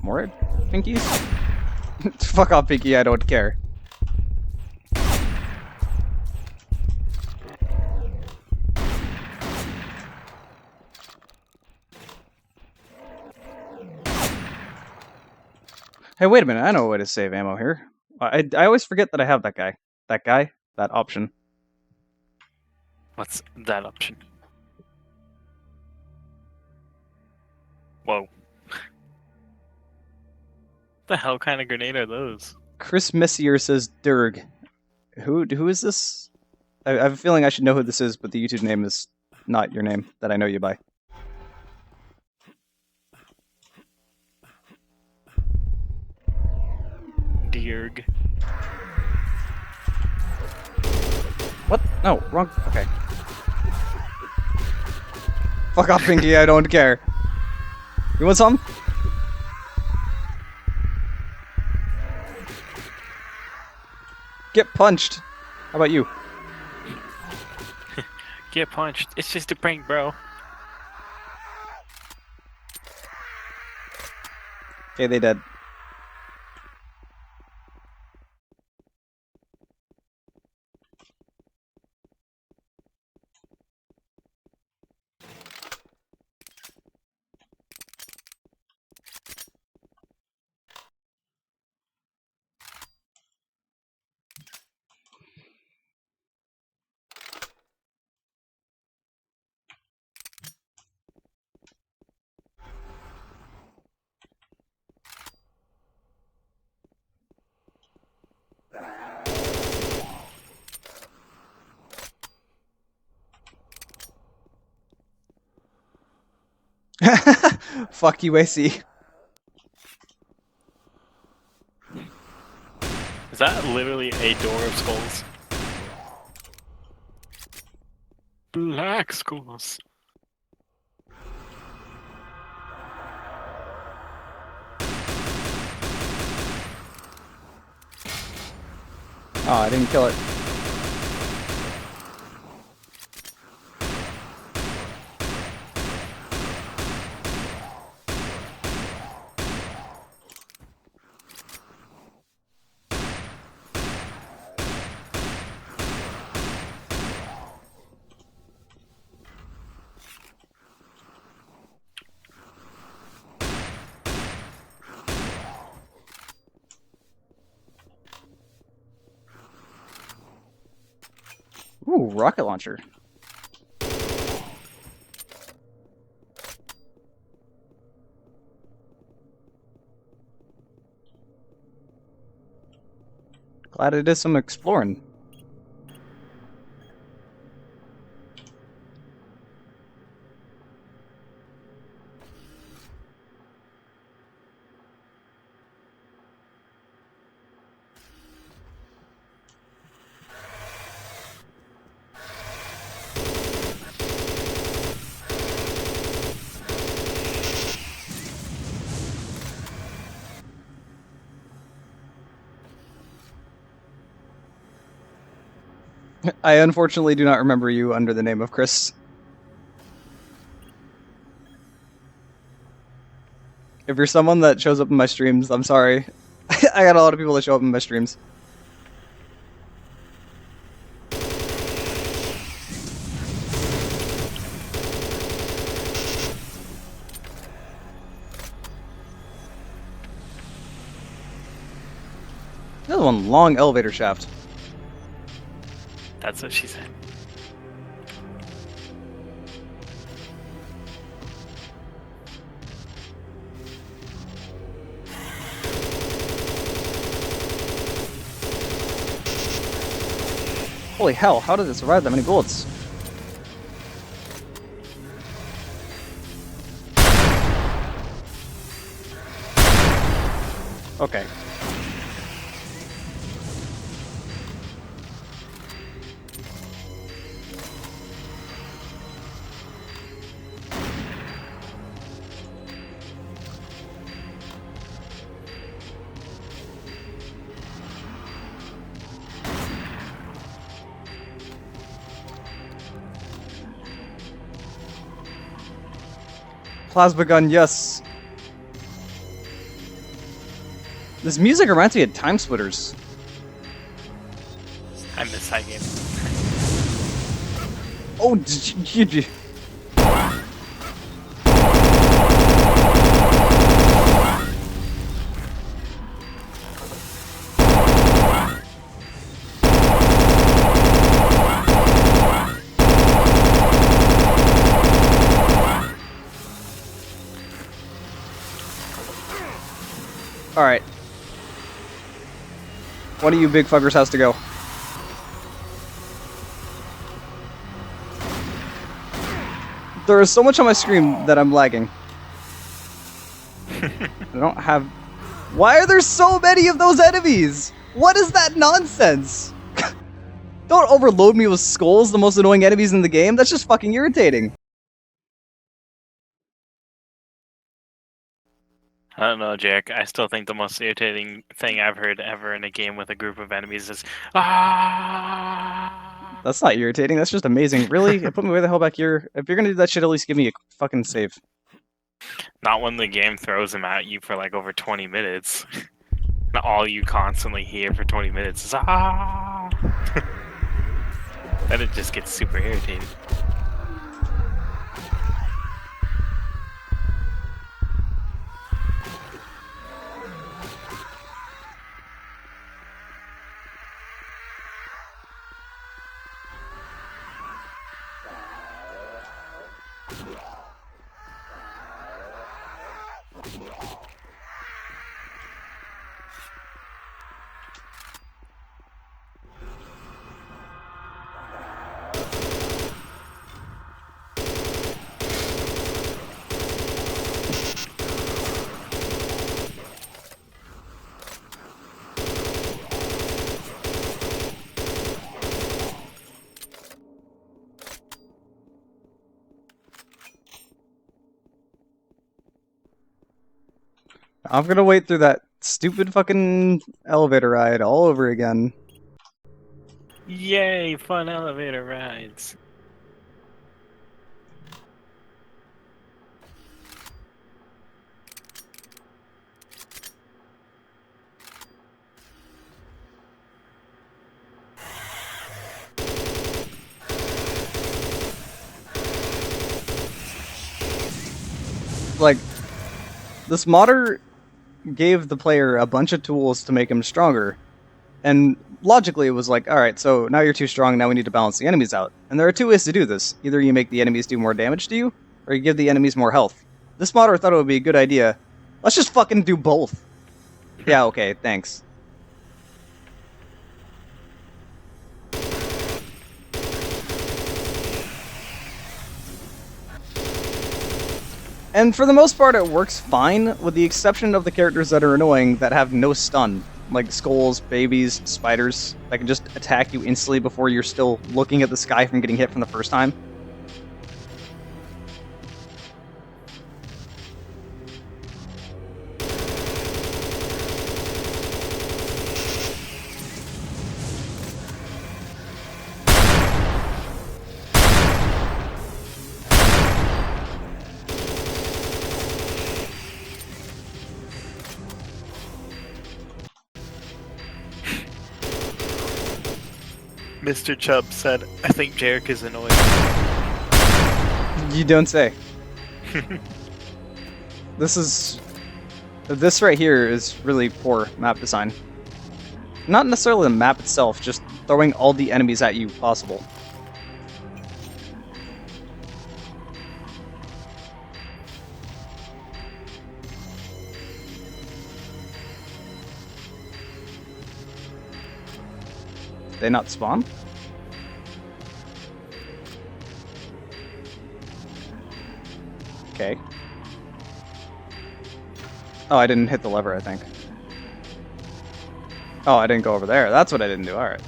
More pinkies? Fuck off, Pinky, I don't care. Hey, wait a minute, I know a way to save ammo here. I always forget that I have that guy. That option. What's that option? Whoa. The hell kind of grenade are those? Chris Messier says Durg. Who is this? I have a feeling I should know who this is, but the YouTube name is not your name that I know you by. Dierg. What? No, wrong. Okay. Fuck off, Pinky, I don't care. You want some? Get punched. How about you? Get punched. It's just a prank, bro. Okay, they dead. Fuck you, AC. Is that literally a door of skulls? Black skulls. Oh, I didn't kill it. Ooh, rocket launcher. Glad I did some exploring. I unfortunately do not remember you under the name of Chris. If you're someone that shows up in my streams, I'm sorry. I got a lot of people that show up in my streams. Another one, long elevator shaft. That's what she said. Holy hell, how did it survive that many bullets? Okay. Plasma gun, yes. This music reminds me of Time Splitters. I miss that game. Oh, GG. Alright. One of you big fuckers has to go. There is so much on my screen that I'm lagging. I don't have... Why are there so many of those enemies? What is that nonsense? Don't overload me with skulls, the most annoying enemies in the game. That's just fucking irritating. I don't know, Jack. I still think the most irritating thing I've heard ever in a game with a group of enemies is ah. That's not irritating, that's just amazing. Really? Put me way the hell back here. If you're gonna do that shit, at least give me a fucking save. Not when the game throws them at you for like over 20 minutes. Not all you constantly hear for 20 minutes is ah. Then it just gets super irritating. I'm gonna wait through that stupid fucking elevator ride all over again. Yay, fun elevator rides. Like, this modder gave the player a bunch of tools to make him stronger. And logically it was like, alright, so now you're too strong, now we need to balance the enemies out. And there are two ways to do this. Either you make the enemies do more damage to you, or you give the enemies more health. This modder thought it would be a good idea. Let's just fucking do both. Yeah, okay, thanks. And for the most part, it works fine, with the exception of the characters that are annoying that have no stun. Like skulls, babies, spiders, that can just attack you instantly before you're still looking at the sky from getting hit from the first time. Mr. Chubb said, I think Jarek is annoying. You don't say. This right here is really poor map design. Not necessarily the map itself, just throwing all the enemies at you possible. Did they not spawn? Okay. Oh, I didn't hit the lever, I think. Oh, I didn't go over there. That's what I didn't do. Alright.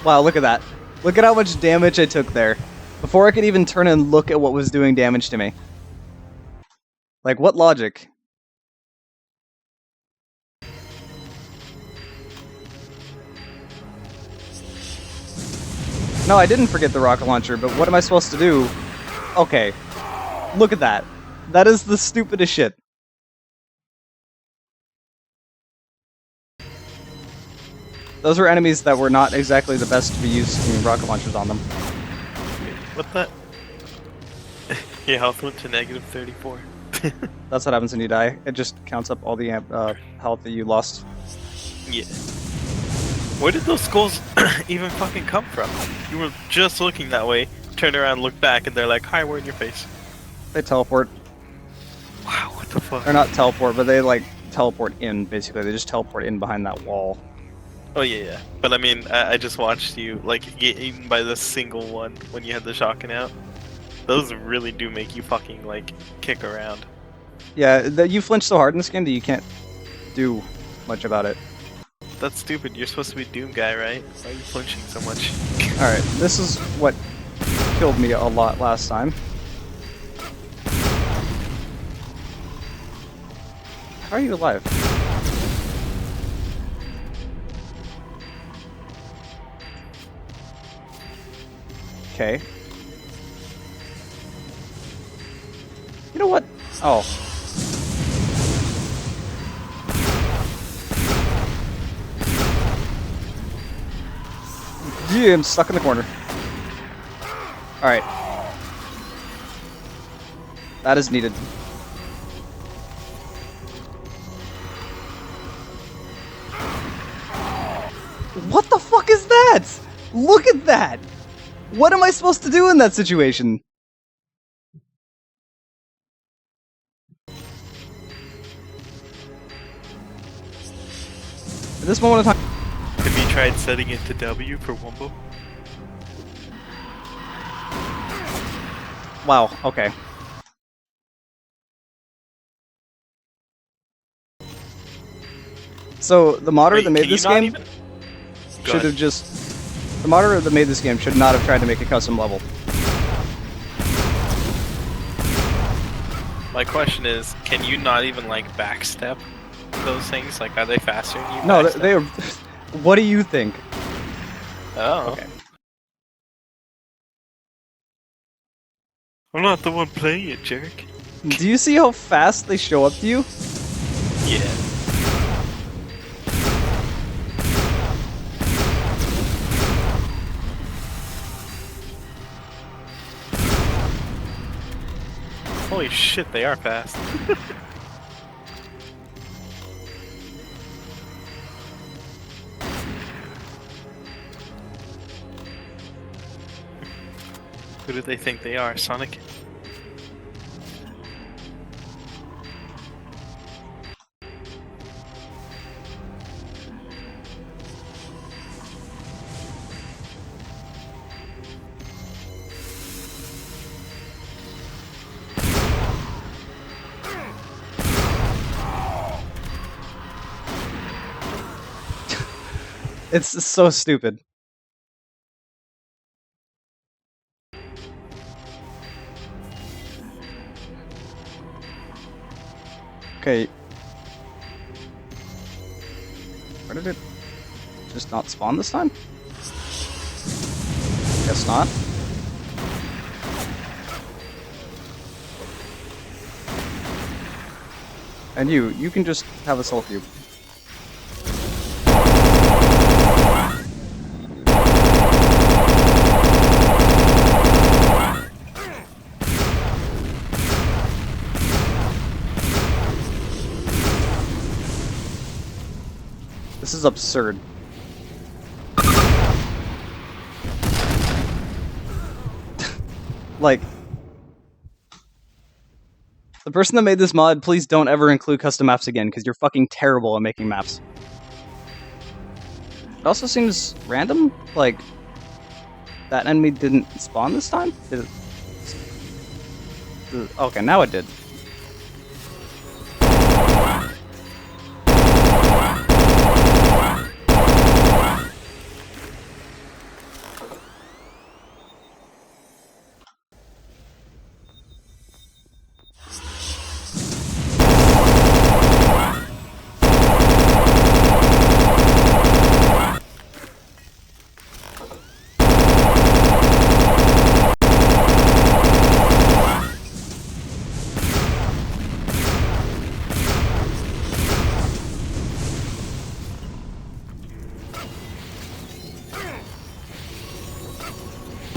Wow, look at that. Look at how much damage I took there. Before I could even turn and look at what was doing damage to me. Like, what logic? No, I didn't forget the rocket launcher, but what am I supposed to do? Okay. Look at that. That is the stupidest shit. Those were enemies that were not exactly the best to be using rocket launchers on them. What the? Your health went to negative 34. That's what happens when you die. It just counts up all the health that you lost. Yeah. Where did those skulls even fucking come from? You were just looking that way, turn around, look back, and they're like, hi, we're in your face. They teleport. Wow, what the fuck? Or not teleport, but they like teleport in, basically. They just teleport in behind that wall. Oh yeah. But I mean, I just watched you like get eaten by the single one when you had the shotgun out. Those really do make you fucking like kick around. Yeah, you flinch so hard in this game that you can't do much about it. That's stupid. You're supposed to be Doom guy, right? Why are you flinching so much? Alright, this is what killed me a lot last time. How are you alive? Okay. You know what? Oh. Yeah, I'm stuck in the corner. Alright. That is needed. What the fuck is that? Look at that! What am I supposed to do in that situation? At this moment in time... Have you tried setting it to W for Wumbo? Wow, okay. So, the modder that made this game should have just... The modder that made this game should not have tried to make a custom level. My question is, can you not even like backstep those things? Like, are they faster than you? No, backstep? they are... What do you think? Oh. Okay. I'm not the one playing it, jerk. Do you see how fast they show up to you? Yeah. Holy shit, they are fast. Who do they think they are, Sonic? It's so stupid. Okay. Where did it just not spawn this time? Guess not. And you can just have a soul cube. This is absurd. Like, the person that made this mod, please don't ever include custom maps again, because you're fucking terrible at making maps. It also seems random, like, that enemy didn't spawn this time? Did it... Okay, now it did.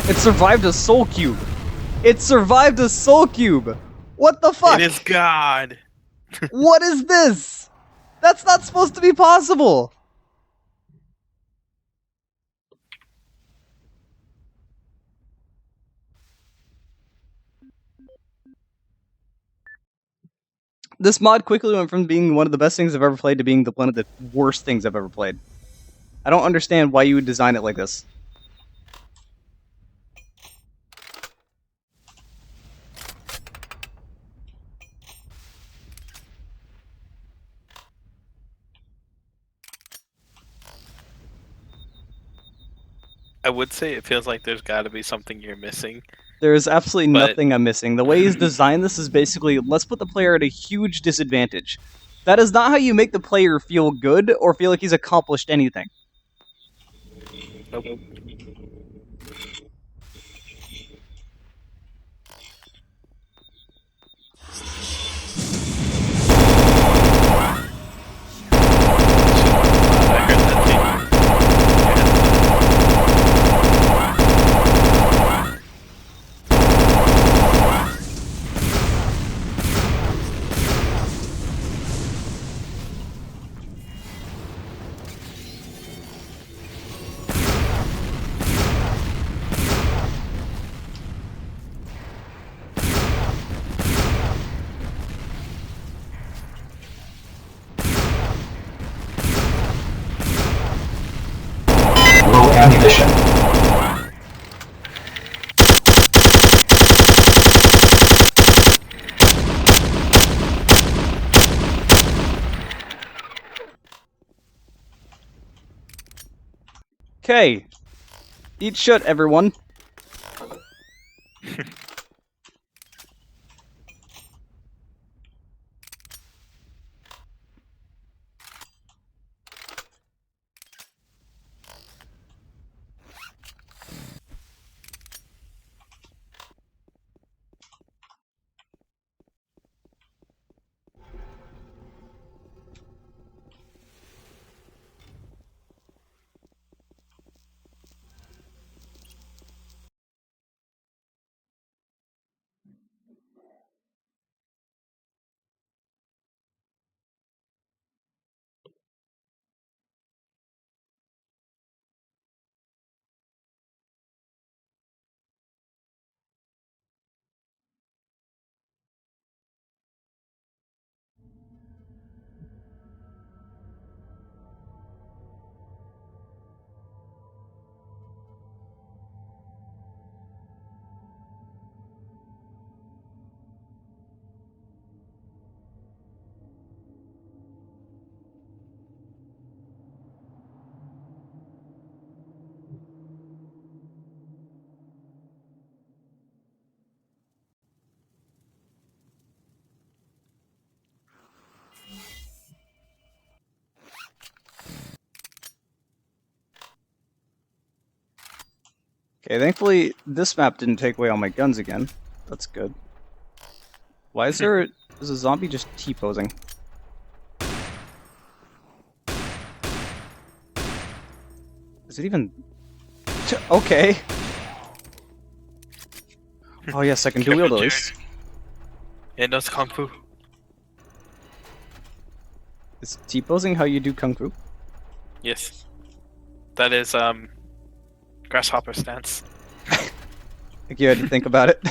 It survived a soul cube. It survived a soul cube. What the fuck? It is God. What is this? That's not supposed to be possible. This mod quickly went from being one of the best things I've ever played to being one of the worst things I've ever played. I don't understand why you would design it like this. I would say it feels like there's got to be something you're missing. There's absolutely But- nothing I'm missing. The way he's designed this is basically, let's put the player at a huge disadvantage. That is not how you make the player feel good or feel like he's accomplished anything. Nope. I heard that thing. Low ammunition. Okay. Eat shut, everyone. Okay, thankfully this map didn't take away all my guns again. That's good. Why is there is a zombie just T-posing? Is it even... Okay. Oh yes, I can dual wield at least. It knows Kung Fu. Is T-posing how you do Kung Fu? Yes. That is, grasshopper stance. Like you had to think about it.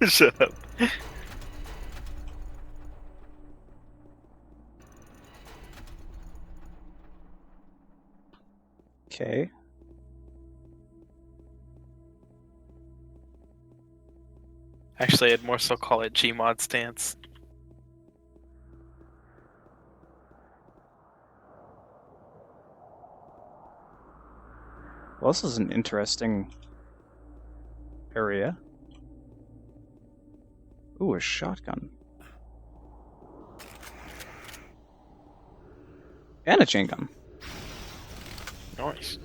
Shut up. Okay. Actually, I'd more so call it Gmod stance. Well, this is an interesting area. Ooh, a shotgun. And a chain gun. Nice.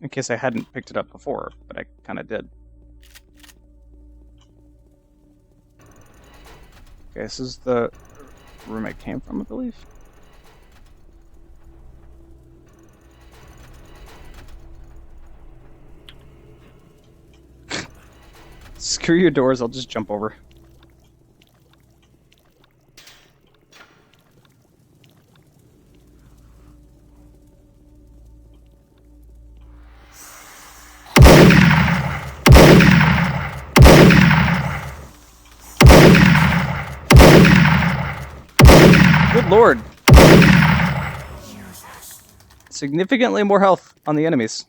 In case I hadn't picked it up before, but I kind of did. Okay, this is the room I came from, I believe. Screw your doors, I'll just jump over. Good lord. Significantly more health on the enemies.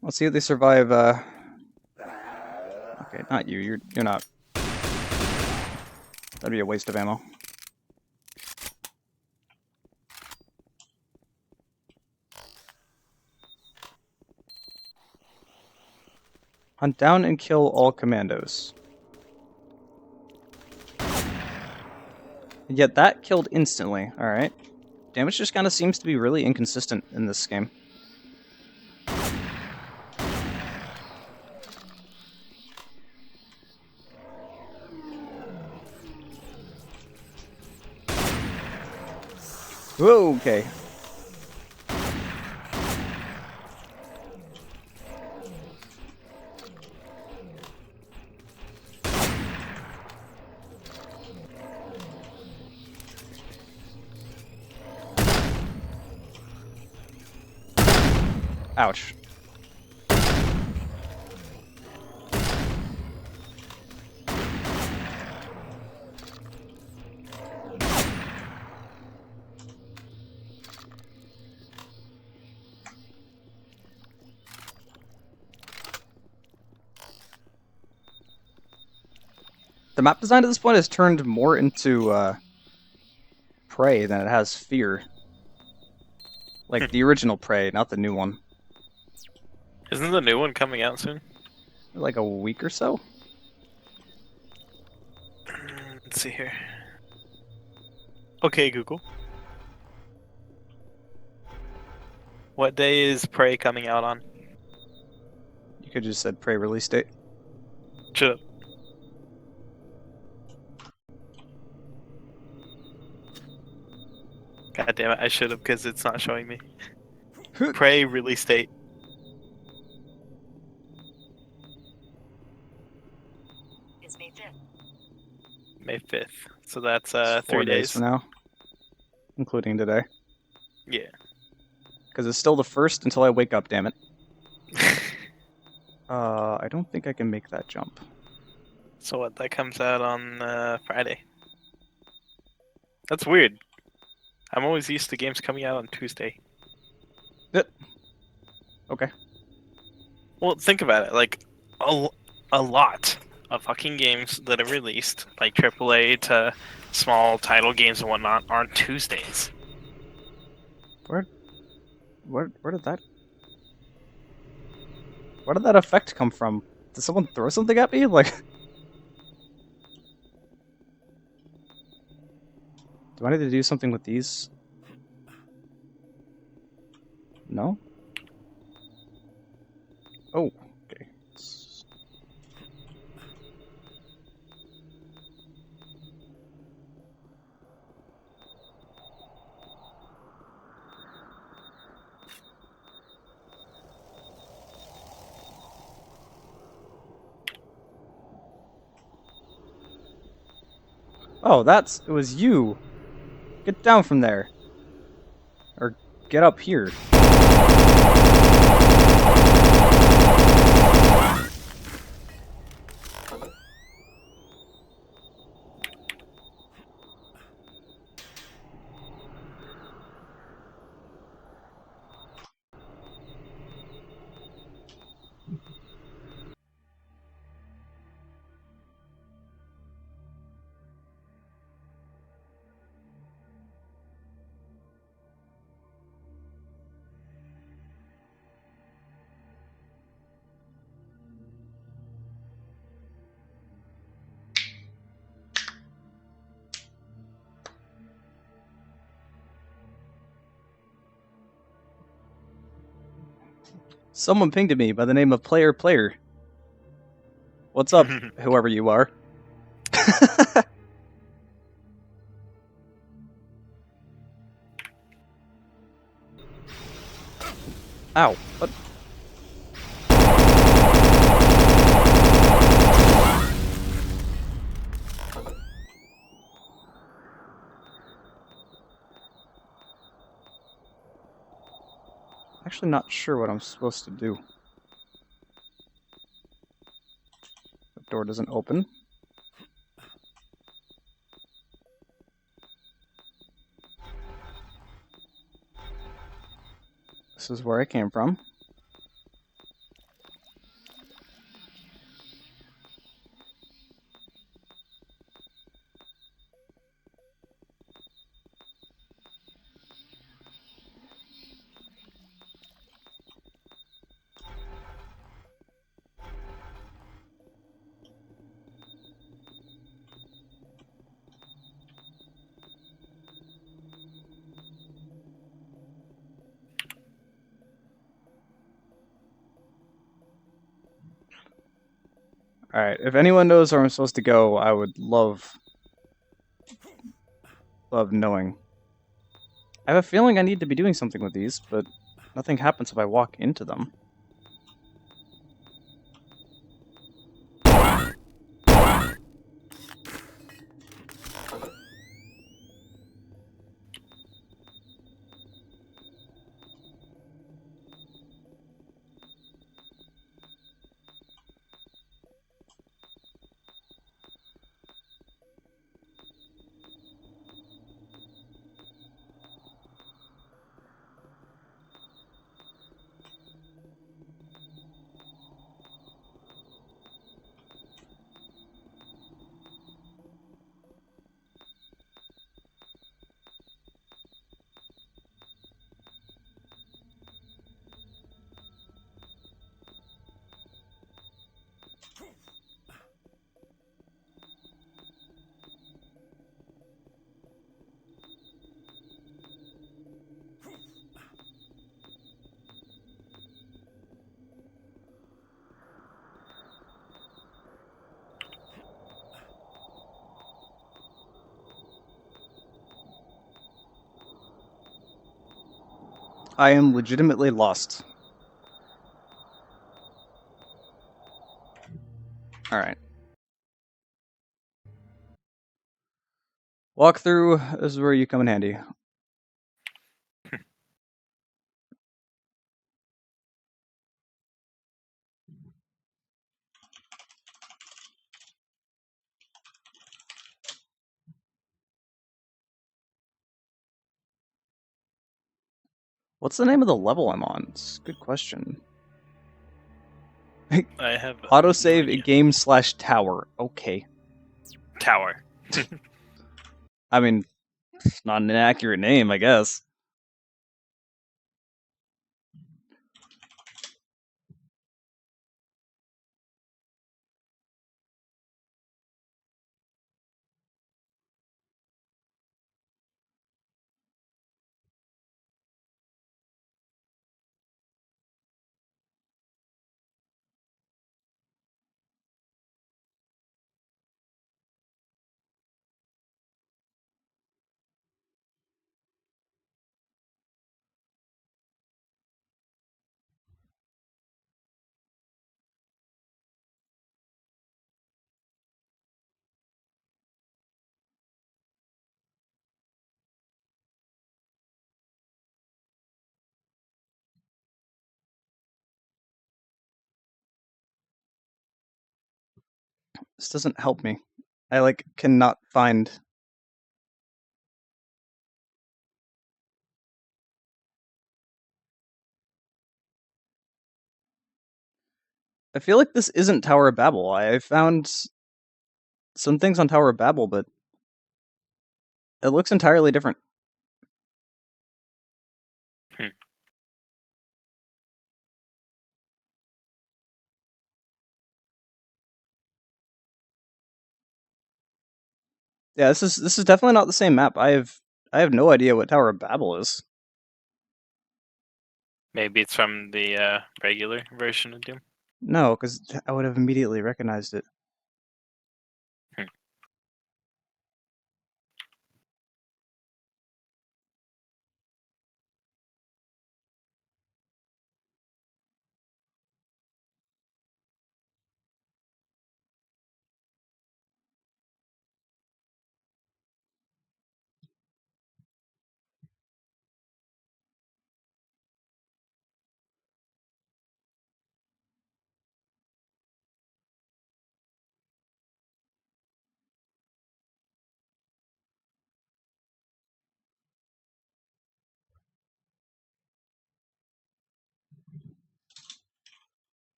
Let's see if they survive, Okay, not you. You're not. That'd be a waste of ammo. Hunt down and kill all commandos. Yet that killed instantly. Alright. Damage just kind of seems to be really inconsistent in this game. Whoa, okay. Ouch. The map design at this point has turned more into Prey than it has Fear. Like the original Prey, not the new one. Isn't the new one coming out soon? Like a week or so? Let's see here. Okay, Google. What day is Prey coming out on? You could just said Prey release date. Shut up. God damn it, I should have because it's not showing me. Prey release date. It's May 5th. May 5th. So that's 4 3 days days. from now. Including today. Yeah. Because it's still the 1st until I wake up, damn it. I don't think I can make that jump. So what, that comes out on Friday. That's weird. I'm always used to games coming out on Tuesday. Okay. Well, think about it. Like, a lot of fucking games that are released, like AAA to small title games and whatnot, are on Tuesdays. Where did that... Where did that effect come from? Did someone throw something at me? Like, do I need to do something with these? No? Oh, okay. Oh, it was you. Get down from there. Or get up here. Someone pinged at me by the name of Player. What's up, whoever you are? Ow. What? Actually not sure what I'm supposed to do. The door doesn't open. This is where I came from. Alright, if anyone knows where I'm supposed to go, I would love knowing. I have a feeling I need to be doing something with these, but nothing happens if I walk into them. I am legitimately lost. Alright. Walkthrough, this is where you come in handy. What's the name of the level I'm on? It's a good question. I have Autosave no idea. game/tower. Okay. Tower. I mean, it's not an inaccurate name, I guess. This doesn't help me. I like cannot find. I feel like this isn't Tower of Babel. I found some things on Tower of Babel, but it looks entirely different. Hmm. Yeah, this is definitely not the same map. I have no idea what Tower of Babel is. Maybe it's from the regular version of Doom. No, because I would have immediately recognized it. Hmm.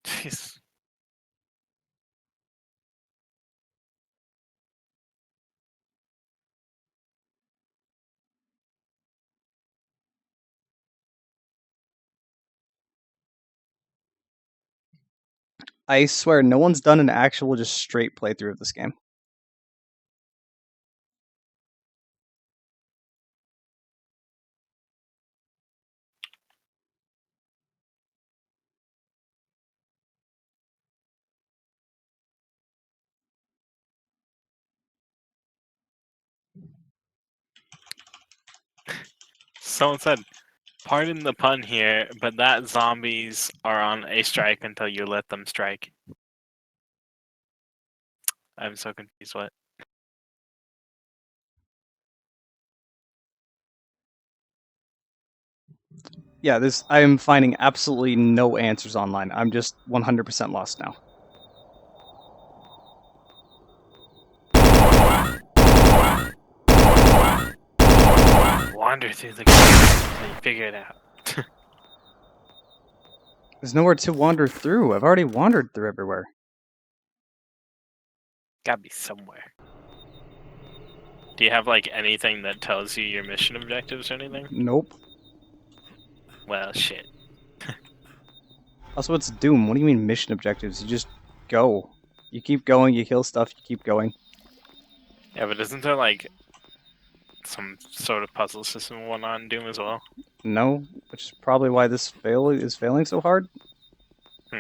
Jeez. I swear, no one's done an actual just straight playthrough of this game. Someone said, pardon the pun here, but that zombies are on a strike until you let them strike. I'm so confused. What? Yeah, this I am finding absolutely no answers online. I'm just 100% lost now. Wander through the garden until you figure it out. There's nowhere to wander through. I've already wandered through everywhere. Gotta be somewhere. Do you have like anything that tells you your mission objectives or anything? Nope. Well, shit. Also, it's Doom. What do you mean mission objectives? You just go. You keep going, you kill stuff, you keep going. Yeah, but isn't there like some sort of puzzle system and whatnot in Doom as well? No, which is probably why this is failing so hard. Hmm.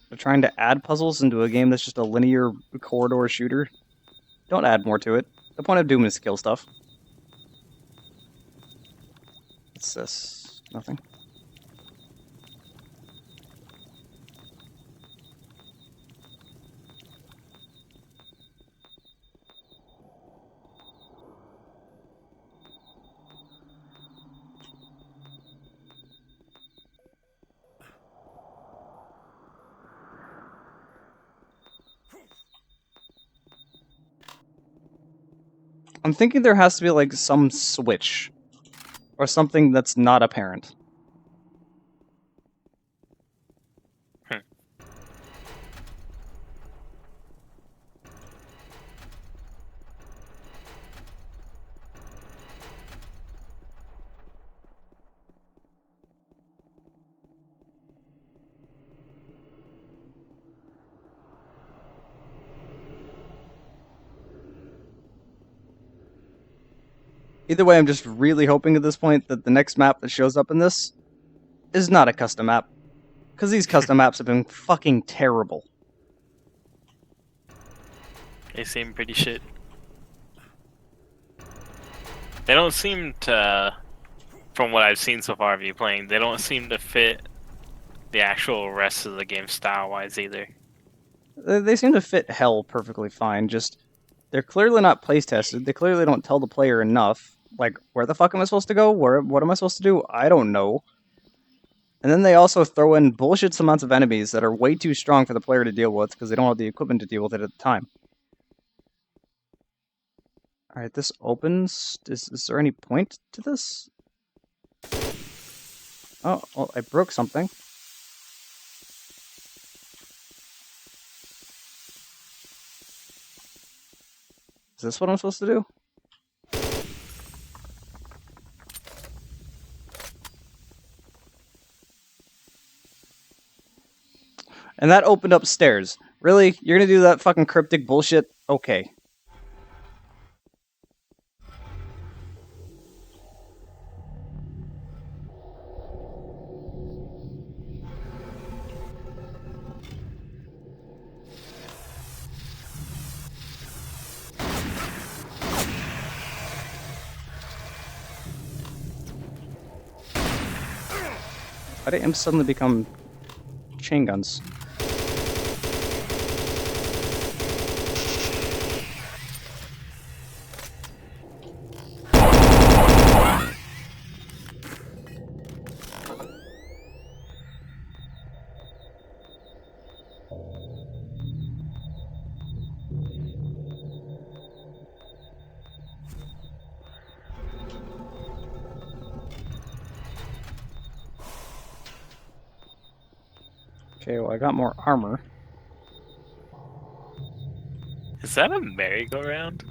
They're trying to add puzzles into a game that's just a linear corridor shooter. Don't add more to it. The point of Doom is to kill stuff. What's this? Nothing. I'm thinking there has to be like some switch or something that's not apparent. Hmm. Either way, I'm just really hoping at this point that the next map that shows up in this is not a custom map. Because these custom maps have been fucking terrible. They seem pretty shit. They don't seem to, from what I've seen so far of you playing, they don't seem to fit the actual rest of the game style-wise either. They seem to fit hell perfectly fine, just they're clearly not place tested. They clearly don't tell the player enough. Like, where the fuck am I supposed to go? What am I supposed to do? I don't know. And then they also throw in bullshit amounts of enemies that are way too strong for the player to deal with because they don't have the equipment to deal with it at the time. Alright, this opens. Is there any point to this? Oh, well, I broke something. Is this what I'm supposed to do? And that opened up stairs. Really? You're gonna do that fucking cryptic bullshit? Okay. Why did imps suddenly become chain guns? Okay, well, I got more armor. Is that a merry-go-round?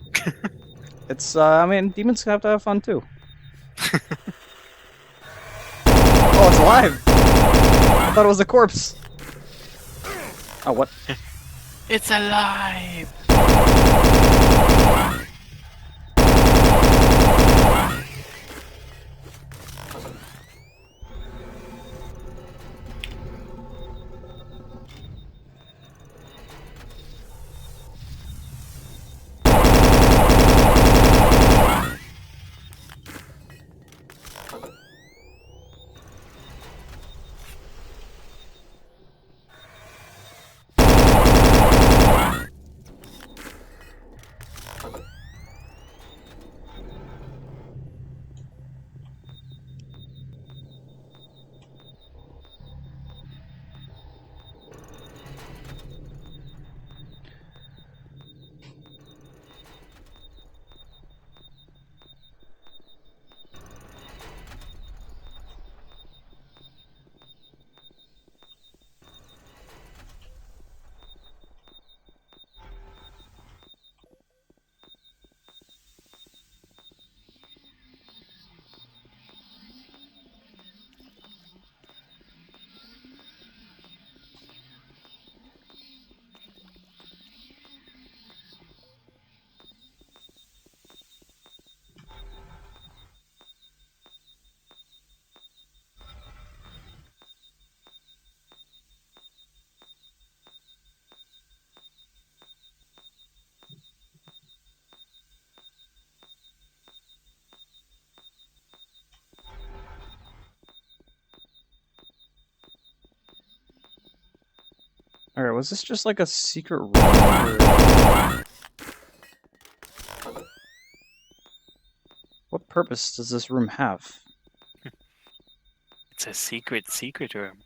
It's, I mean, demons have to have fun too. Oh, it's alive! I thought it was a corpse. Oh, what? It's alive! Alright, was this just like a secret room? Or... What purpose does this room have? It's a secret room.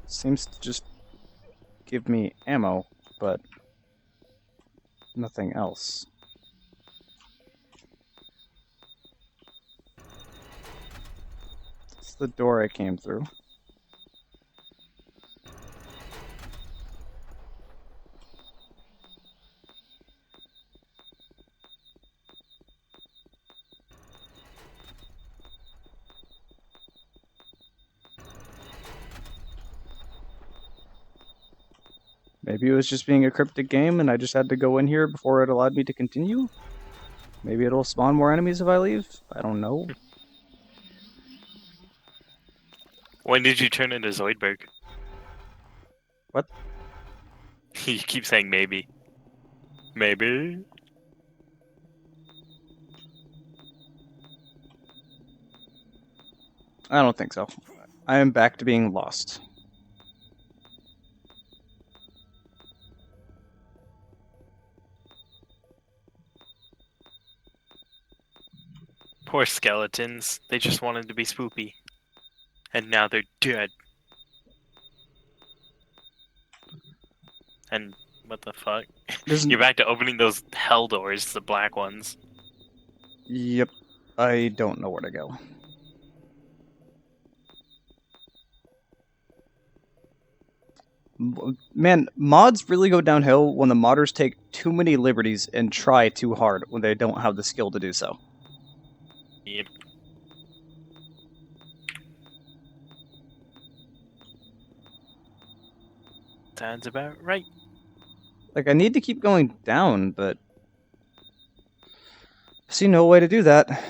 Seems to just give me ammo, but nothing else. It's the door I came through. Maybe it was just being a cryptic game and I just had to go in here before it allowed me to continue? Maybe it'll spawn more enemies if I leave? I don't know. When did you turn into Zoidberg? What? You keep saying maybe. Maybe? I don't think so. I am back to being lost. Poor skeletons. They just wanted to be spoopy. And now they're dead. And what the fuck? You're back to opening those hell doors, the black ones. Yep. I don't know where to go. Man, mods really go downhill when the modders take too many liberties and try too hard when they don't have the skill to do so. Yep. Sounds about right. Like, I need to keep going down, but I see no way to do that.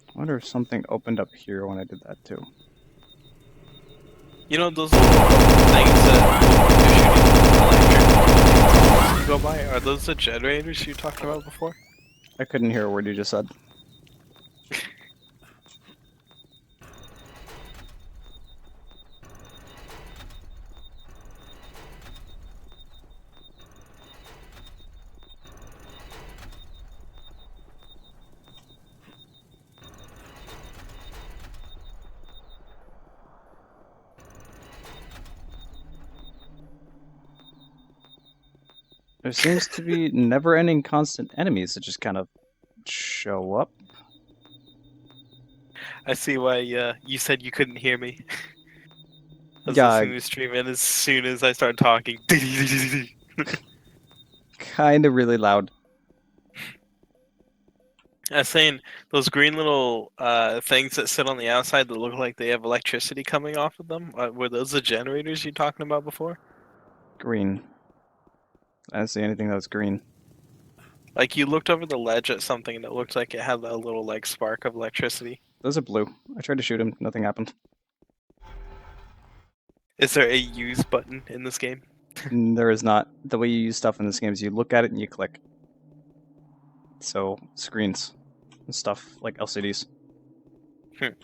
I wonder if something opened up here when I did that too. You know those little things that electric go by? Are those the generators you talked about before? I couldn't hear a word you just said. There seems to be never-ending constant enemies that just kind of show up. I see why you said you couldn't hear me. I was Yeah, listening to the stream, and as soon as I started talking, kind of really loud. I was saying those green little things that sit on the outside that look like they have electricity coming off of them. Were those the generators you talking about before? Green. I didn't see anything that was green. Like you looked over the ledge at something and it looked like it had a little like spark of electricity. Those are blue. I tried to shoot him. Nothing happened. Is there a use button in this game? There is not. The way you use stuff in this game is you look at it and you click. So, screens and stuff like LCDs. Did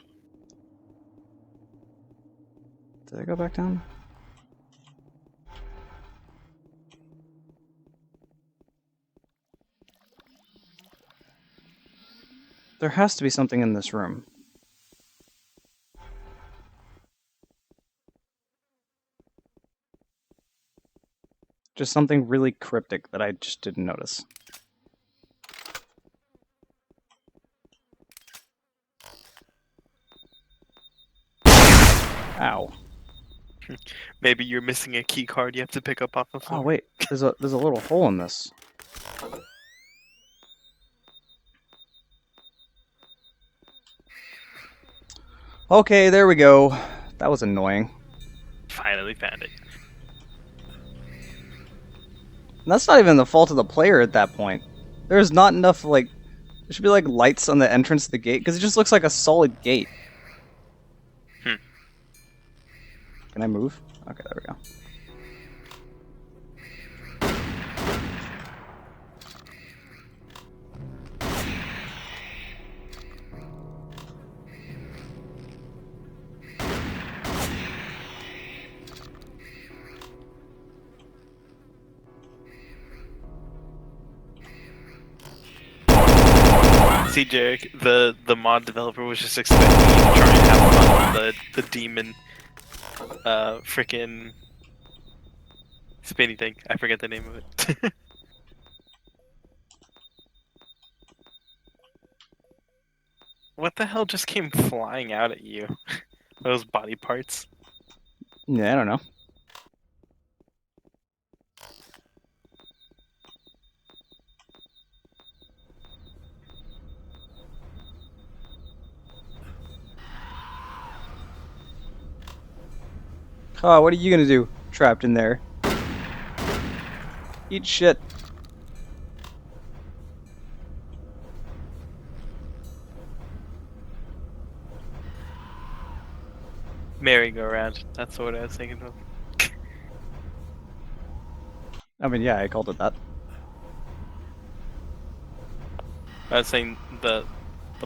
I go back down? There has to be something in this room. Just something really cryptic that I just didn't notice. Ow. Maybe you're missing a key card you have to pick up off the floor. Oh wait, there's a little hole in this. Okay, there we go. That was annoying. Finally found it. And that's not even the fault of the player at that point. There's not enough, like... There should be, like, lights on the entrance of the gate, because it just looks like a solid gate. Can I move? Okay, there we go. See, Jarek, the mod developer was just expecting you to try and have fun with the demon, frickin' spinny thing. I forget the name of it. What the hell just came flying out at you? Those body parts. Yeah, I don't know. Oh, what are you gonna do? Trapped in there. Eat shit. Merry-go-round. That's what I was thinking of. I mean, yeah, I called it that. I was saying the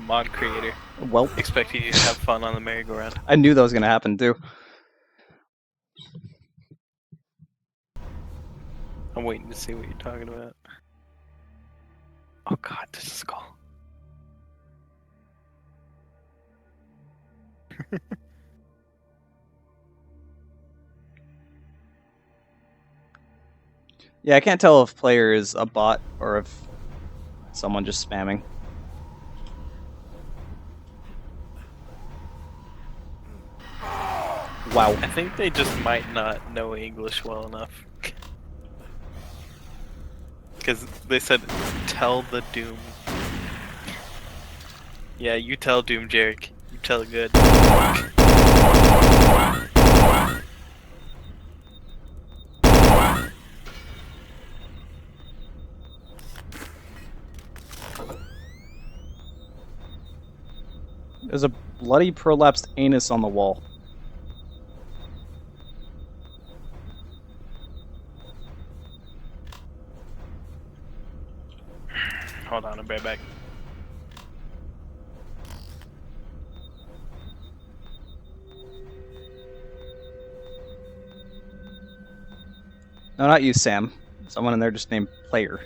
mod creator Well, expected you to have fun on the merry-go-round. I knew that was gonna happen too. I'm waiting to see what you're talking about. Oh god, this is skull. Yeah, I can't tell if player is a bot or if someone just spamming. Wow. I think they just might not know English well enough. Because they said, tell the Doom. Yeah, you tell Doom, Jarek. You tell it good. There's a bloody prolapsed anus on the wall. Hold on, I'll be right back. No, not you, Sam. Someone in there just named Player.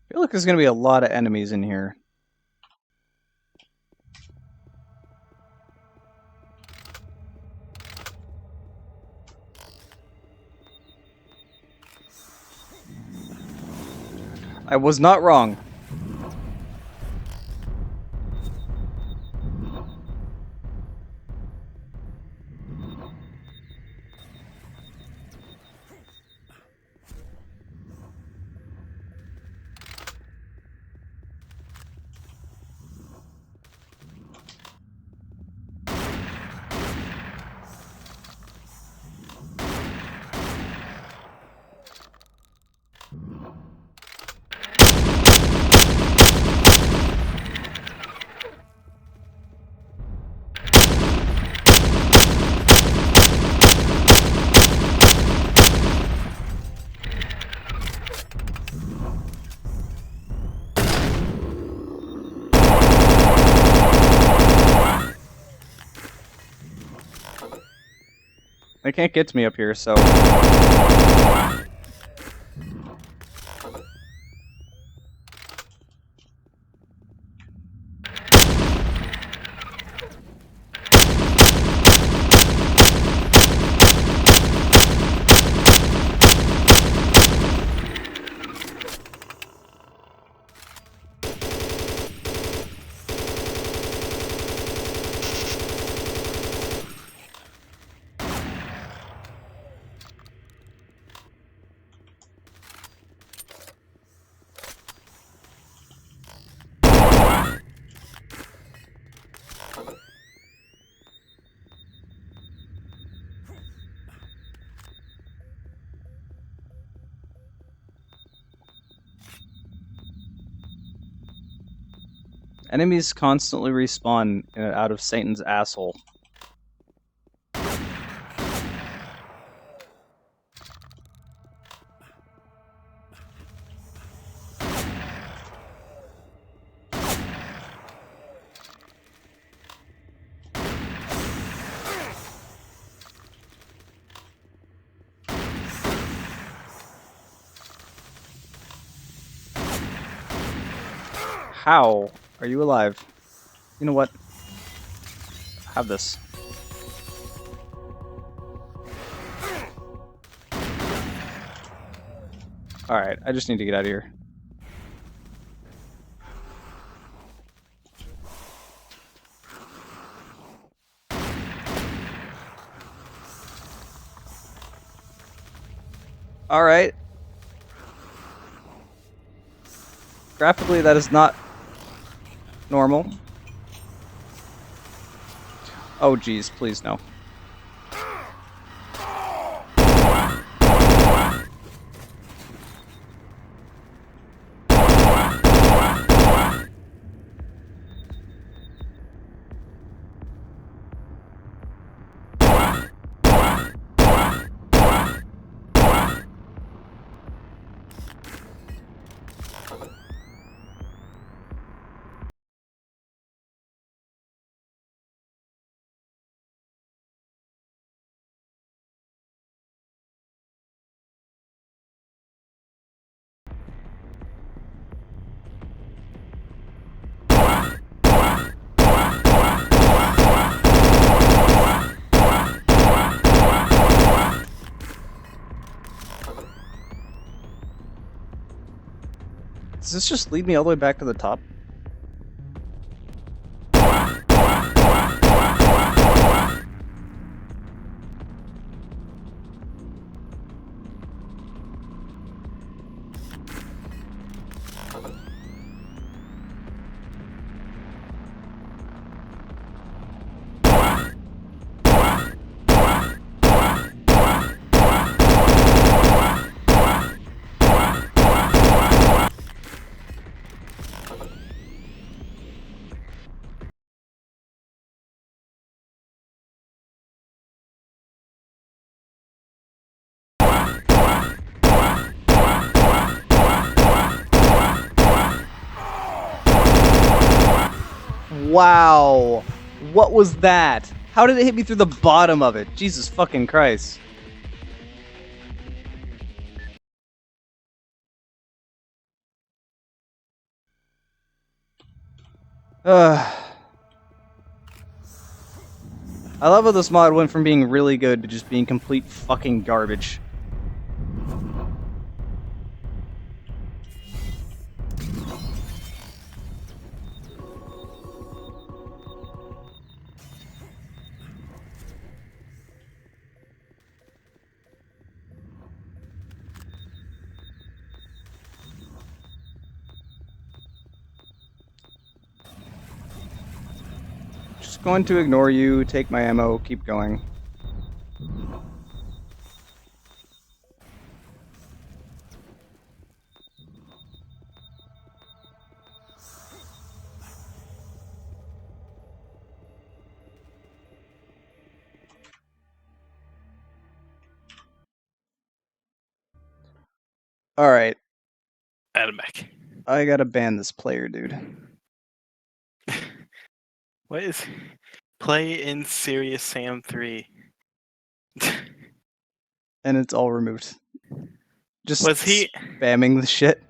I feel like there's gonna be a lot of enemies in here. I was not wrong. They can't get to me up here, so... Enemies constantly respawn out of Satan's asshole. How are you alive? You know what? Have this. Alright, I just need to get out of here. Alright. Graphically, that is not normal. Oh, geez, please no. Does this just lead me all the way back to the top? Wow. What was that? How did it hit me through the bottom of it? Jesus fucking Christ. I love how this mod went from being really good to just being complete fucking garbage. Just going to ignore you, take my ammo, keep going. Alright, Add him back. I gotta ban this player, dude. What is play in Serious Sam 3? And it's all removed. Just Was he spamming the shit.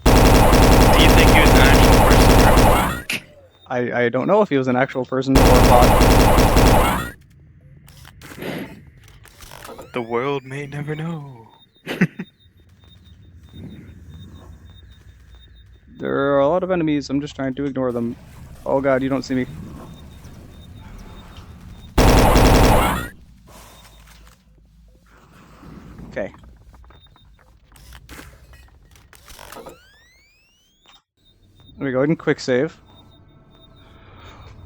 Do you think he was an actual person or a bot? I don't know if he was an actual person or a bot. The world may never know. There are a lot of enemies, I'm just trying to ignore them. Oh god, you don't see me. Okay. There we go, and quick save.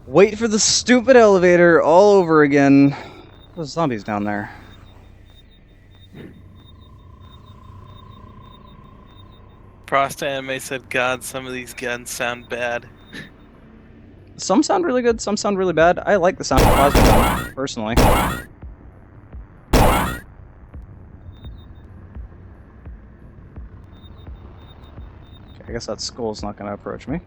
Wait for the stupid elevator all over again. There's zombies down there. Frost Anime said, God, some of these guns sound bad. Some sound really good, some sound really bad. I like the sound of plasma gun, personally. Okay, I guess that skull's not going to approach me.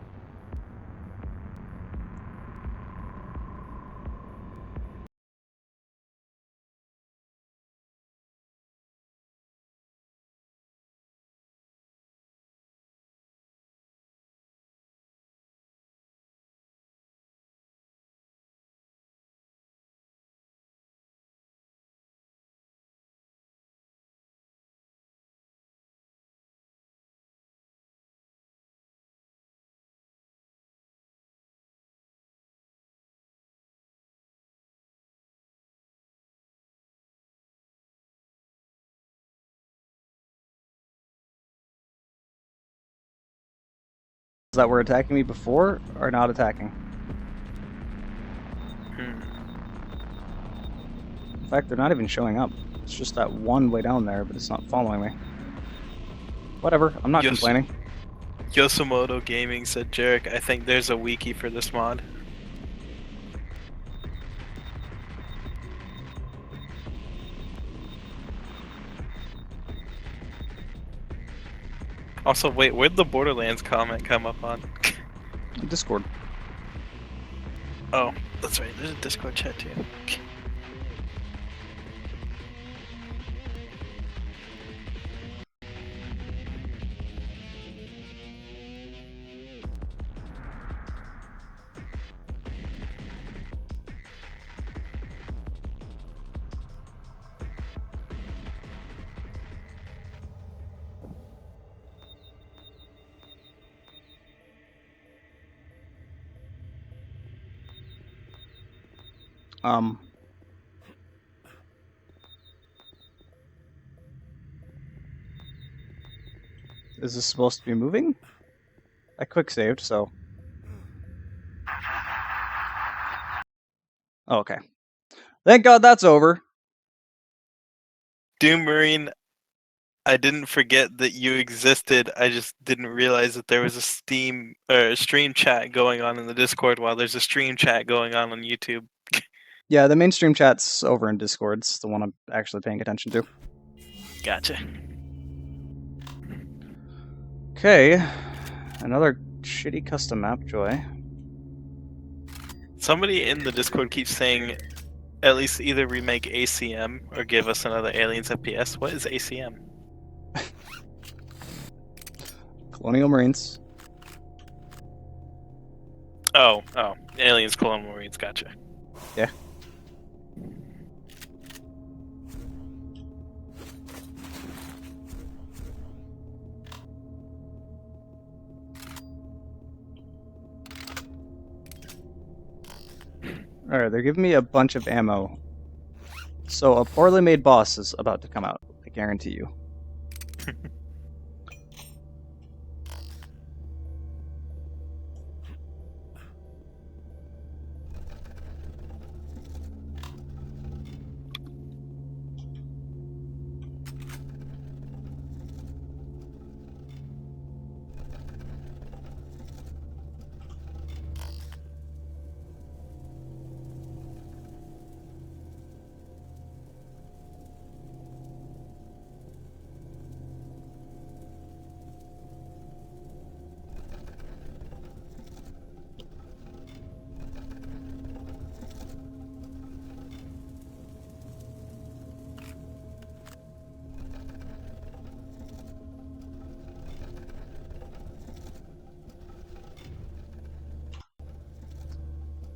That were attacking me before are not attacking. In fact, they're not even showing up. It's just that one way down there, but it's not following me. Whatever, I'm not complaining. Yoshimoto Gaming said, Jarek, I think there's a wiki for this mod. Also, wait, where'd the Borderlands comment come up on? Discord. Oh, that's right, there's a Discord chat too. Is this supposed to be moving? I quick saved, so. Oh, okay. Thank God that's over. Doom Marine, I didn't forget that you existed. I just didn't realize that there was a stream chat going on in the Discord while there's a stream chat going on YouTube. Yeah, the mainstream chat's over in Discord. It's the one I'm actually paying attention to. Gotcha. Okay, another shitty custom map, Joy. Somebody in the Discord keeps saying, at least either remake ACM or give us another Aliens FPS. What is ACM? Colonial Marines. Oh, Aliens Colonial Marines, gotcha. Yeah. Alright, they're giving me a bunch of ammo. So a poorly made boss is about to come out, I guarantee you.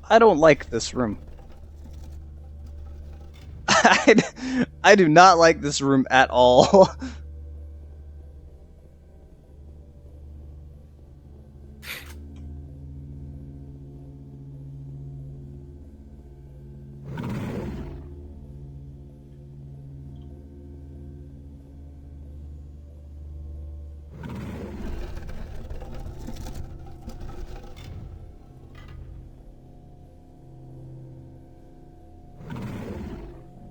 I don't like this room. I do not like this room at all.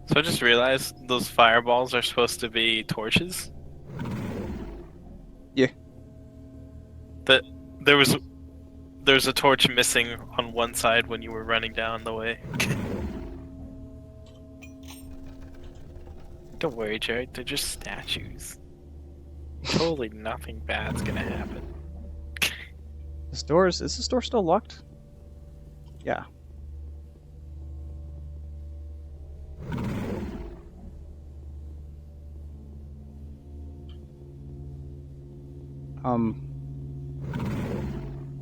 So I just realized those fireballs are supposed to be torches? Yeah. There's a torch missing on one side when you were running down the way. Don't worry, Jared. They're just statues. Totally nothing bad's gonna happen. Is this door still locked? Yeah.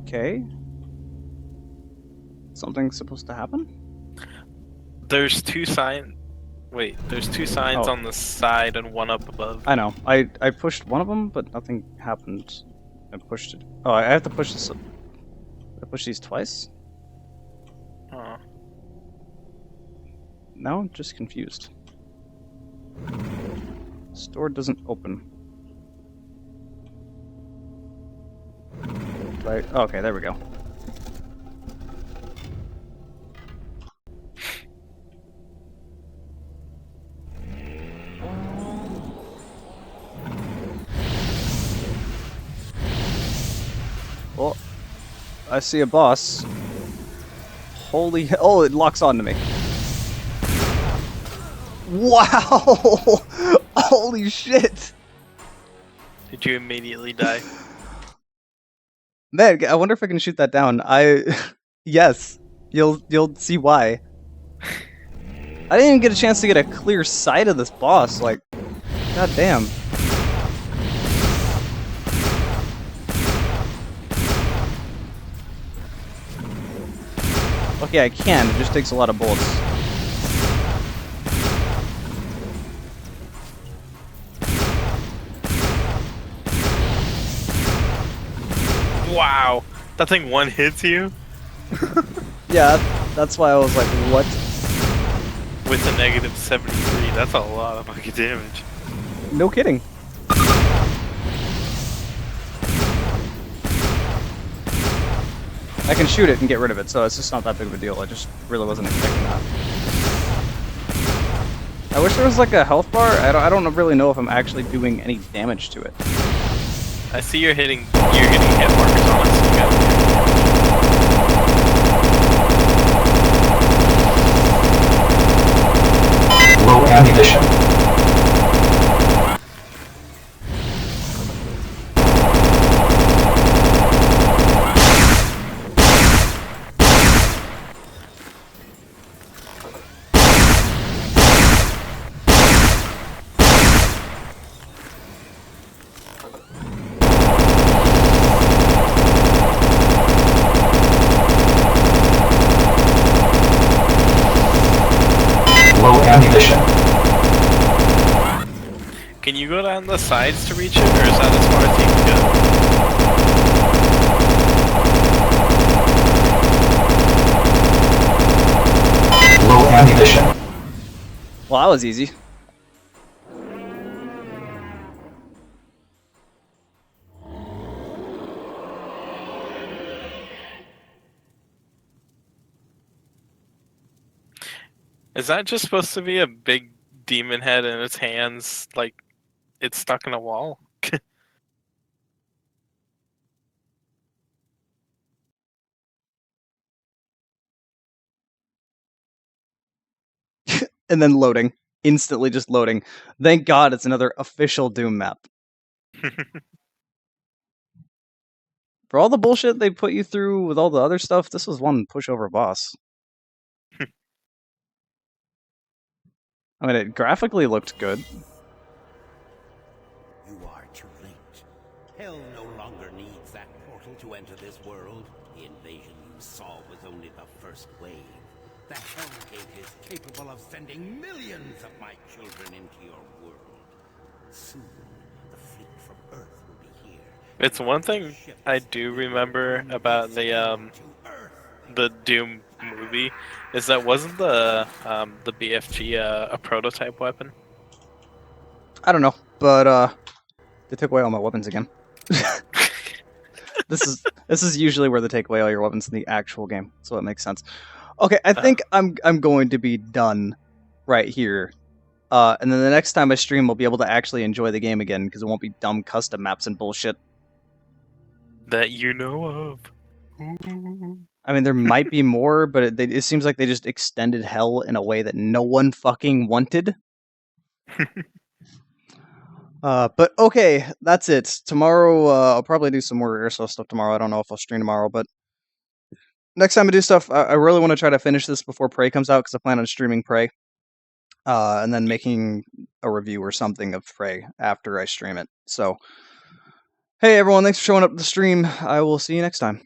Okay. Something's supposed to happen? There's two signs. Wait, there's two signs Oh. on the side and one up above. I know. I pushed one of them, but nothing happened. I pushed it. Oh, I have to push this. I push these twice? Oh. Now I'm just confused. This door doesn't open. Right. Oh, okay, there we go. Well, I see a boss. Holy hell. Oh, it locks onto me. Wow! Holy shit! Did you immediately die? Man, I wonder if I can shoot that down. Yes. You'll see why. I didn't even get a chance to get a clear sight of this boss, like, god damn. Okay, I can, it just takes a lot of bullets. Wow, that thing one hits you Yeah, that's why I was like, what? with a negative 73. That's a lot of fucking damage. No kidding. I can shoot it and get rid of it, so it's just not that big of a deal. I just really wasn't expecting that. I wish there was like a health bar. I don't really know if I'm actually doing any damage to it. I see you're getting hit markers on it, so you gotta Low ammunition. Low ammunition. Can you go down the sides to reach it, or is that as far as you can go? Low ammunition. Well, that was easy. Is that just supposed to be a big demon head in its hands, like it's stuck in a wall? And then loading. Instantly just loading. Thank God it's another official Doom map. For all the bullshit they put you through with all the other stuff, this was one pushover boss. I mean, it graphically looked good. You are too late. Hell no longer needs that portal to enter this world. The invasion you saw was only the first wave. The Hellgate is capable of sending millions of my children into your world. Soon, the fleet from Earth will be here. It's one thing I do remember about the Doom movie is that wasn't the BFG a prototype weapon? I don't know, but they took away all my weapons again. This is usually where they take away all your weapons in the actual game, so it makes sense. Okay, I think I'm going to be done right here. And then the next time I stream, we'll be able to actually enjoy the game again because it won't be dumb custom maps and bullshit. that you know of. I mean, there might be more, but it seems like they just extended hell in a way that no one fucking wanted. But okay, that's it. Tomorrow, I'll probably do some more airsoft stuff tomorrow. I don't know if I'll stream tomorrow, but next time I do stuff, I really want to try to finish this before Prey comes out because I plan on streaming Prey, and then making a review or something of Prey after I stream it. So, hey everyone, thanks for showing up to the stream. I will see you next time.